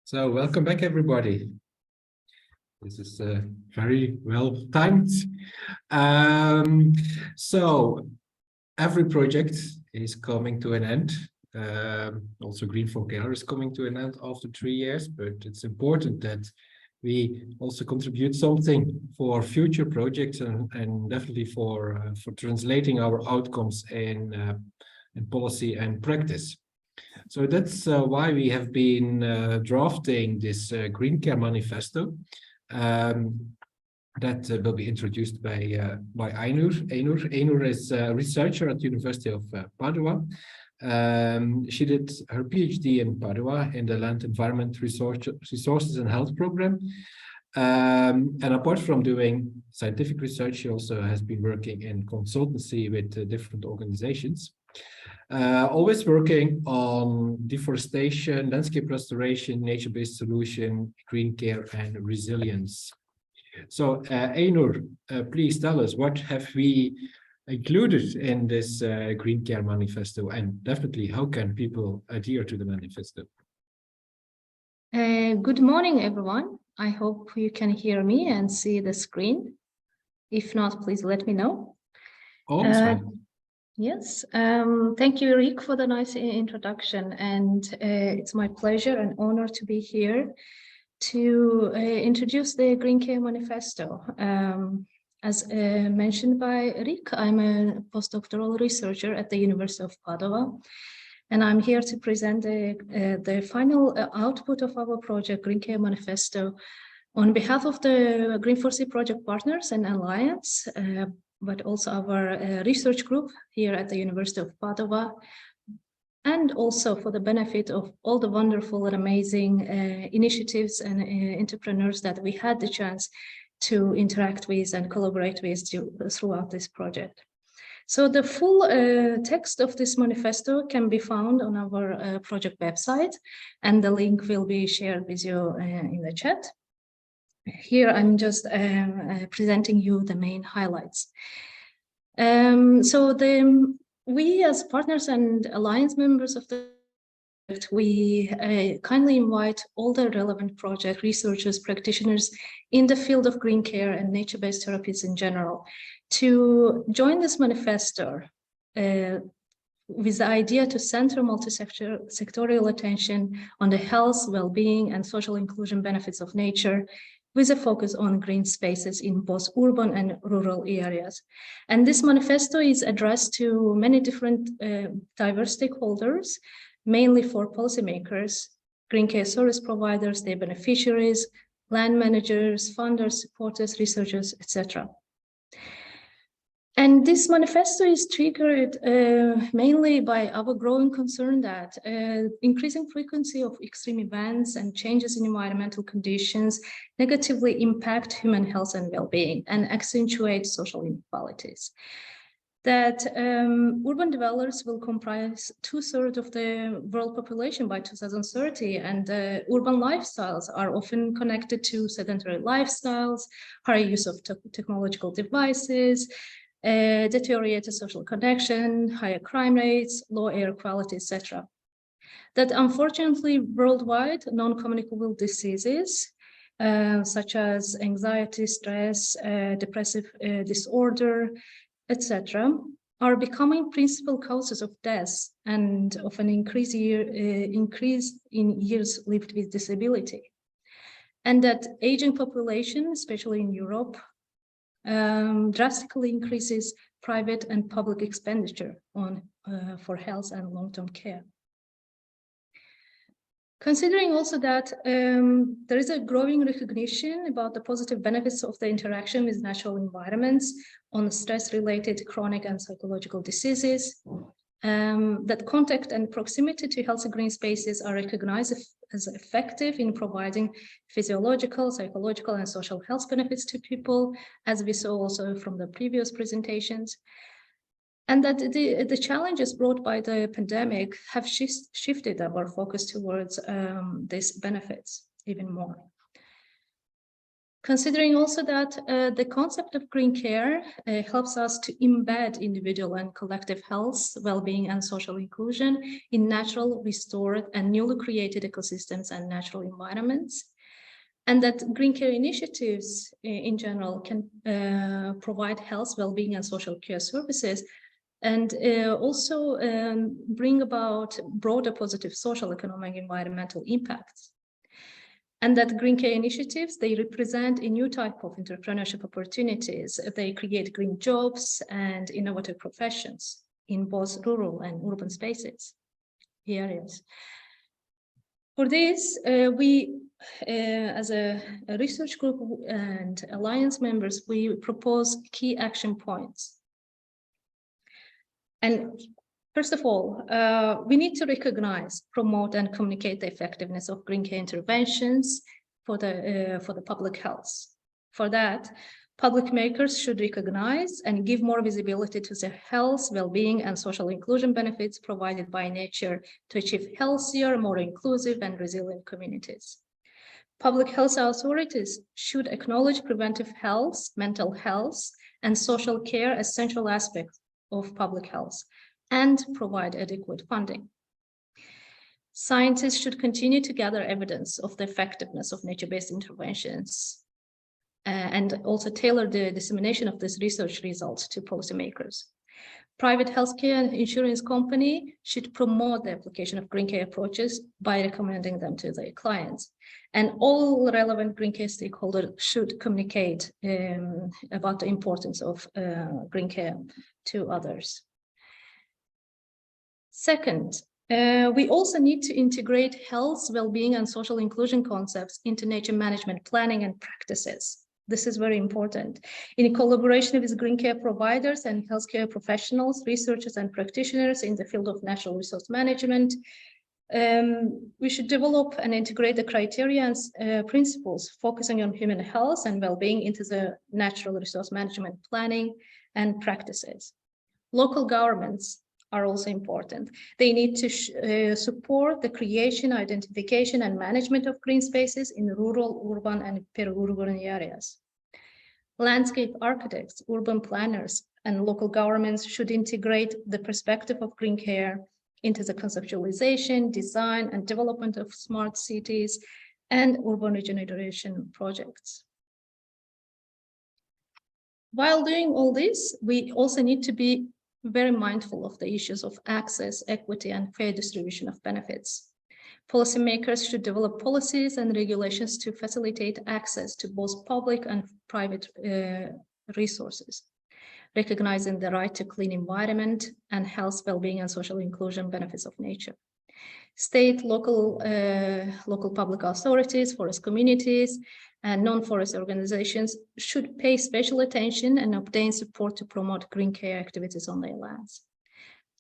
So welcome back, everybody. This is very well timed. So every project is coming to an end. Also Green4C is coming to an end after 3 years, but it's important that we also contribute something for future projects and definitely for translating our outcomes in policy and practice. So that's why we have been drafting this Green Care Manifesto that will be introduced by Ainur. Ainur is a researcher at the University of Padua. She did her PhD in Padua in the Land Environment Resources and Health program. And apart from doing scientific research, she also has been working in consultancy with different organizations. Always working on deforestation, landscape restoration, nature-based solution, green care, and resilience. So, Ainur, please tell us, what have we included in this Green Care Manifesto, and definitely how can people adhere to the manifesto? Good morning, everyone. I hope you can hear me and see the screen. If not, please let me know. Yes, thank you, Rick, for the nice introduction, and it's my pleasure and honor to be here to introduce the Green Care Manifesto. As mentioned by Rick, I'm a postdoctoral researcher at the University of Padua, and I'm here to present the final output of our project, Green Care Manifesto, on behalf of the Green4C project partners and alliance, but also our research group here at the University of Padua, and also for the benefit of all the wonderful and amazing initiatives and entrepreneurs that we had the chance to interact with and collaborate with throughout this project. So the full text of this manifesto can be found on our project website, and the link will be shared with you in the chat. Here I'm just presenting you the main highlights. We as partners and alliance members of the project, we kindly invite all the relevant project researchers, practitioners in the field of green care and nature-based therapies in general to join this manifesto with the idea to center multi-sectorial attention on the health, well-being, and social inclusion benefits of nature, with a focus on green spaces in both urban and rural areas. And this manifesto is addressed to many different diverse stakeholders, mainly for policymakers, green care service providers, their beneficiaries, land managers, funders, supporters, researchers, etc. And this manifesto is triggered mainly by our growing concern that increasing frequency of extreme events and changes in environmental conditions negatively impact human health and well-being and accentuate social inequalities. That urban dwellers will comprise 2/3 of the world population by 2030, and urban lifestyles are often connected to sedentary lifestyles, higher use of technological devices, deteriorated social connection, higher crime rates, low air quality, etc. That unfortunately worldwide non-communicable diseases such as anxiety, stress, depressive disorder, etc. are becoming principal causes of death and of an increase in years lived with disability. And that aging population, especially in Europe, drastically increases private and public expenditure for health and long-term care. Considering also that there is a growing recognition about the positive benefits of the interaction with natural environments on stress-related chronic and psychological diseases, that contact and proximity to healthy green spaces are recognized as effective in providing physiological, psychological, and social health benefits to people, as we saw also from the previous presentations. And that the challenges brought by the pandemic have shifted our focus towards these benefits even more. Considering also that the concept of green care helps us to embed individual and collective health, well-being, and social inclusion in natural, restored, and newly created ecosystems and natural environments, and that green care initiatives in general can provide health, well-being, and social care services, and also bring about broader positive social, economic, environmental impacts. And that green care initiatives, they represent a new type of entrepreneurship opportunities. They create green jobs and innovative professions in both rural and urban spaces, areas. For this, we, as a research group and alliance members, we propose key action points. And first of all, we need to recognize, promote, and communicate the effectiveness of green care interventions for the public health. For that, public makers should recognize and give more visibility to the health, well-being, and social inclusion benefits provided by nature to achieve healthier, more inclusive, and resilient communities. Public health authorities should acknowledge preventive health, mental health, and social care as central aspects of public health, and provide adequate funding. Scientists should continue to gather evidence of the effectiveness of nature-based interventions and also tailor the dissemination of this research results to policymakers. Private healthcare and insurance company should promote the application of green care approaches by recommending them to their clients. And all relevant green care stakeholders should communicate about the importance of green care to others. Second, we also need to integrate health, well-being, and social inclusion concepts into nature management planning and practices. This is very important. In collaboration with green care providers and healthcare professionals, researchers, and practitioners in the field of natural resource management, we should develop and integrate the criteria and principles focusing on human health and well-being into the natural resource management planning and practices. Local governments are also important. They need to support the creation, identification, and management of green spaces in rural, urban, and peri-urban areas. Landscape architects, urban planners, and local governments should integrate the perspective of green care into the conceptualization, design, and development of smart cities and urban regeneration projects. While doing all this, we also need to be very mindful of the issues of access, equity, and fair distribution of benefits. Policymakers should develop policies and regulations to facilitate access to both public and private resources, recognizing the right to clean environment and health, well-being, and social inclusion benefits of nature. State, local public authorities, forest communities, and non-forest organizations should pay special attention and obtain support to promote green care activities on their lands.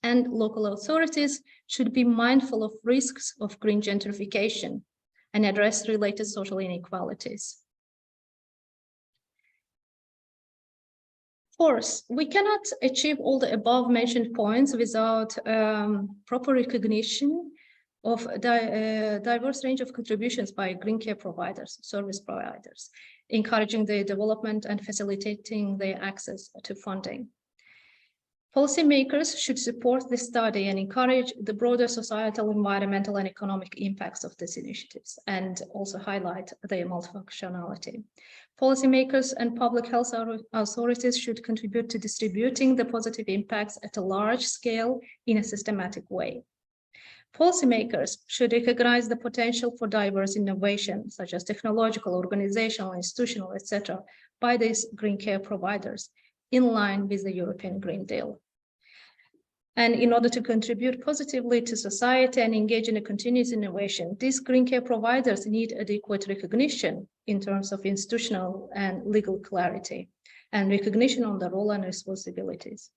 And local authorities should be mindful of risks of green gentrification and address related social inequalities. Of course, we cannot achieve all the above mentioned points without proper recognition of a diverse range of contributions by green care providers, service providers, encouraging the development and facilitating their access to funding. Policymakers should support this study and encourage the broader societal, environmental, and economic impacts of these initiatives, and also highlight their multifunctionality. Policymakers and public health authorities should contribute to distributing the positive impacts at a large scale in a systematic way. Policymakers should recognize the potential for diverse innovation, such as technological, organizational, institutional, etc., by these green care providers, in line with the European Green Deal. And in order to contribute positively to society and engage in a continuous innovation, these green care providers need adequate recognition in terms of institutional and legal clarity, and recognition on the role and responsibilities.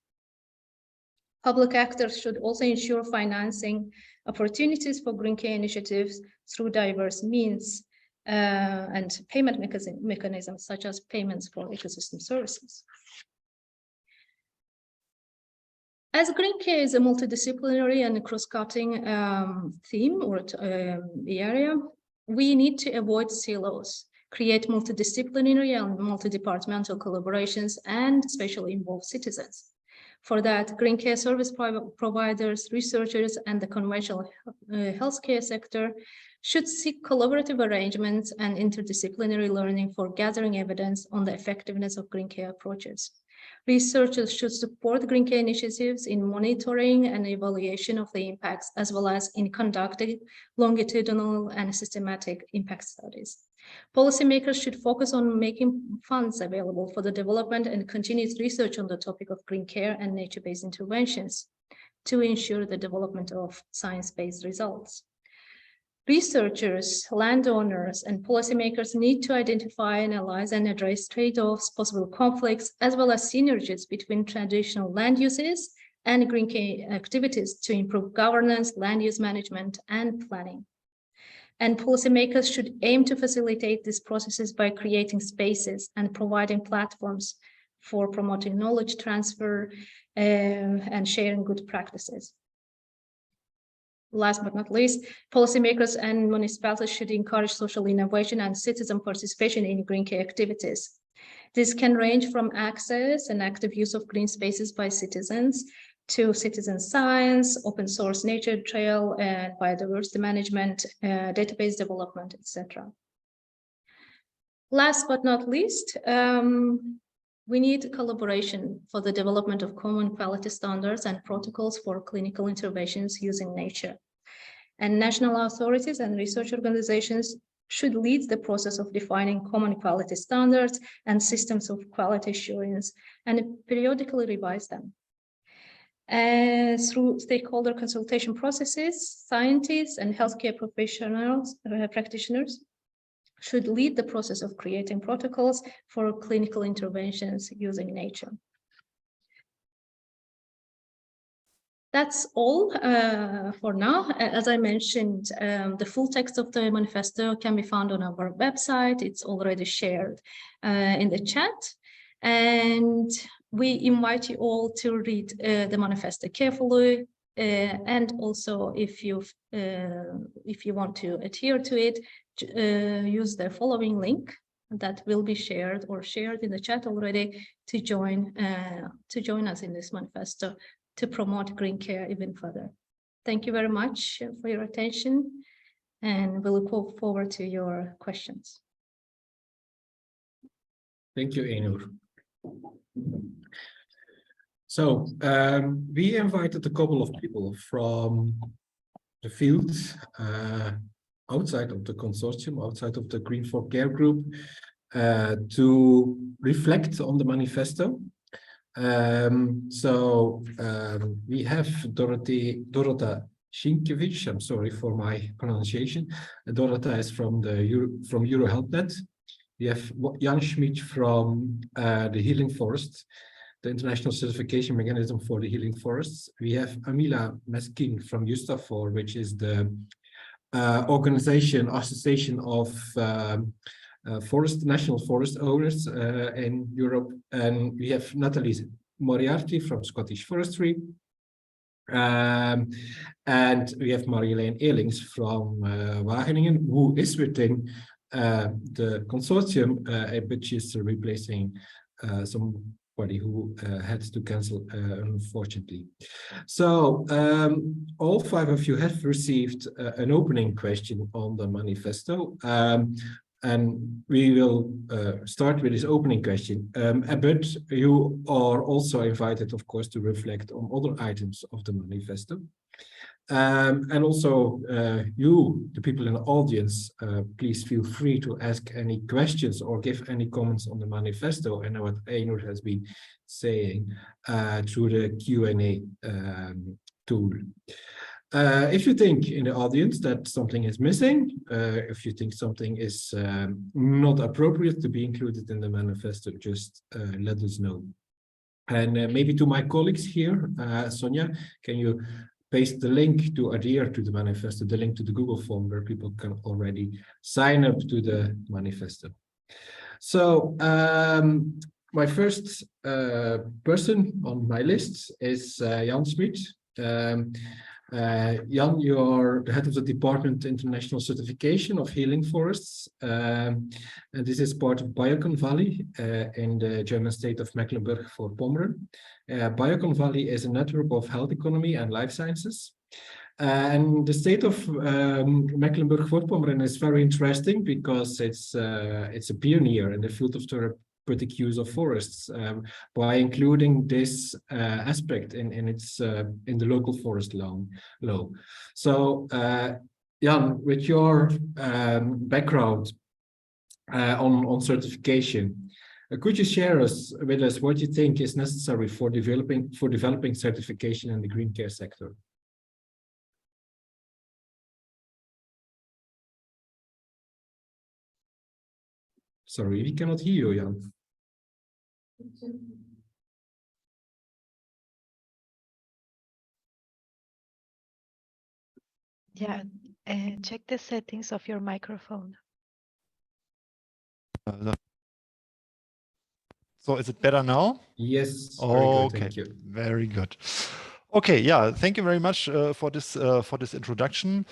Public actors should also ensure financing opportunities for Green Care initiatives through diverse means and payment mechanisms such as payments for ecosystem services. As Green Care is a multidisciplinary and cross-cutting theme or area, we need to avoid silos, create multidisciplinary and multi-departmental collaborations, and especially involve citizens. For that, Green Care service providers, researchers, and the conventional healthcare sector should seek collaborative arrangements and interdisciplinary learning for gathering evidence on the effectiveness of Green Care approaches. Researchers should support Green Care initiatives in monitoring and evaluation of the impacts, as well as in conducting longitudinal and systematic impact studies. Policymakers should focus on making funds available for the development and continuous research on the topic of Green Care and nature-based interventions to ensure the development of science-based results. Researchers, landowners, and policymakers need to identify, analyze, and address trade-offs, possible conflicts, as well as synergies between traditional land uses and Green Care activities to improve governance, land use management, and planning. And policymakers should aim to facilitate these processes by creating spaces and providing platforms for promoting knowledge transfer and sharing good practices. Last but not least, policymakers and municipalities should encourage social innovation and citizen participation in Green Care activities. This can range from access and active use of green spaces by citizens to citizen science, open source nature trail, and biodiversity management, database development, etc. Last but not least, we need collaboration for the development of common quality standards and protocols for clinical interventions using nature. And national authorities and research organizations should lead the process of defining common quality standards and systems of quality assurance and periodically revise them. Through stakeholder consultation processes, scientists and healthcare professionals, practitioners should lead the process of creating protocols for clinical interventions using nature. That's all for now. As I mentioned, the full text of the manifesto can be found on our website. It's already shared in the chat. And we invite you all to read the manifesto carefully. And also, if you want to adhere to it, use the following link that will be shared in the chat already to join us in this manifesto to promote Green Care even further. Thank you very much for your attention, and we look forward to your questions. Thank you, Ainur. So we invited a couple of people from the field outside of the consortium, outside of the Green4Care group, to reflect on the manifesto. We have Dorota Sienkiewicz. I'm sorry for my pronunciation. Dorota is from EuroHealthNet. We have Jan Schmid from the Healing Forest, the international certification mechanism for the healing forests. We have Amila Meskin from Justafor, which is the association of national forest owners in Europe. And we have Nathalie Moriarty from Scottish Forestry. And we have Marjolein Eelings from Wageningen, who is within the consortium, but she's replacing somebody who had to cancel, unfortunately. So all five of you have received an opening question on the manifesto. And we will start with this opening question. But you are also invited, of course, to reflect on other items of the manifesto. And also you, the people in the audience, please feel free to ask any questions or give any comments on the manifesto and what Ainur has been saying through the Q&A tool. If you think in the audience that something is missing, if you think something is not appropriate to be included in the manifesto, just let us know. And maybe to my colleagues here, Sonia, can you paste the link to adhere to the manifesto, the link to the Google form where people can already sign up to the manifesto. So my first person on my list is Jan Smit. Jan, you're the head of the Department International Certification of Healing Forests. And this is part of Biocon Valley in the German state of Mecklenburg-Vorpommern. Biocon Valley is a network of health economy and life sciences. And the state of Mecklenburg-Vorpommern is very interesting because it's a pioneer in the field of therapeutic use of forests by including this aspect in the local forest law. So, Jan, with your background on certification, could you share with us what you think is necessary for developing certification in the green care sector? Sorry, we cannot hear you, Jan. Yeah, check the settings of your microphone. So is it better now? Yes. Very good, okay. thank you. Very good. Okay. Yeah. Thank you very much for this introduction.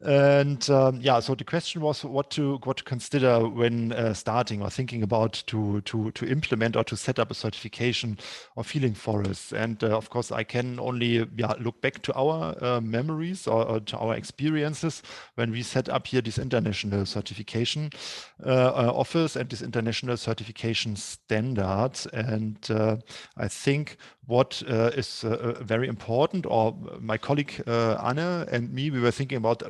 And yeah, so the question was what to consider when starting or thinking about to implement or to set up a certification of healing forests. And of course, I can only look back to our memories or to our experiences when we set up here this international certification office and this international certification standards. And I think what is very important, or my colleague Anne and me, we were thinking about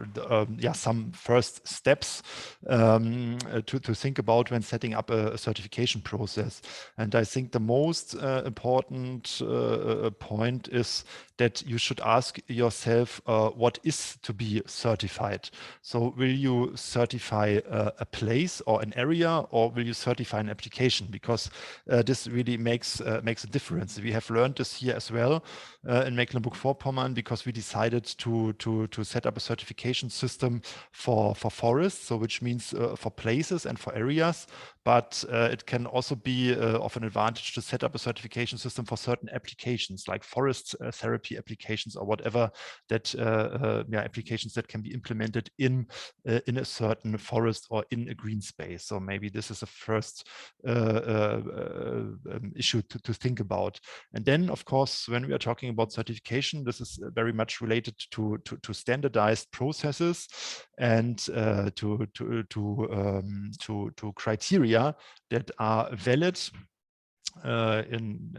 some first steps to think about when setting up a certification process. And I think the most important point is that you should ask yourself what is to be certified. So will you certify a place or an area, or will you certify an application? Because this really makes a difference. We have learned this here as well in Mecklenburg-Vorpommern, because we decided to set up a certification system for forests, so which means for places and for areas. But it can also be of an advantage to set up a certification system for certain applications, like forest therapy applications or whatever that applications that can be implemented in a certain forest or in a green space. So maybe this is a first issue to think about. And then, of course, when we are talking about certification, this is very much related to standardized processes and to criteria that are valid in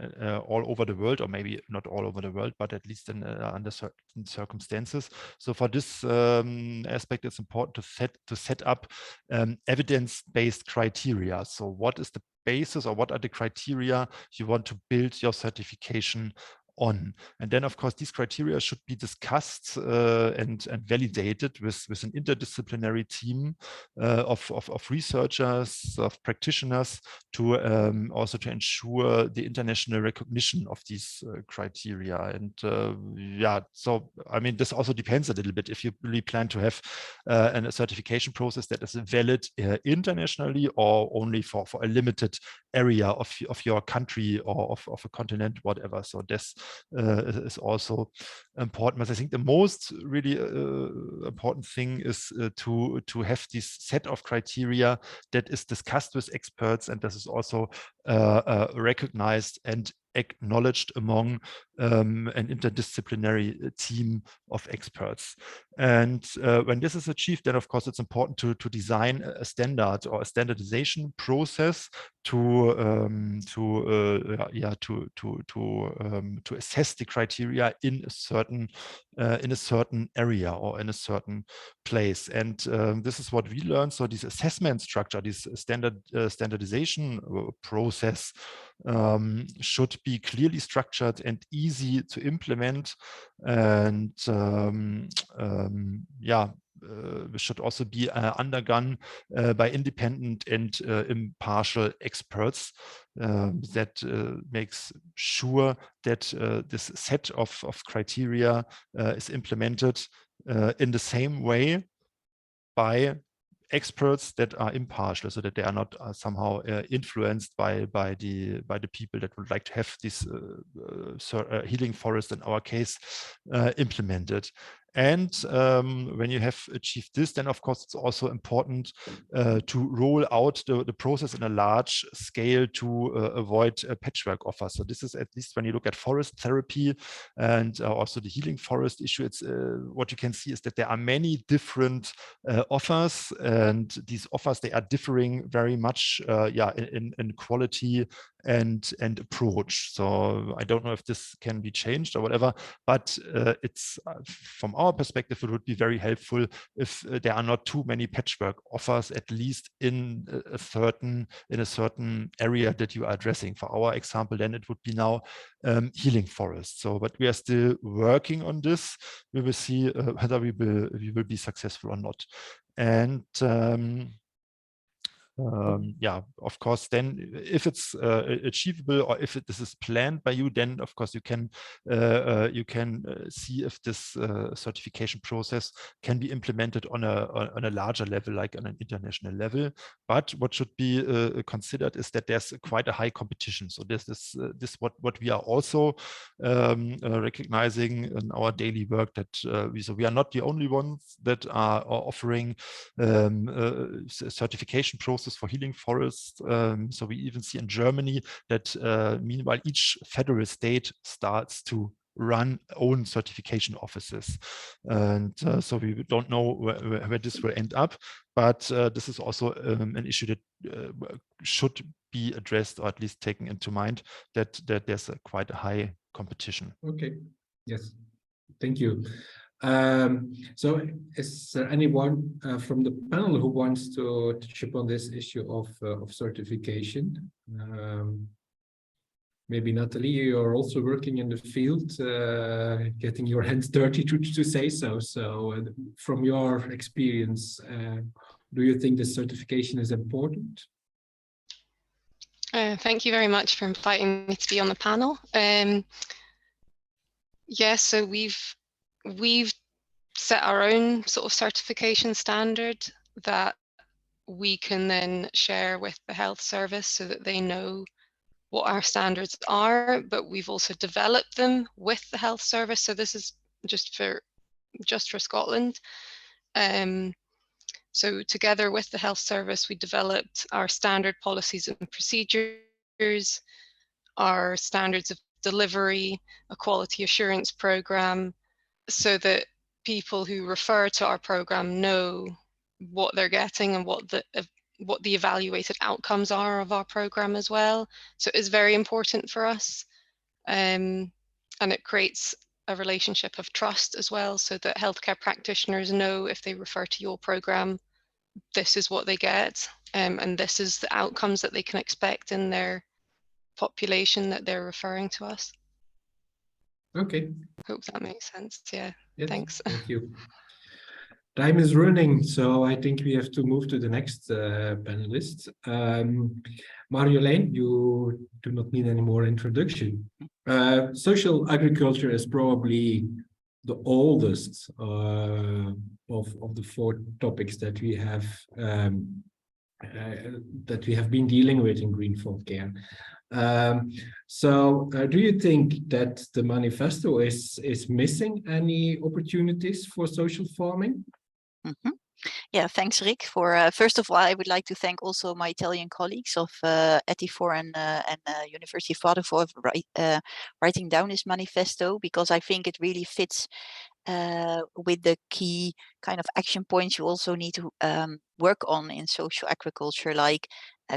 all over the world, or maybe not all over the world, but at least under certain circumstances. So for this aspect, it's important to set up evidence-based criteria. So what is the basis, or what are the criteria you want to build your certification on? And then, of course, these criteria should be discussed and validated with an interdisciplinary team of researchers, of practitioners, to also to ensure the international recognition of these criteria. And so I mean, this also depends a little bit if you really plan to have a certification process that is valid internationally, or only for a limited area of your country or of a continent, whatever. So this is also important. But I think the most really important thing is to have this set of criteria that is discussed with experts, and this is also recognized and acknowledged among an interdisciplinary team of experts. And when this is achieved, then of course it's important to design a standard or a standardization process to assess the criteria in a certain area or in a certain place. And this is what we learned. So this assessment structure, this standardization process should be clearly structured and easy to implement. And should also be undergone by independent and impartial experts that makes sure that this set of criteria is implemented in the same way by experts that are impartial, so that they are not somehow influenced by the people that would like to have this healing forest, in our case, implemented. And when you have achieved this, then of course it's also important to roll out the process in a large scale to avoid patchwork offers. So this is, at least when you look at forest therapy and also the healing forest issue, it's what you can see is that there are many different offers, and these offers, they are differing very much in quality and approach. So I don't know if this can be changed or whatever, but it's from our perspective, it would be very helpful if there are not too many patchwork offers, at least in a certain area that you are addressing. For our example, then it would be now healing forest. So, but we are still working on this. We will see whether we will be successful or not. And yeah, of course, then if it's achievable, or if this is planned by you, then of course you can see if this certification process can be implemented on a larger level, like on an international level. But what should be considered is that there's quite a high competition. So this is what we are also recognizing in our daily work, that we are not the only ones that are offering certification process for healing forests. So we even see in Germany that meanwhile each federal state starts to run own certification offices, and so we don't know where this will end up, but this is also an issue that should be addressed, or at least taken into mind, that there's quite a high competition. Okay, yes, thank you. So is there anyone from the panel who wants to chip on this issue of certification? Maybe Natalie, you're also working in the field, getting your hands dirty to say so. So from your experience, do you think this certification is important? Thank you very much for inviting me to be on the panel. Yes, so we've set our own sort of certification standard that we can then share with the health service so that they know what our standards are, but we've also developed them with the health service. So this is just for Scotland. So together with the health service, we developed our standard policies and procedures, our standards of delivery, a quality assurance program, so that people who refer to our program know what they're getting and what the evaluated outcomes are of our program as well. So it's very important for us, and it creates a relationship of trust as well, so that healthcare practitioners know if they refer to your program, this is what they get, and this is the outcomes that they can expect in their population that they're referring to us. Okay. Hope that makes sense. Yeah. Yes, thanks. Thank you. Time is running, so I think we have to move to the next panelist. Marjolein, you do not need any more introduction. Social agriculture is probably the oldest of the four topics that we have been dealing with in Green4C. So do you think that the manifesto is missing any opportunities for social farming? Mm-hmm. Yeah, thanks, Rick. For first of all, I would like to thank also my Italian colleagues of ETI4 and University of Water for writing down this manifesto, because I think it really fits with the key kind of action points you also need to work on in social agriculture, like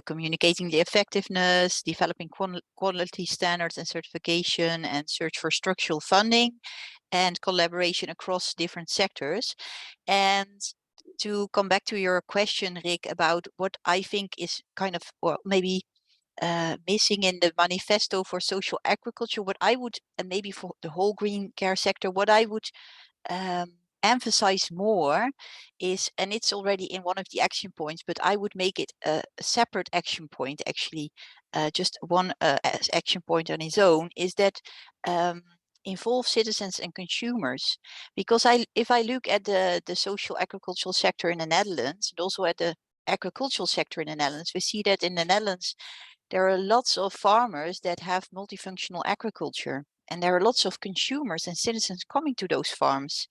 communicating the effectiveness, developing quality standards and certification, and search for structural funding and collaboration across different sectors. And to come back to your question, Rick, about what I think is kind of, well, maybe missing in the manifesto for social agriculture, what I would, and maybe for the whole green care sector, what I would emphasize more is, and it's already in one of the action points, but I would make it a separate action point, actually, just one action point on its own, is that involve citizens and consumers. Because if I look at the social agricultural sector in the Netherlands, and also at the agricultural sector in the Netherlands, we see that in the Netherlands, there are lots of farmers that have multifunctional agriculture. And there are lots of consumers and citizens coming to those farms.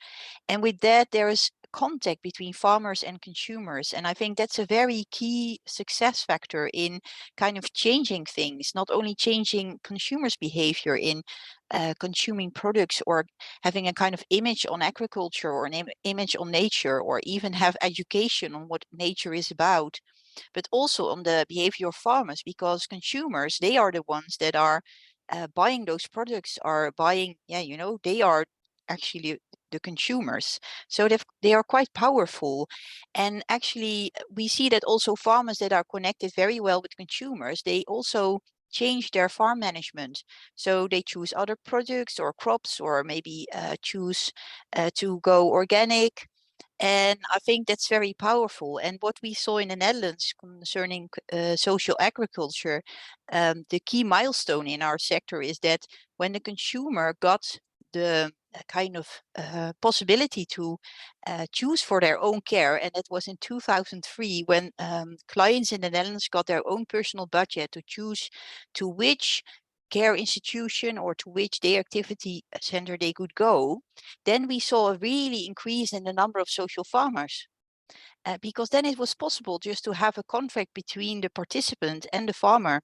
And with that, there is contact between farmers and consumers. And I think that's a very key success factor in kind of changing things, not only changing consumers' behavior in consuming products or having a kind of image on agriculture or an image on nature, or even have education on what nature is about, but also on the behavior of farmers, because consumers, they are the ones that are buying those products, are buying, they are actually the consumers. So they are quite powerful. And actually, we see that also farmers that are connected very well with consumers, they also change their farm management. So they choose other products or crops, or maybe choose to go organic. And I think that's very powerful. And what we saw in the Netherlands concerning social agriculture, the key milestone in our sector is that when the consumer got the kind of possibility to choose for their own care, and that was in 2003, when clients in the Netherlands got their own personal budget to choose to which care institution or to which day activity center they could go, then we saw a really increase in the number of social farmers. Because then it was possible just to have a contract between the participant and the farmer,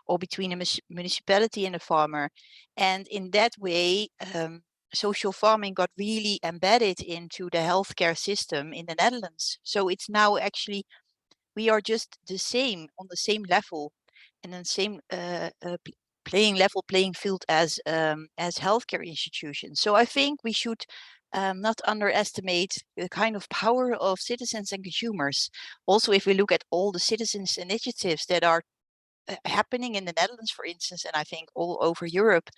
or between the municipality and the farmer. And in that way, social farming got really embedded into the healthcare system in the Netherlands. So it's now actually, we are just the same, on the same level, and the same playing field as healthcare institutions. So I think we should not underestimate the kind of power of citizens and consumers. Also, if we look at all the citizens initiatives that are happening in the Netherlands, for instance, and I think all over Europe,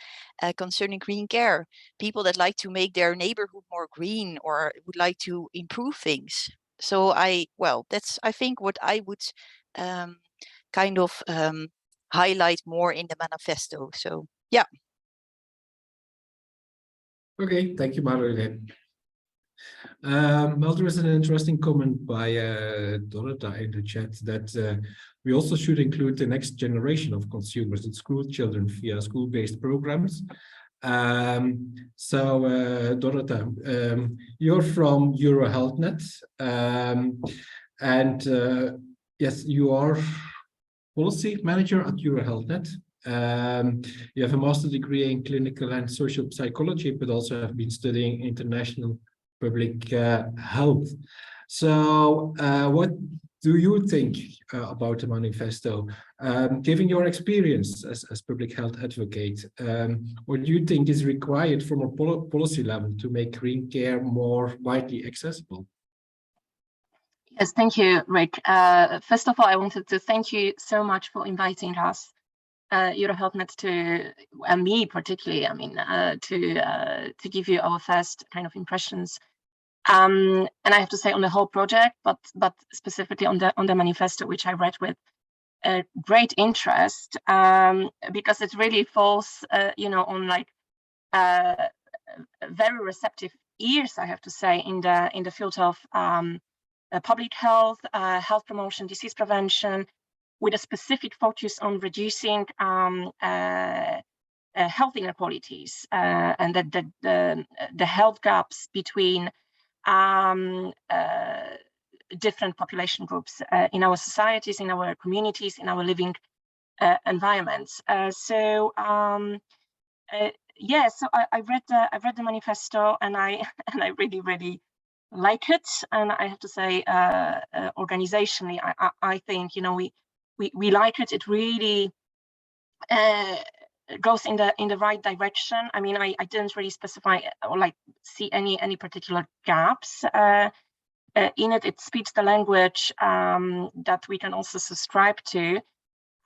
concerning green care, people that like to make their neighborhood more green or would like to improve things. So that's, I think, what I would kind of highlight more in the manifesto. So yeah. Okay, thank you, Marjolein. Well, there is an interesting comment by Dorota in the chat that we also should include the next generation of consumers and school children via school-based programs. Dorota, you're from EuroHealthNet, and yes, you are policy manager at EuroHealthNet. You have a master's degree in clinical and social psychology, but also have been studying international public health. So what do you think about the manifesto? Given your experience as public health advocate, what do you think is required from a policy level to make green care more widely accessible? Yes, thank you, Rick. First of all, I wanted to thank you so much for inviting us, EuroHealthNet, to, and me particularly, to give you our first kind of impressions. And I have to say on the whole project, but specifically on the manifesto, which I read with great interest, because it really falls, on very receptive ears, I have to say, in the field of public health, health promotion, disease prevention, with a specific focus on reducing health inequalities and the health gaps between different population groups in our societies, in our communities, in our living environments. So I read the manifesto, and I really like it. And I have to say, organizationally, I think we like it. It really goes in the right direction. I mean, I didn't really specify or see any particular gaps in it. It speaks the language that we can also subscribe to,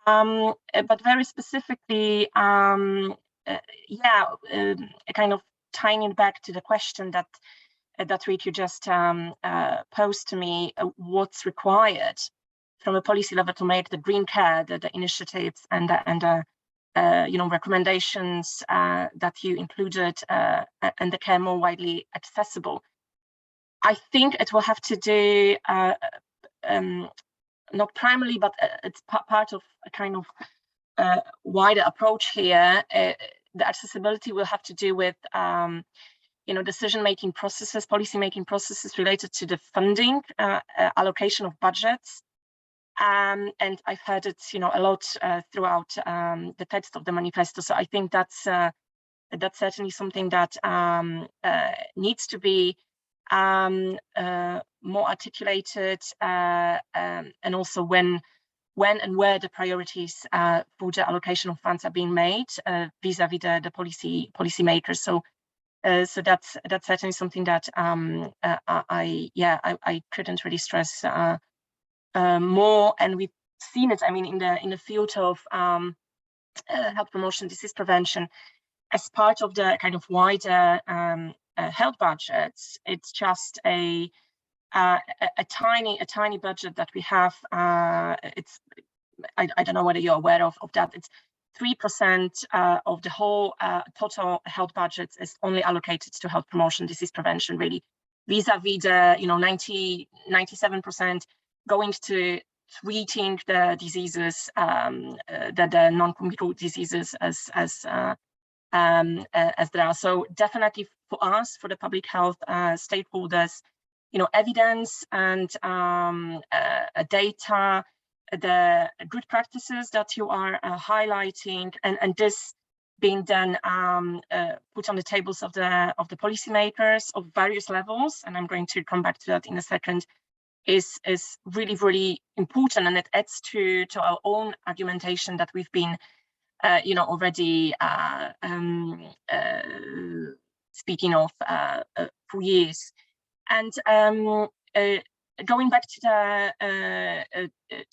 but very specifically, kind of tying it back to the question that that Rick, you just posed to me, what's required from a policy level to make the green care, the initiatives and recommendations that you included and the care more widely accessible. I think it will have to do not primarily, but it's part of a kind of wider approach here. The accessibility will have to do with decision-making processes, policy-making processes related to the funding, allocation of budgets. And I've heard it, a lot throughout the text of the manifesto. So I think that's certainly something that needs to be more articulated, and also when and where the priorities for the allocation of funds are being made vis-a-vis the policy makers. So that's certainly something that I couldn't really stress more. And we've seen it, I mean, in the field of health promotion, disease prevention, as part of the kind of wider health budgets. It's just a tiny budget that we have. It's I don't know whether you're aware of that. It's 3% of the whole total health budgets is only allocated to health promotion, disease prevention, really, vis-a-vis the 97% going to treating the diseases, the non-communicable diseases as there are. So definitely for us, for the public health stakeholders, evidence and data, the good practices that you are highlighting, and this being then put on the tables of the policymakers of various levels, and I'm going to come back to that in a second, is really, really important, and it adds to our own argumentation that we've been already speaking of for years. And going back to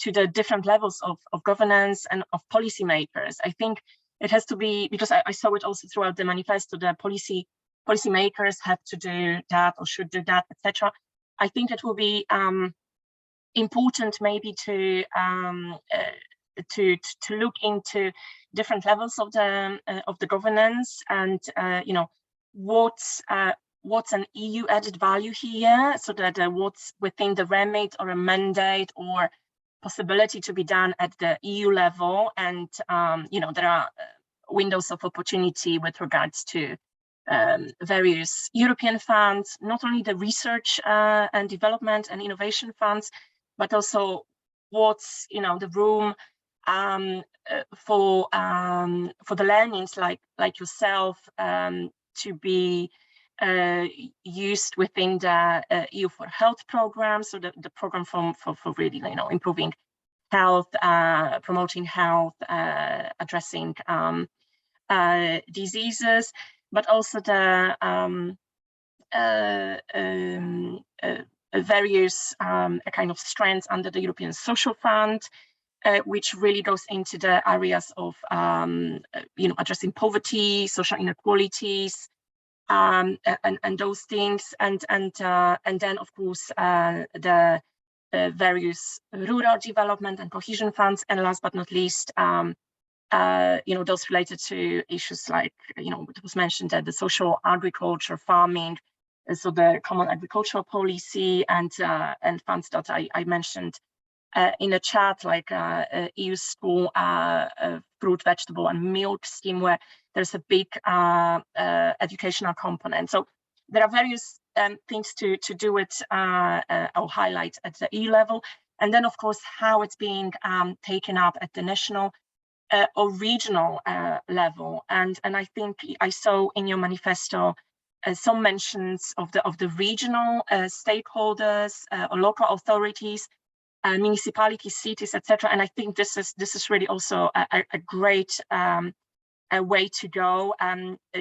the different levels of governance and of policymakers, I think it has to be, because I saw it also throughout the manifesto, the policymakers have to do that or should do that, etc. I think it will be important maybe to look into different levels of the governance, and what's an EU added value here, so that what's within the remit or a mandate or possibility to be done at the EU level, and there are windows of opportunity with regards to various European funds, not only the research and development and innovation funds, but also what's the room for the learnings like yourself to be used within the EU for Health program, so the program for really improving health, promoting health, addressing diseases, but also the various kind of strands under the European Social Fund, which really goes into the areas of addressing poverty, social inequalities, and those things, and then of course the various rural development and cohesion funds, and last but not least those related to issues like it was mentioned that the social agriculture, farming, so the common agricultural policy, and funds that I mentioned in the chat, like EU school fruit, vegetable and milk scheme, where there's a big educational component. So there are various things to do it or highlight at the EU level, and then of course how it's being taken up at the national or regional level. And I think I saw in your manifesto some mentions of the regional stakeholders or local authorities, municipalities, cities, etc. And I think this is really also a great way to go.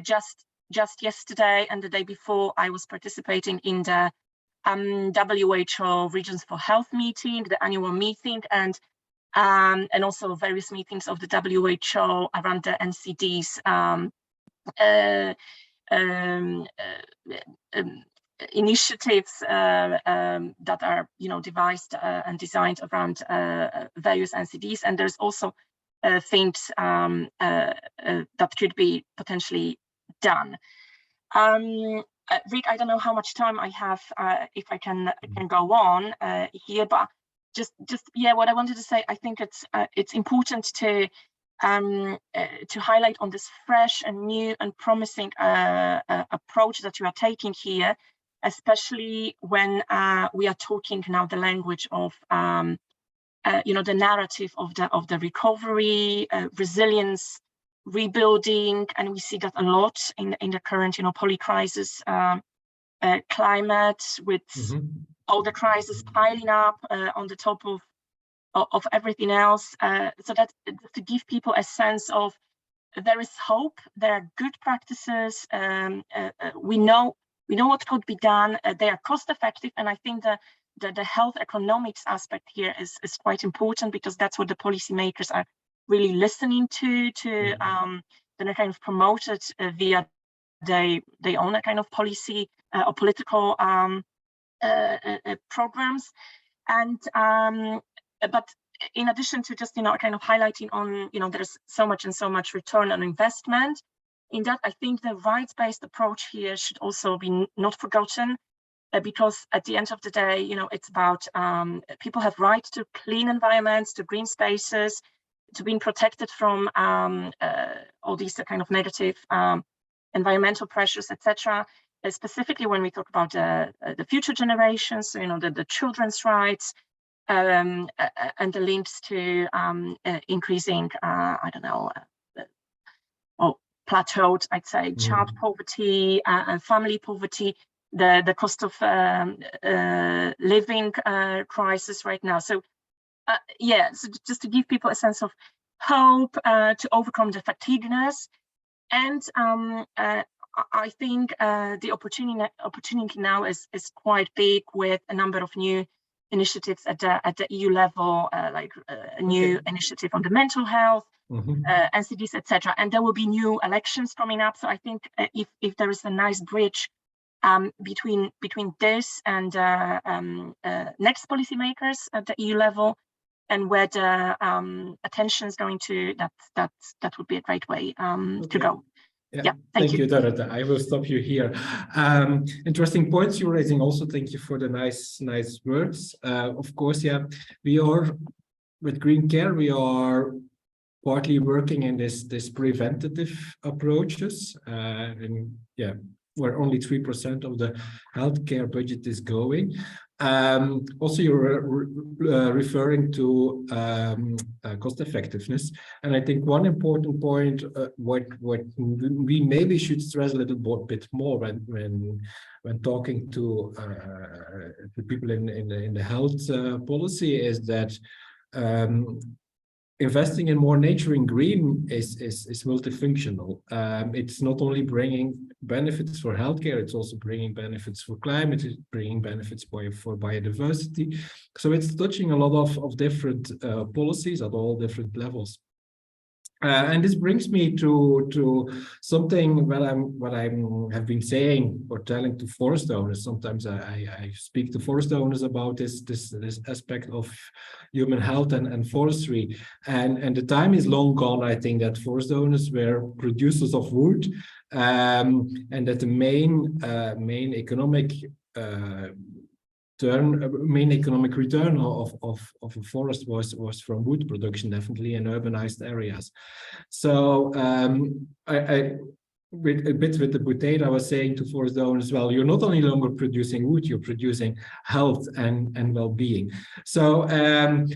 Just yesterday and the day before, I was participating in the WHO Regions for Health meeting, the annual meeting, and also various meetings of the WHO around the NCDs initiatives that are, devised and designed around various NCDs, and there's also things that could be potentially done. Rick, I don't know how much time I have, if I can go on here, but just what I wanted to say, I think it's important to highlight on this fresh and new and promising approach that you are taking here, especially when we are talking now the language of the narrative of the recovery, resilience, rebuilding, and we see that a lot in the current polycrisis climate, with all the crises piling up on the top of everything else, so that to give people a sense of there is hope, there are good practices, we know what could be done, they are cost effective, and I think the health economics aspect here is quite important, because that's what the policymakers are really listening to then kind of promote it via their own kind of policy or political programs. And but in addition to just kind of highlighting on there's so much return on investment in that, I think the rights-based approach here should also be not forgotten, because at the end of the day, it's about people have right to clean environments, to green spaces, to being protected from all these kind of negative environmental pressures, etc. Specifically when we talk about the future generations, the children's rights, and the links to increasing, plateaued, I'd say, child poverty and family poverty, the cost of living crisis right now. So so just to give people a sense of hope, to overcome the fatigueness, and I think the opportunity now is quite big, with a number of new initiatives at the EU level, like a new initiative on the mental health, NCDs, etc. And there will be new elections coming up. So I think if there is a nice bridge between this and next policymakers at the EU level, and where the attention is going to, that would be a great way to go. Yeah, thank you, Dorota. I will stop you here. Interesting points you're raising. Also, thank you for the nice words. Of course, we are with Green Care. We are partly working in this preventative approaches, and where only 3% of the healthcare budget is going. Also, you're referring to cost effectiveness, and I think one important point, what we maybe should stress a little bit more when talking to the people in the health policy, is that investing in more nature and green is multifunctional. It's not only bringing benefits for healthcare, it's also bringing benefits for climate, it's bringing benefits for biodiversity. So it's touching a lot of different policies at all different levels. And this brings me to something what I have been saying or telling to forest owners. Sometimes I speak to forest owners about this aspect of human health and forestry, and the time is long gone. I think that forest owners were producers of wood, and that the main economic return of a forest was from wood production, definitely in urbanized areas. So with the wood data, I was saying to forest owners, well, you're not only longer producing wood, you're producing health and well-being. So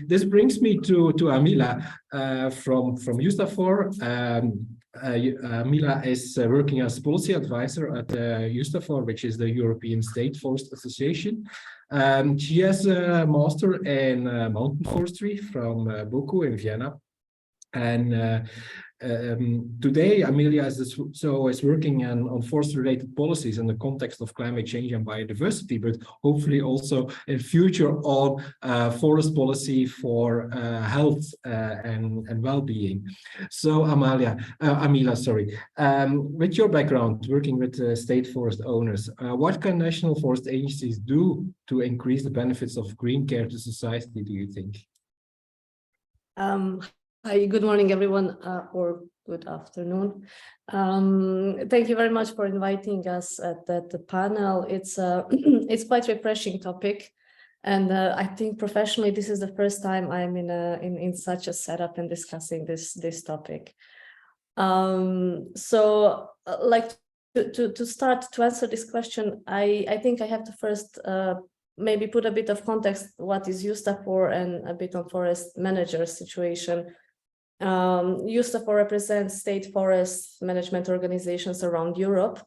this brings me to Amila from Eustafor. Mila is working as policy advisor at Eustafor, which is the European State Forest Association. She has a master in mountain forestry from BOKU in Vienna. And Today, Amelia is working on forest-related policies in the context of climate change and biodiversity, but hopefully also in future on forest policy for health and well-being. So, Amila, sorry, with your background working with state forest owners, what can national forest agencies do to increase the benefits of green care to society, do you think? Hi, good morning, everyone, or good afternoon. Thank you very much for inviting us at the panel. It's it's quite refreshing topic, and I think professionally this is the first time I'm in such a setup and discussing this topic. So, like to start to answer this question, I think I have to first maybe put a bit of context what is USTAFOR and a bit on forest manager situation. USTAFOR represents state forest management organizations around Europe.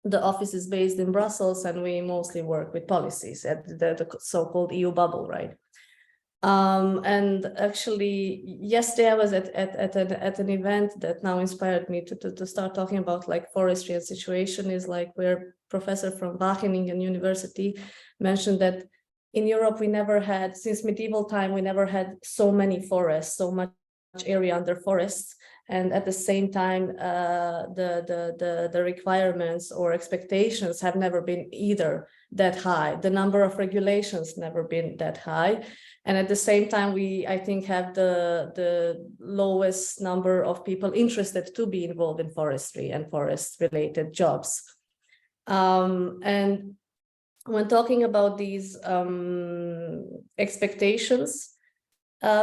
The office is based in Brussels, and we mostly work with policies at the so-called EU bubble, right? And actually, yesterday I was at an event that now inspired me to start talking about like forestry and situation is like where professor from Wageningen University mentioned that in Europe we never had, since medieval time, we never had so many forests, so much area under forests, and at the same time the requirements or expectations have never been either that high. The number of regulations never been that high, and at the same time we I think have the lowest number of people interested to be involved in forestry and forest related jobs. And when talking about these expectations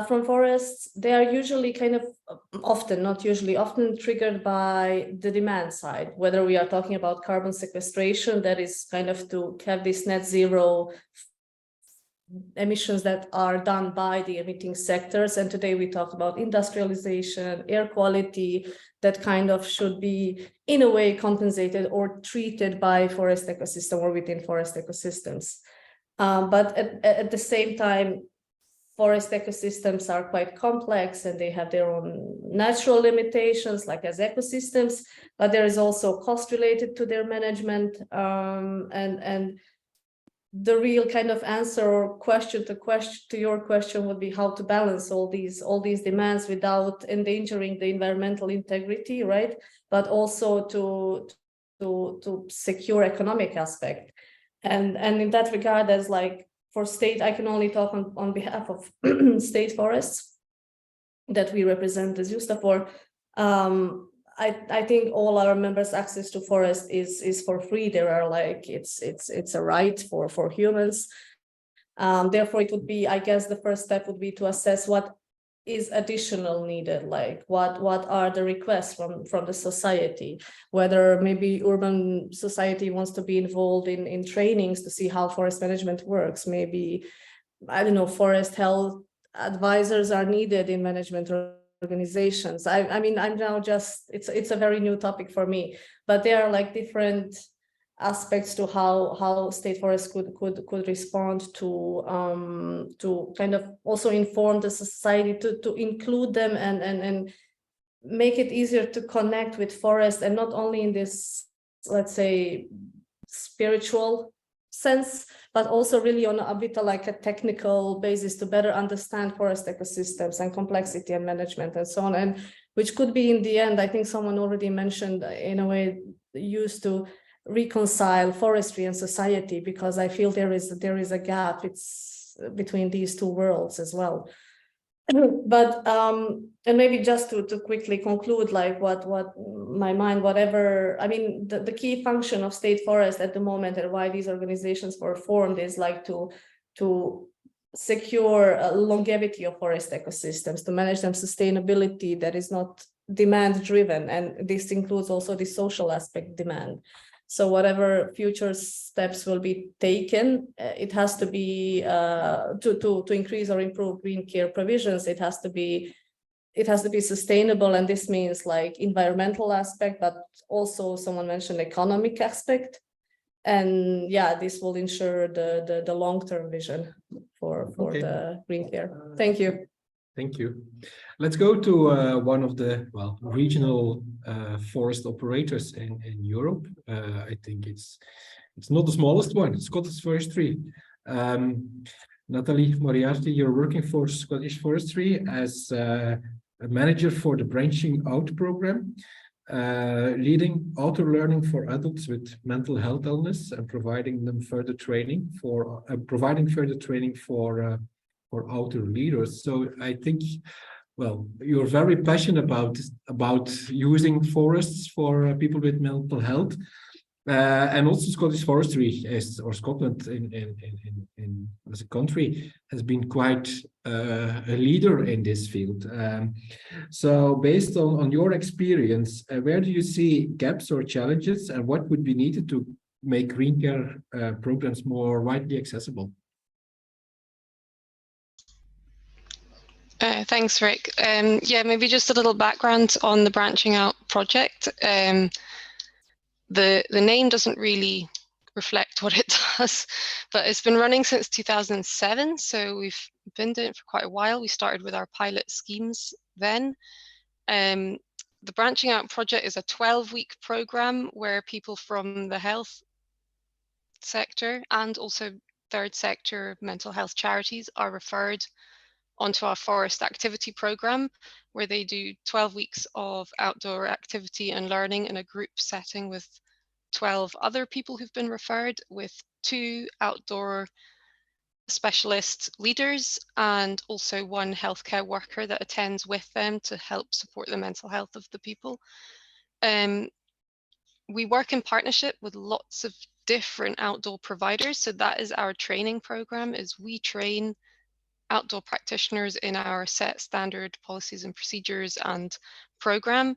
from forests, they are usually kind of often triggered by the demand side, whether we are talking about carbon sequestration, that is kind of to have this net zero emissions that are done by the emitting sectors. And today we talked about industrialization, air quality, that kind of should be in a way compensated or treated by forest ecosystem or within forest ecosystems. But at the same time, forest ecosystems are quite complex and they have their own natural limitations, like as ecosystems, but there is also cost related to their management. And the real kind of answer or question to your question would be how to balance all these demands without endangering the environmental integrity, right? But also to secure economic aspect. And in that regard, there's like, for state, I can only talk on behalf of state forests that we represent as USTAFOR. I think all our members' access to forest is for free. There are like it's a right for humans. Therefore, it would be, I guess, the first step would be to assess what is additional needed, like what are the requests from the society, whether maybe urban society wants to be involved in trainings to see how forest management works. Maybe, I don't know, forest health advisors are needed in management organizations. I mean, I'm now just, it's a very new topic for me, but there are like different aspects to how state forests could respond to kind of also inform the society to include them and make it easier to connect with forest, and not only in this, let's say, spiritual sense, but also really on a bit like a technical basis to better understand forest ecosystems and complexity and management and so on, and which could be in the end, I think someone already mentioned, in a way used to reconcile forestry and society, because I feel there is a gap between these two worlds as well. But and maybe just to quickly conclude, like what my mind, whatever, I mean, the key function of state forest at the moment and why these organizations were formed is like to secure a longevity of forest ecosystems, to manage them sustainability that is not demand driven, and this includes also the social aspect demand. So whatever future steps will be taken, it has to be to increase or improve green care provisions. It has to be sustainable, and this means like environmental aspect, but also someone mentioned economic aspect. And yeah, this will ensure the long-term vision for the green care. Thank you. Thank you. Let's go to one of the regional forest operators in Europe. I think it's not the smallest one, Scottish Forestry. Natalie Moriarty, you're working for Scottish Forestry as a manager for the Branching Out program, leading outdoor learning for adults with mental health illness and providing further training for outdoor leaders. So I think, well, you're very passionate about using forests for people with mental health. And also Scottish Forestry or Scotland as a country has been quite a leader in this field. So based on your experience, where do you see gaps or challenges, and what would be needed to make green care programs more widely accessible? Thanks, Rick. Yeah, maybe just a little background on the Branching Out project. The name doesn't really reflect what it does, but it's been running since 2007, so we've been doing it for quite a while. We started with our pilot schemes then. The Branching Out project is a 12-week program where people from the health sector and also third sector mental health charities are referred onto our forest activity program, where they do 12 weeks of outdoor activity and learning in a group setting with 12 other people who've been referred, with 2 outdoor specialist leaders and also 1 healthcare worker that attends with them to help support the mental health of the people. We work in partnership with lots of different outdoor providers. So that is our training program, is we train outdoor practitioners in our set standard policies and procedures and program,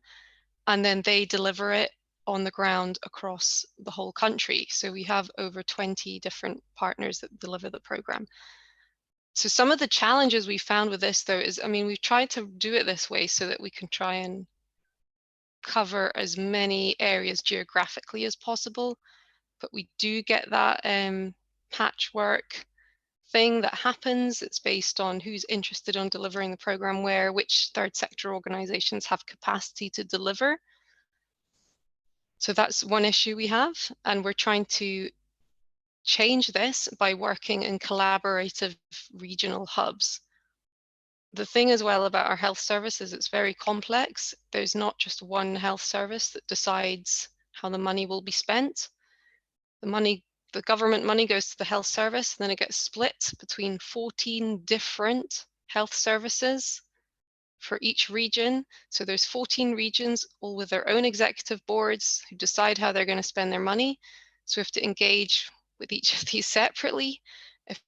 and then they deliver it on the ground across the whole country. So we have over 20 different partners that deliver the program. So some of the challenges we found with this though is, I mean, we've tried to do it this way so that we can try and cover as many areas geographically as possible, but we do get that patchwork thing that happens. It's based on who's interested in delivering the program where, which third sector organizations have capacity to deliver. So that's one issue we have, and we're trying to change this by working in collaborative regional hubs. The thing as well about our health service is it's very complex. There's not just one health service that decides how the money will be spent. The government money goes to the health service, and then it gets split between 14 different health services for each region. So there's 14 regions, all with their own executive boards who decide how they're going to spend their money. So we have to engage with each of these separately if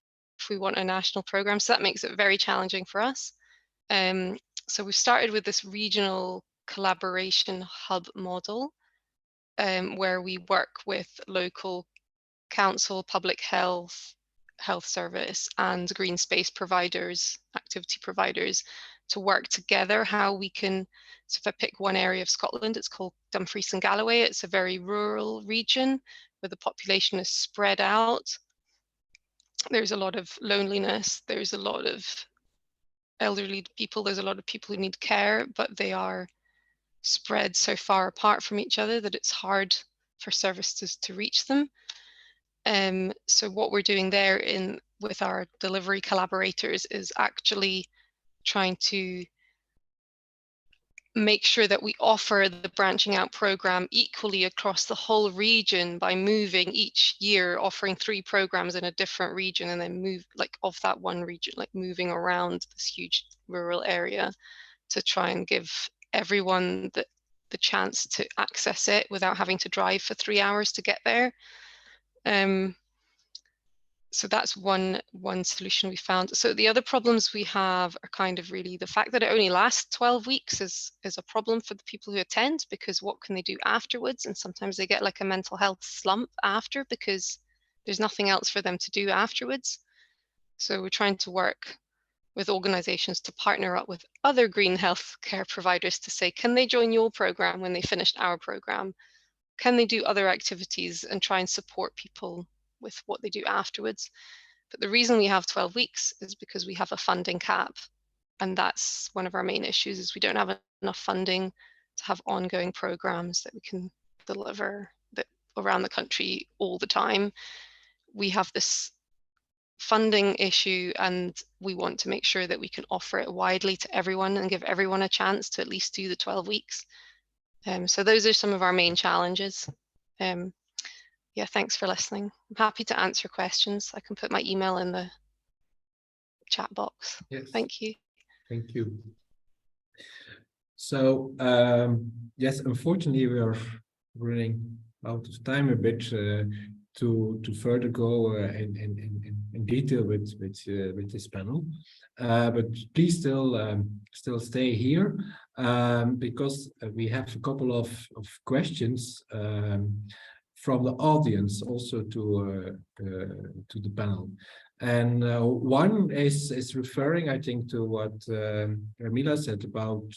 we want a national program. So that makes it very challenging for us. So we started with this regional collaboration hub model, where we work with local council, public health, health service, and green space providers, activity providers, to work together how we can. So if I pick one area of Scotland, it's called Dumfries and Galloway. It's a very rural region where the population is spread out. There's a lot of loneliness. There's a lot of elderly people. There's a lot of people who need care, but they are spread so far apart from each other that it's hard for services to reach them. So what we're doing there with our delivery collaborators is actually trying to make sure that we offer the Branching Out program equally across the whole region by moving each year, offering 3 programs in a different region, and then move of that one region, moving around this huge rural area to try and give everyone the chance to access it without having to drive for 3 hours to get there. So that's one solution we found. So the other problems we have are kind of really the fact that it only lasts 12 weeks is a problem for the people who attend, because what can they do afterwards? And sometimes they get like a mental health slump after because there's nothing else for them to do afterwards. So we're trying to work with organizations to partner up with other green health care providers to say, can they join your program when they finished our program? Can they do other activities and try and support people with what they do afterwards? But the reason we have 12 weeks is because we have a funding cap. And that's one of our main issues, is we don't have enough funding to have ongoing programs that we can deliver that around the country all the time. We have this funding issue, and we want to make sure that we can offer it widely to everyone and give everyone a chance to at least do the 12 weeks. So those are some of our main challenges. Yeah, thanks for listening. I'm happy to answer questions. I can put my email in the chat box. Yes. Thank you. Thank you. So, yes, unfortunately, we are running out of time a bit to further go in detail with this panel. But please still stay here because we have a couple of questions from the audience also to the panel. And one is referring, I think, to what Ramila said about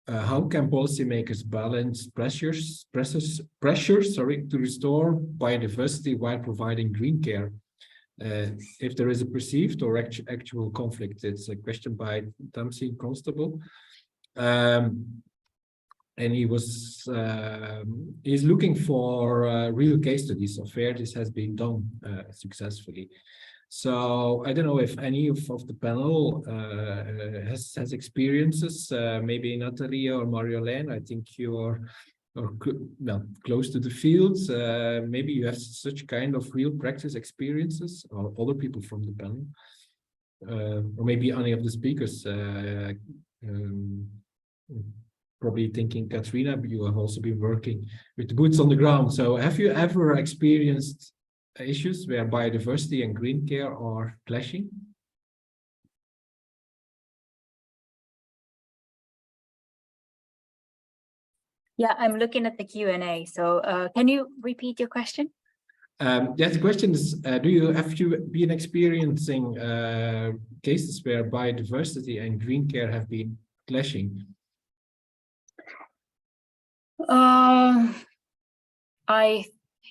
how can policymakers balance pressures, to restore biodiversity while providing green care? If there is a perceived or actual conflict. It's a question by Tamsin Constable. And he's looking for real case studies of where this has been done successfully. So I don't know if any of the panel has experiences, maybe Natalia or Marie-Hélène. I think you are close to the fields. Maybe you have such kind of real practice experiences, or other people from the panel, or maybe any of the speakers. Probably thinking, Katrina, you have also been working with boots on the ground. So have you ever experienced issues where biodiversity and green care are clashing? Yeah, I'm looking at the Q&A. So can you repeat your question? Yes, the question is, have you been experiencing cases where biodiversity and green care have been clashing?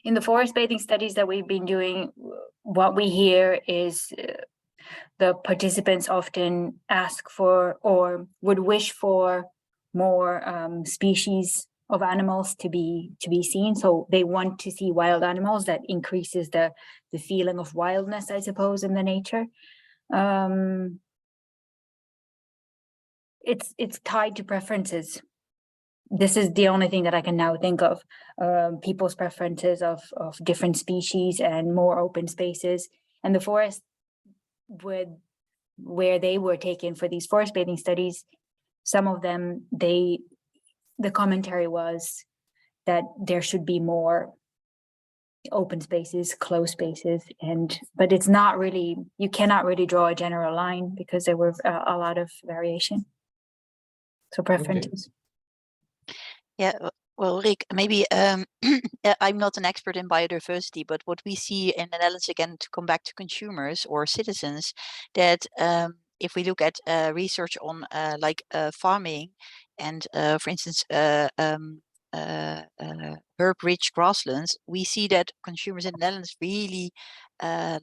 In the forest bathing studies that we've been doing, what we hear is the participants often ask for or would wish for more species of animals to be seen. So they want to see wild animals. That increases the feeling of wildness, I suppose, in the nature. It's tied to preferences. This is the only thing that I can now think of. People's preferences of different species and more open spaces. And the forest where they were taken for these forest bathing studies, some of them, the commentary was that there should be more open spaces, closed spaces, but it's not really, you cannot really draw a general line because there were a lot of variation. So preferences. Okay. Yeah, well, Rick, maybe I'm not an expert in biodiversity, but what we see in the Netherlands, again, to come back to consumers or citizens, that if we look at research on farming and, for instance, herb-rich grasslands, we see that consumers in the Netherlands really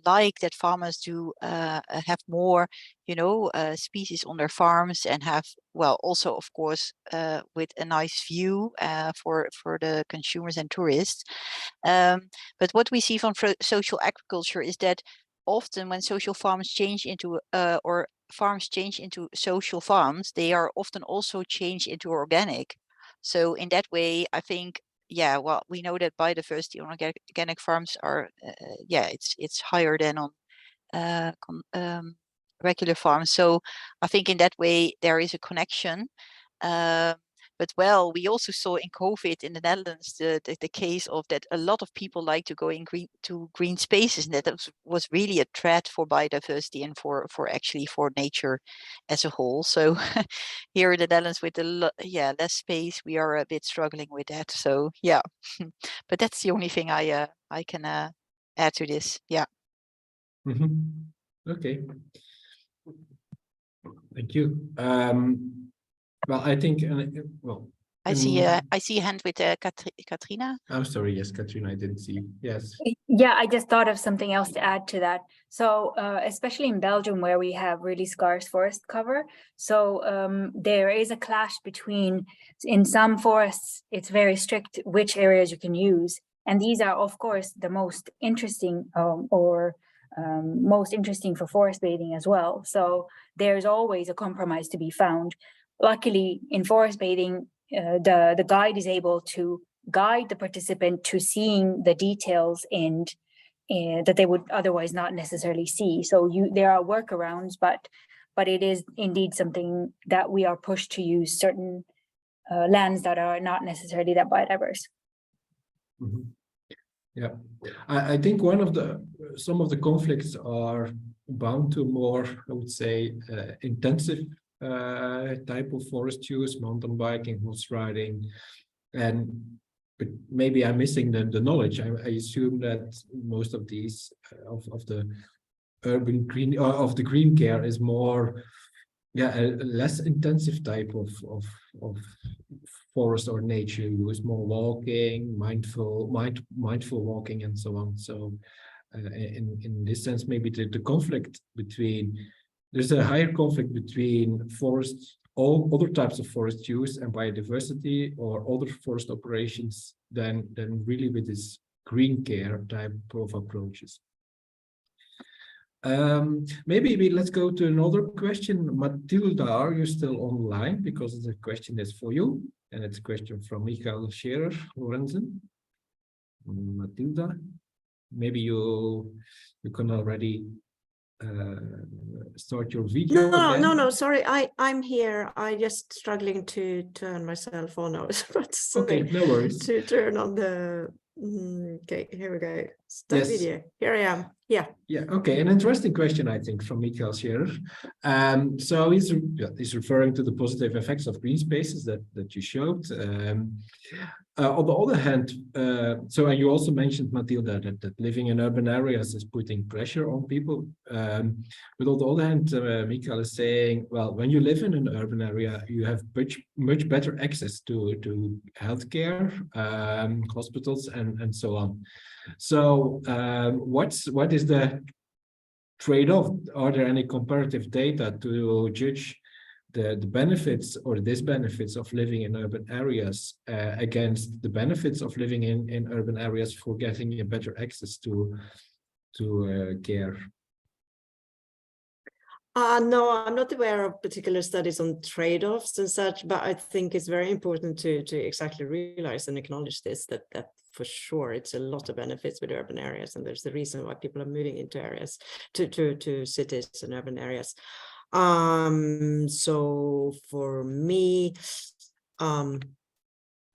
like that farmers do have more, species on their farms and have, well, also of course with a nice view for the consumers and tourists. But what we see from social agriculture is that often when social farms change into or farms change into social farms, they are often also changed into organic. So in that way, I think, yeah, well, we know that biodiversity on organic farms are, it's higher than on regular farms. So I think in that way there is a connection. But well, we also saw in COVID in the Netherlands the case of that a lot of people like to go in green spaces, and that was really a threat for biodiversity and for nature as a whole. So here in the Netherlands with less space, we are a bit struggling with that. So yeah, but that's the only thing I can add to this. Yeah. Mm-hmm. Okay. Thank you. Well, I think, I see a hand with Katrina. I'm sorry, yes, Katrina, I didn't see. Yes. Yeah, I just thought of something else to add to that. So especially in Belgium, where we have really scarce forest cover, so there is a clash between, in some forests, it's very strict which areas you can use. And these are, of course, the most interesting most interesting for forest bathing as well. So there's always a compromise to be found. Luckily, in forest bathing, the guide is able to guide the participant to seeing the details and that they would otherwise not necessarily see. So there are workarounds, but it is indeed something that we are pushed to use certain lands that are not necessarily that biodiverse. Mm-hmm. Yeah, I think some of the conflicts are bound to more, I would say, intensive type of forest use, mountain biking, horse riding, but maybe I'm missing the knowledge. I assume that most of these of the urban green of the green care is more, yeah, a less intensive type of forest or nature use, more walking, mindful walking, and so on. So in this sense, maybe the conflict between, there's a higher conflict between forest, all other types of forest use and biodiversity or other forest operations than really with this green care type of approaches. Maybe let's go to another question. Matilda, are you still online? Because the question is for you, and it's a question from Michael Scherer Lorenzen. Matilda, maybe you can already start your video. No, sorry, I'm here. I just struggling to turn myself on. I was about to say, okay, no worries. To turn on the okay, here we go. Start video. Here I am. Yeah, okay, an interesting question, I think, from Michael Scherer. So he's referring to the positive effects of green spaces that you showed. On the other hand, so and you also mentioned, Matilda, that living in urban areas is putting pressure on people. But on the other hand, Michael is saying, well, when you live in an urban area, you have much better access to healthcare, hospitals, and so on. So what is the trade-off? Are there any comparative data to judge the benefits or disbenefits of living in urban areas against the benefits of living in urban areas for getting a better access to care? No, I'm not aware of particular studies on trade-offs and such, but I think it's very important to exactly realize and acknowledge this, that for sure it's a lot of benefits with urban areas, and there's the reason why people are moving into areas, to cities and urban areas. So for me,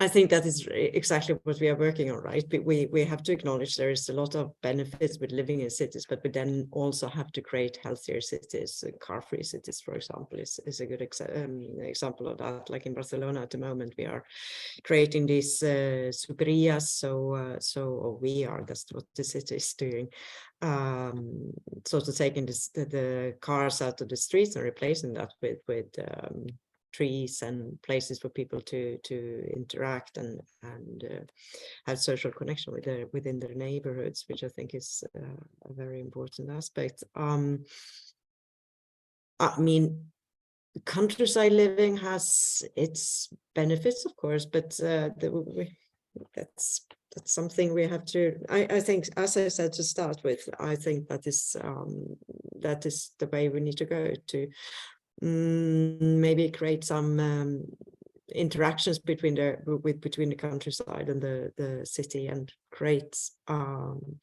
I think that is exactly what we are working on, right? We have to acknowledge there is a lot of benefits with living in cities, but we then also have to create healthier cities. Car-free cities, for example, is a good example of that. Like in Barcelona at the moment, we are creating these superias. So we are, that's what the city is doing. So to taking the cars out of the streets and replacing that with trees and places for people to interact and have social connection within their neighborhoods, which I think is a very important aspect. I mean, countryside living has its benefits, of course, but that's something we have to. I think, as I said to start with, I think that is the way we need to go to. Maybe create some interactions between the countryside and the city, and create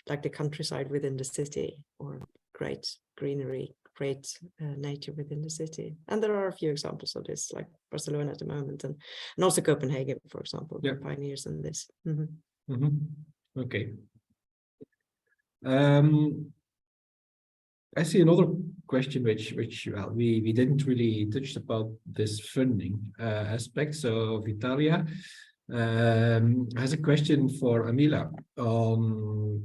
like the countryside within the city, or create greenery, create nature within the city. And there are a few examples of this, like Barcelona at the moment, and also Copenhagen, for example, yeah, pioneers in this. Mm-hmm. Mm-hmm. Okay. I see another question which we didn't really touch about this funding aspect. So Vitalia has a question for Amila on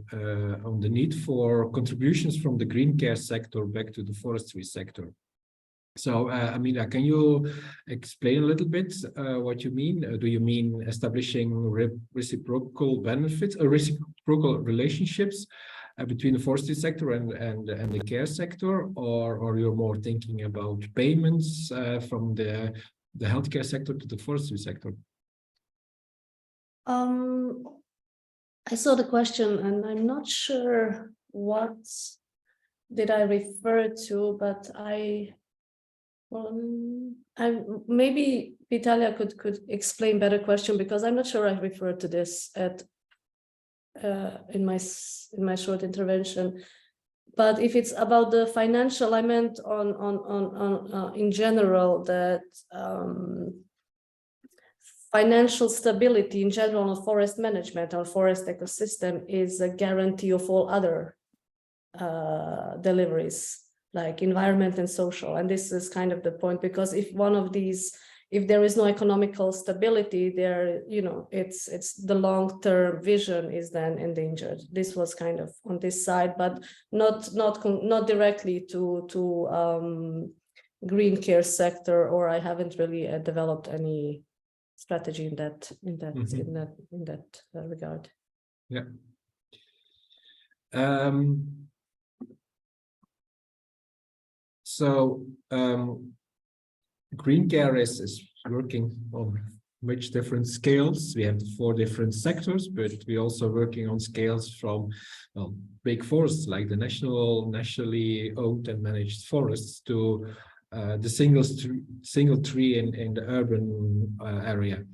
the need for contributions from the green care sector back to the forestry sector. So, Amina, can you explain a little bit what you mean? Do you mean establishing reciprocal benefits or reciprocal relationships between the forestry sector and the care sector, or you're more thinking about payments from the healthcare sector to the forestry sector? I saw the question and I'm not sure what did I refer to, but maybe Vitalia could explain better question, because I'm not sure I referred to this in my short intervention. But if it's about the financial, I meant on in general that financial stability in general of forest management or forest ecosystem is a guarantee of all other deliveries, like environment and social. And this is kind of the point, because if one of these, if there is no economical stability there, you know, it's the long-term vision is then endangered. This was kind of on this side, but not directly to green care sector, or I haven't really developed any strategy in that regard. Yeah. So Green Care is working on much different scales. We have 4 different sectors, but we're also working on scales from big forests like the nationally owned and managed forests to the single tree in the urban area.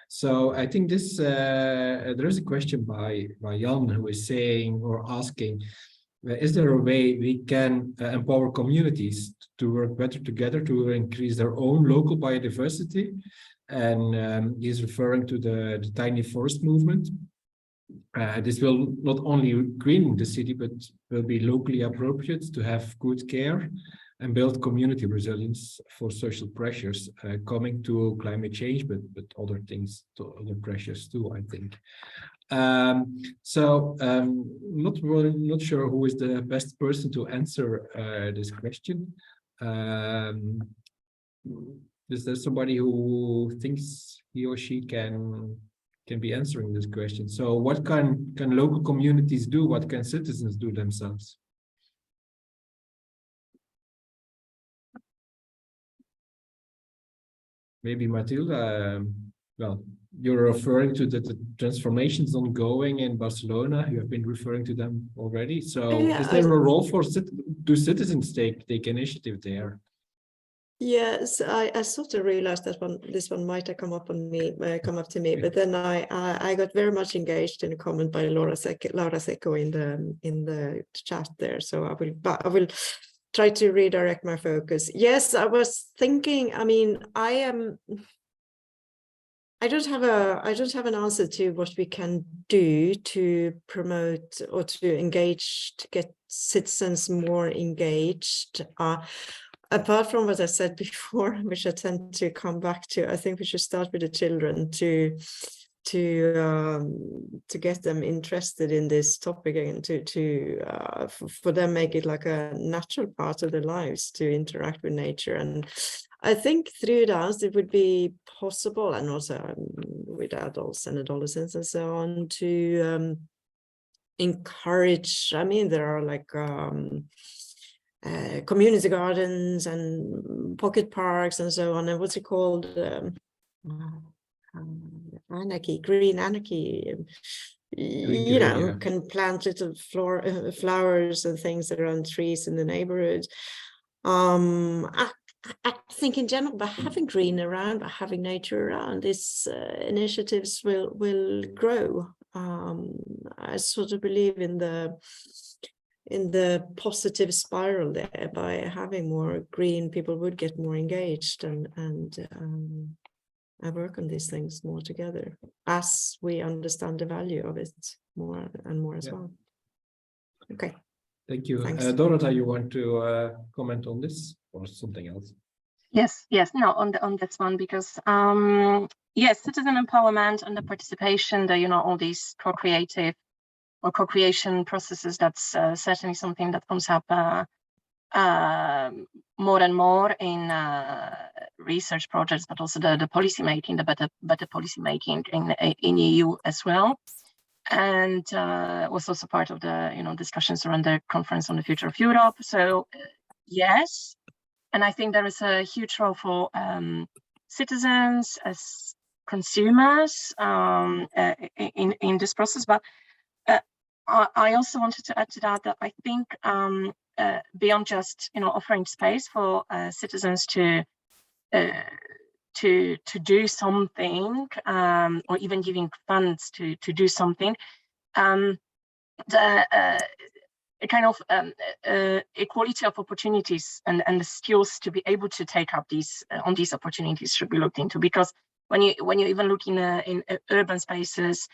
So I think this there is a question by Jan, who is saying or asking, is there a way we can empower communities to work better together to increase their own local biodiversity? And he's referring to the tiny forest movement. This will not only green the city, but will be locally appropriate to have good care and build community resilience for social pressures coming to climate change, but other things, to other pressures too, I think. Not sure who is the best person to answer this question. Is there somebody who thinks he or she can be answering this question? So what can local communities do? What can citizens do themselves? Maybe Matilda, well, you're referring to the transformations ongoing in Barcelona. You have been referring to them already. So is there a role for do citizens take initiative there? Yes, I sort of realized that this one might have come up to me, but then I got very much engaged in a comment by Laura Secco in the chat there. So I will try to redirect my focus. Yes, I was thinking, I mean, I don't have an answer to what we can do to promote or to engage, to get citizens more engaged. Apart from what I said before, which I tend to come back to, I think we should start with the children to get them interested in this topic and for them make it like a natural part of their lives to interact with nature. And I think through that it would be possible, and also with adults and adolescents and so on, to encourage. I mean, there are like community gardens and pocket parks and so on, and what's it called, green anarchy, you know, can plant little flowers and things around trees in the neighborhood. I think in general, by having green around, by having nature around, these initiatives will grow. I sort of believe in the positive spiral there. By having more green, people would get more engaged and work on these things more together, as we understand the value of it more and more as well. Okay. Thank you. Dorota, you want to comment on this or something else? Yes, no, on this one, because yes, citizen empowerment and the participation, all these co-creation processes, that's certainly something that comes up more and more in research projects, but also the policy making, the better policy making in EU as well. And was also part of the discussions around the conference on the future of Europe. So yes, and I think there is a huge role for citizens as consumers in this process. But I also wanted to add to that I think beyond just offering space for citizens to do something, or even giving funds to do something, the kind of equality of opportunities and the skills to be able to take up these on these opportunities should be looked into, because when you even look in urban spaces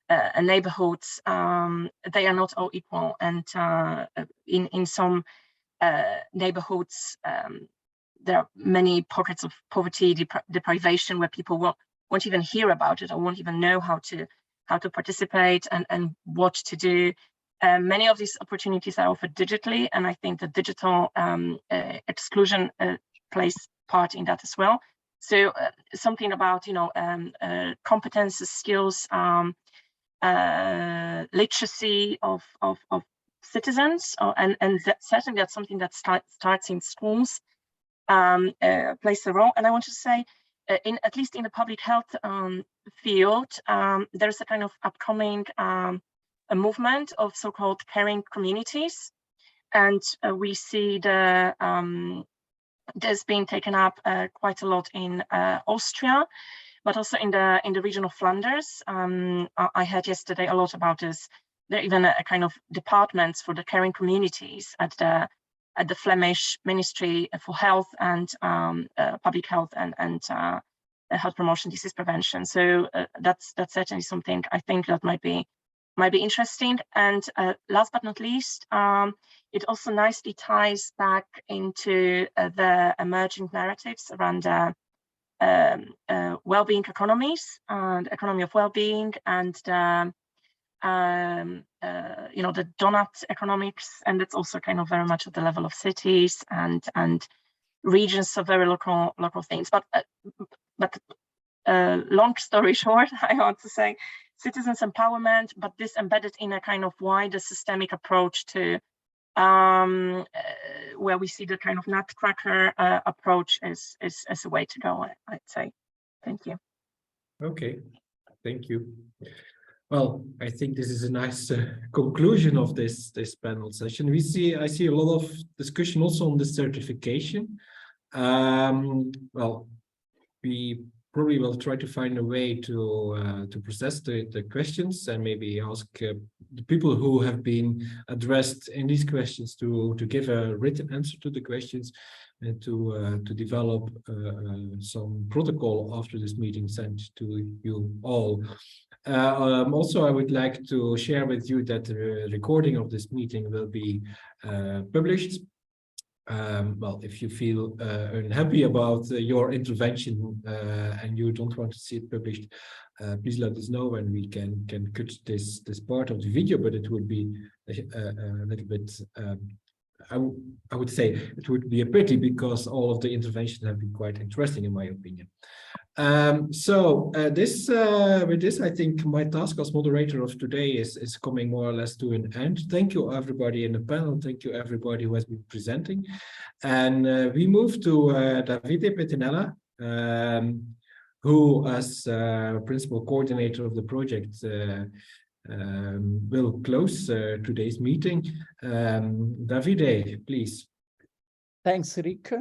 and neighborhoods, they are not all equal, and in some neighborhoods there are many pockets of poverty, deprivation, where people won't even hear about it or won't even know how to participate and what to do. Many of these opportunities are offered digitally, and I think the digital exclusion plays part in that as well. So something about competences, skills, literacy of citizens, and certainly that's something that starts in schools, plays a role. And I want to say, at least in the public health field, there's a kind of upcoming a movement of so-called caring communities, and we see this being taken up quite a lot in Austria, but also in the region of Flanders. I heard yesterday a lot about this. There are even a kind of departments for the caring communities at the Flemish Ministry for Health and Public Health and Health Promotion, Disease Prevention. So that's certainly something I think that might be interesting. And last but not least, it also nicely ties back into the emerging narratives around well-being economies and economy of well-being, and the donut economics, and it's also kind of very much at the level of cities and regions, so very local things. But long story short, I want to say citizens empowerment, but this embedded in a kind of wider systemic approach to where we see the kind of nutcracker approach as a way to go, I'd say. Thank you. Okay, thank you. Well, I think this is a nice conclusion of this panel session. I see a lot of discussion also on the certification. Well, we probably will try to find a way to process the questions and maybe ask the people who have been addressed in these questions to give a written answer to the questions, and to develop some protocol after this meeting sent to you all. Also, I would like to share with you that the recording of this meeting will be published. Well, if you feel unhappy about your intervention and you don't want to see it published, please let us know, and we can cut this part of the video, but it would be a little bit, I would say it would be a pity, because all of the interventions have been quite interesting in my opinion. With this, I think my task as moderator of today is coming more or less to an end. Thank you everybody in the panel. Thank you everybody who has been presenting. And we move to Davide Pettinella, who as principal coordinator of the project will close today's meeting. Davide, please. Thanks, Rick.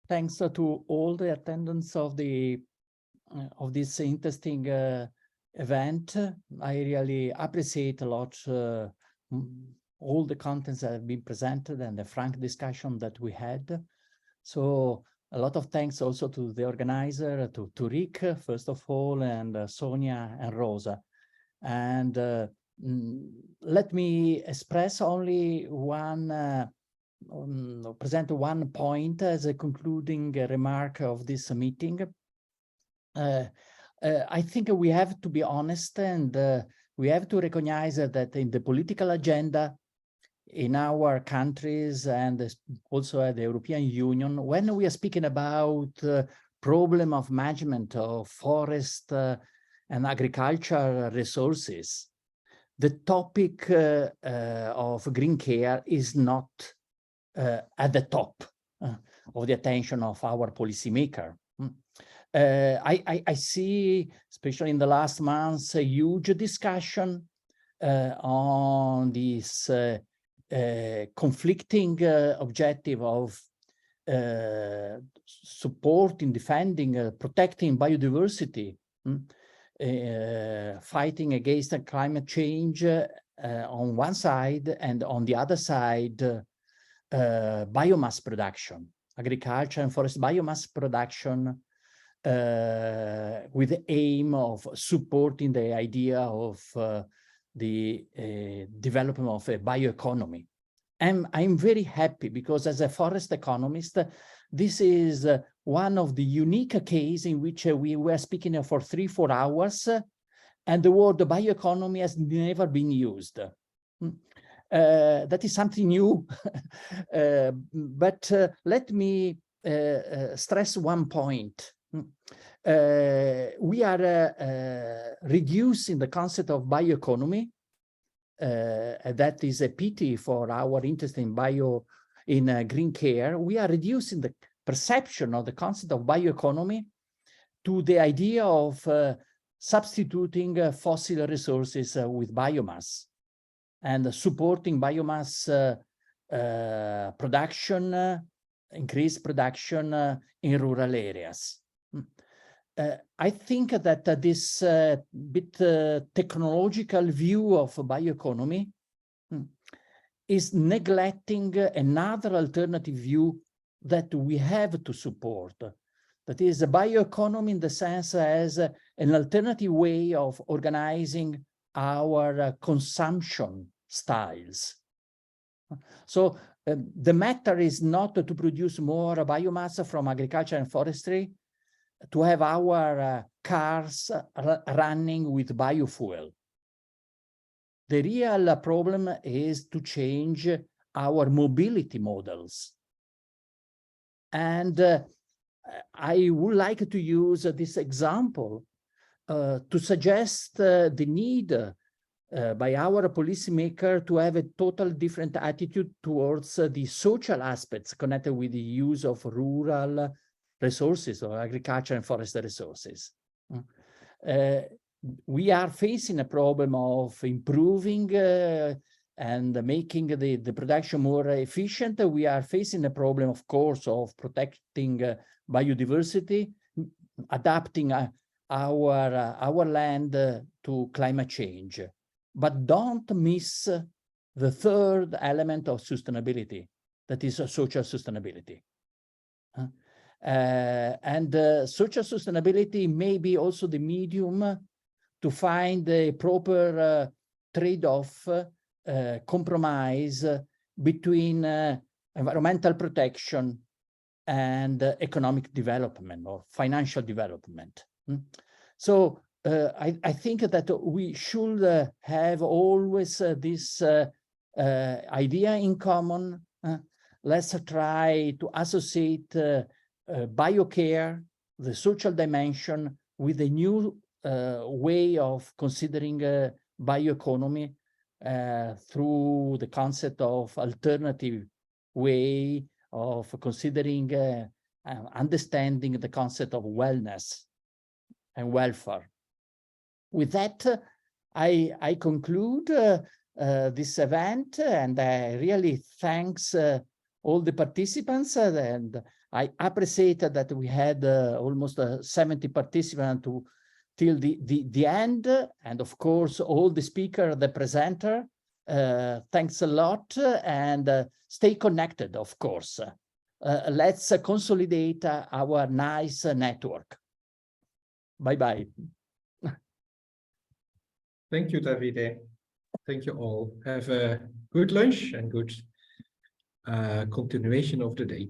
Thanks to all the attendants of this interesting event. I really appreciate a lot all the contents that have been presented and the frank discussion that we had. So a lot of thanks also to the organizer, to Rick, first of all, and Sonia and Rosa. And let me express only present one point as a concluding remark of this meeting. I think we have to be honest, and we have to recognize that in the political agenda, in our countries and also at the European Union, when we are speaking about problem of management of forest and agricultural resources, the topic of green care is not at the top of the attention of our policymaker. I see, especially in the last months, a huge discussion on this conflicting objective of supporting, defending, protecting biodiversity, fighting against climate change on one side, and on the other side, biomass production, agriculture and forest biomass production, with the aim of supporting the idea of the development of a bioeconomy. And I'm very happy because as a forest economist, this is one of the unique cases in which we were speaking for 3-4 hours and the word bioeconomy has never been used. That is something new, but let me stress one point. We are reducing the concept of bioeconomy. That is a pity for our interest in green care. We are reducing the perception of the concept of bioeconomy to the idea of substituting fossil resources with biomass and supporting biomass production, increased production in rural areas. I think that this bit technological view of bioeconomy is neglecting another alternative view that we have to support. That is a bioeconomy in the sense as an alternative way of organizing our consumption styles. So the matter is not to produce more biomass from agriculture and forestry, to have our cars running with biofuel. The real problem is to change our mobility models. And I would like to use this example to suggest the need by our policymaker to have a total different attitude towards the social aspects connected with the use of rural resources or agriculture and forest resources. We are facing a problem of improving and making the production more efficient. We are facing a problem, of course, of protecting biodiversity, adapting our land to climate change. But don't miss the third element of sustainability, that is social sustainability. Social sustainability may be also the medium to find a proper trade-off, compromise between environmental protection and economic development or financial development. So I think that we should have always this idea in common. Let's try to associate biocare, the social dimension, with a new way of considering bioeconomy through the concept of alternative way of considering understanding the concept of wellness and welfare. With that, I conclude this event, and I really thanks all the participants, and I appreciate that we had almost 70 participants till the end, and of course all the speaker, the presenter. Thanks a lot, and stay connected, of course. Let's consolidate our nice network. Bye-bye. Thank you, Davide. Thank you all. Have a good lunch and good continuation of the day.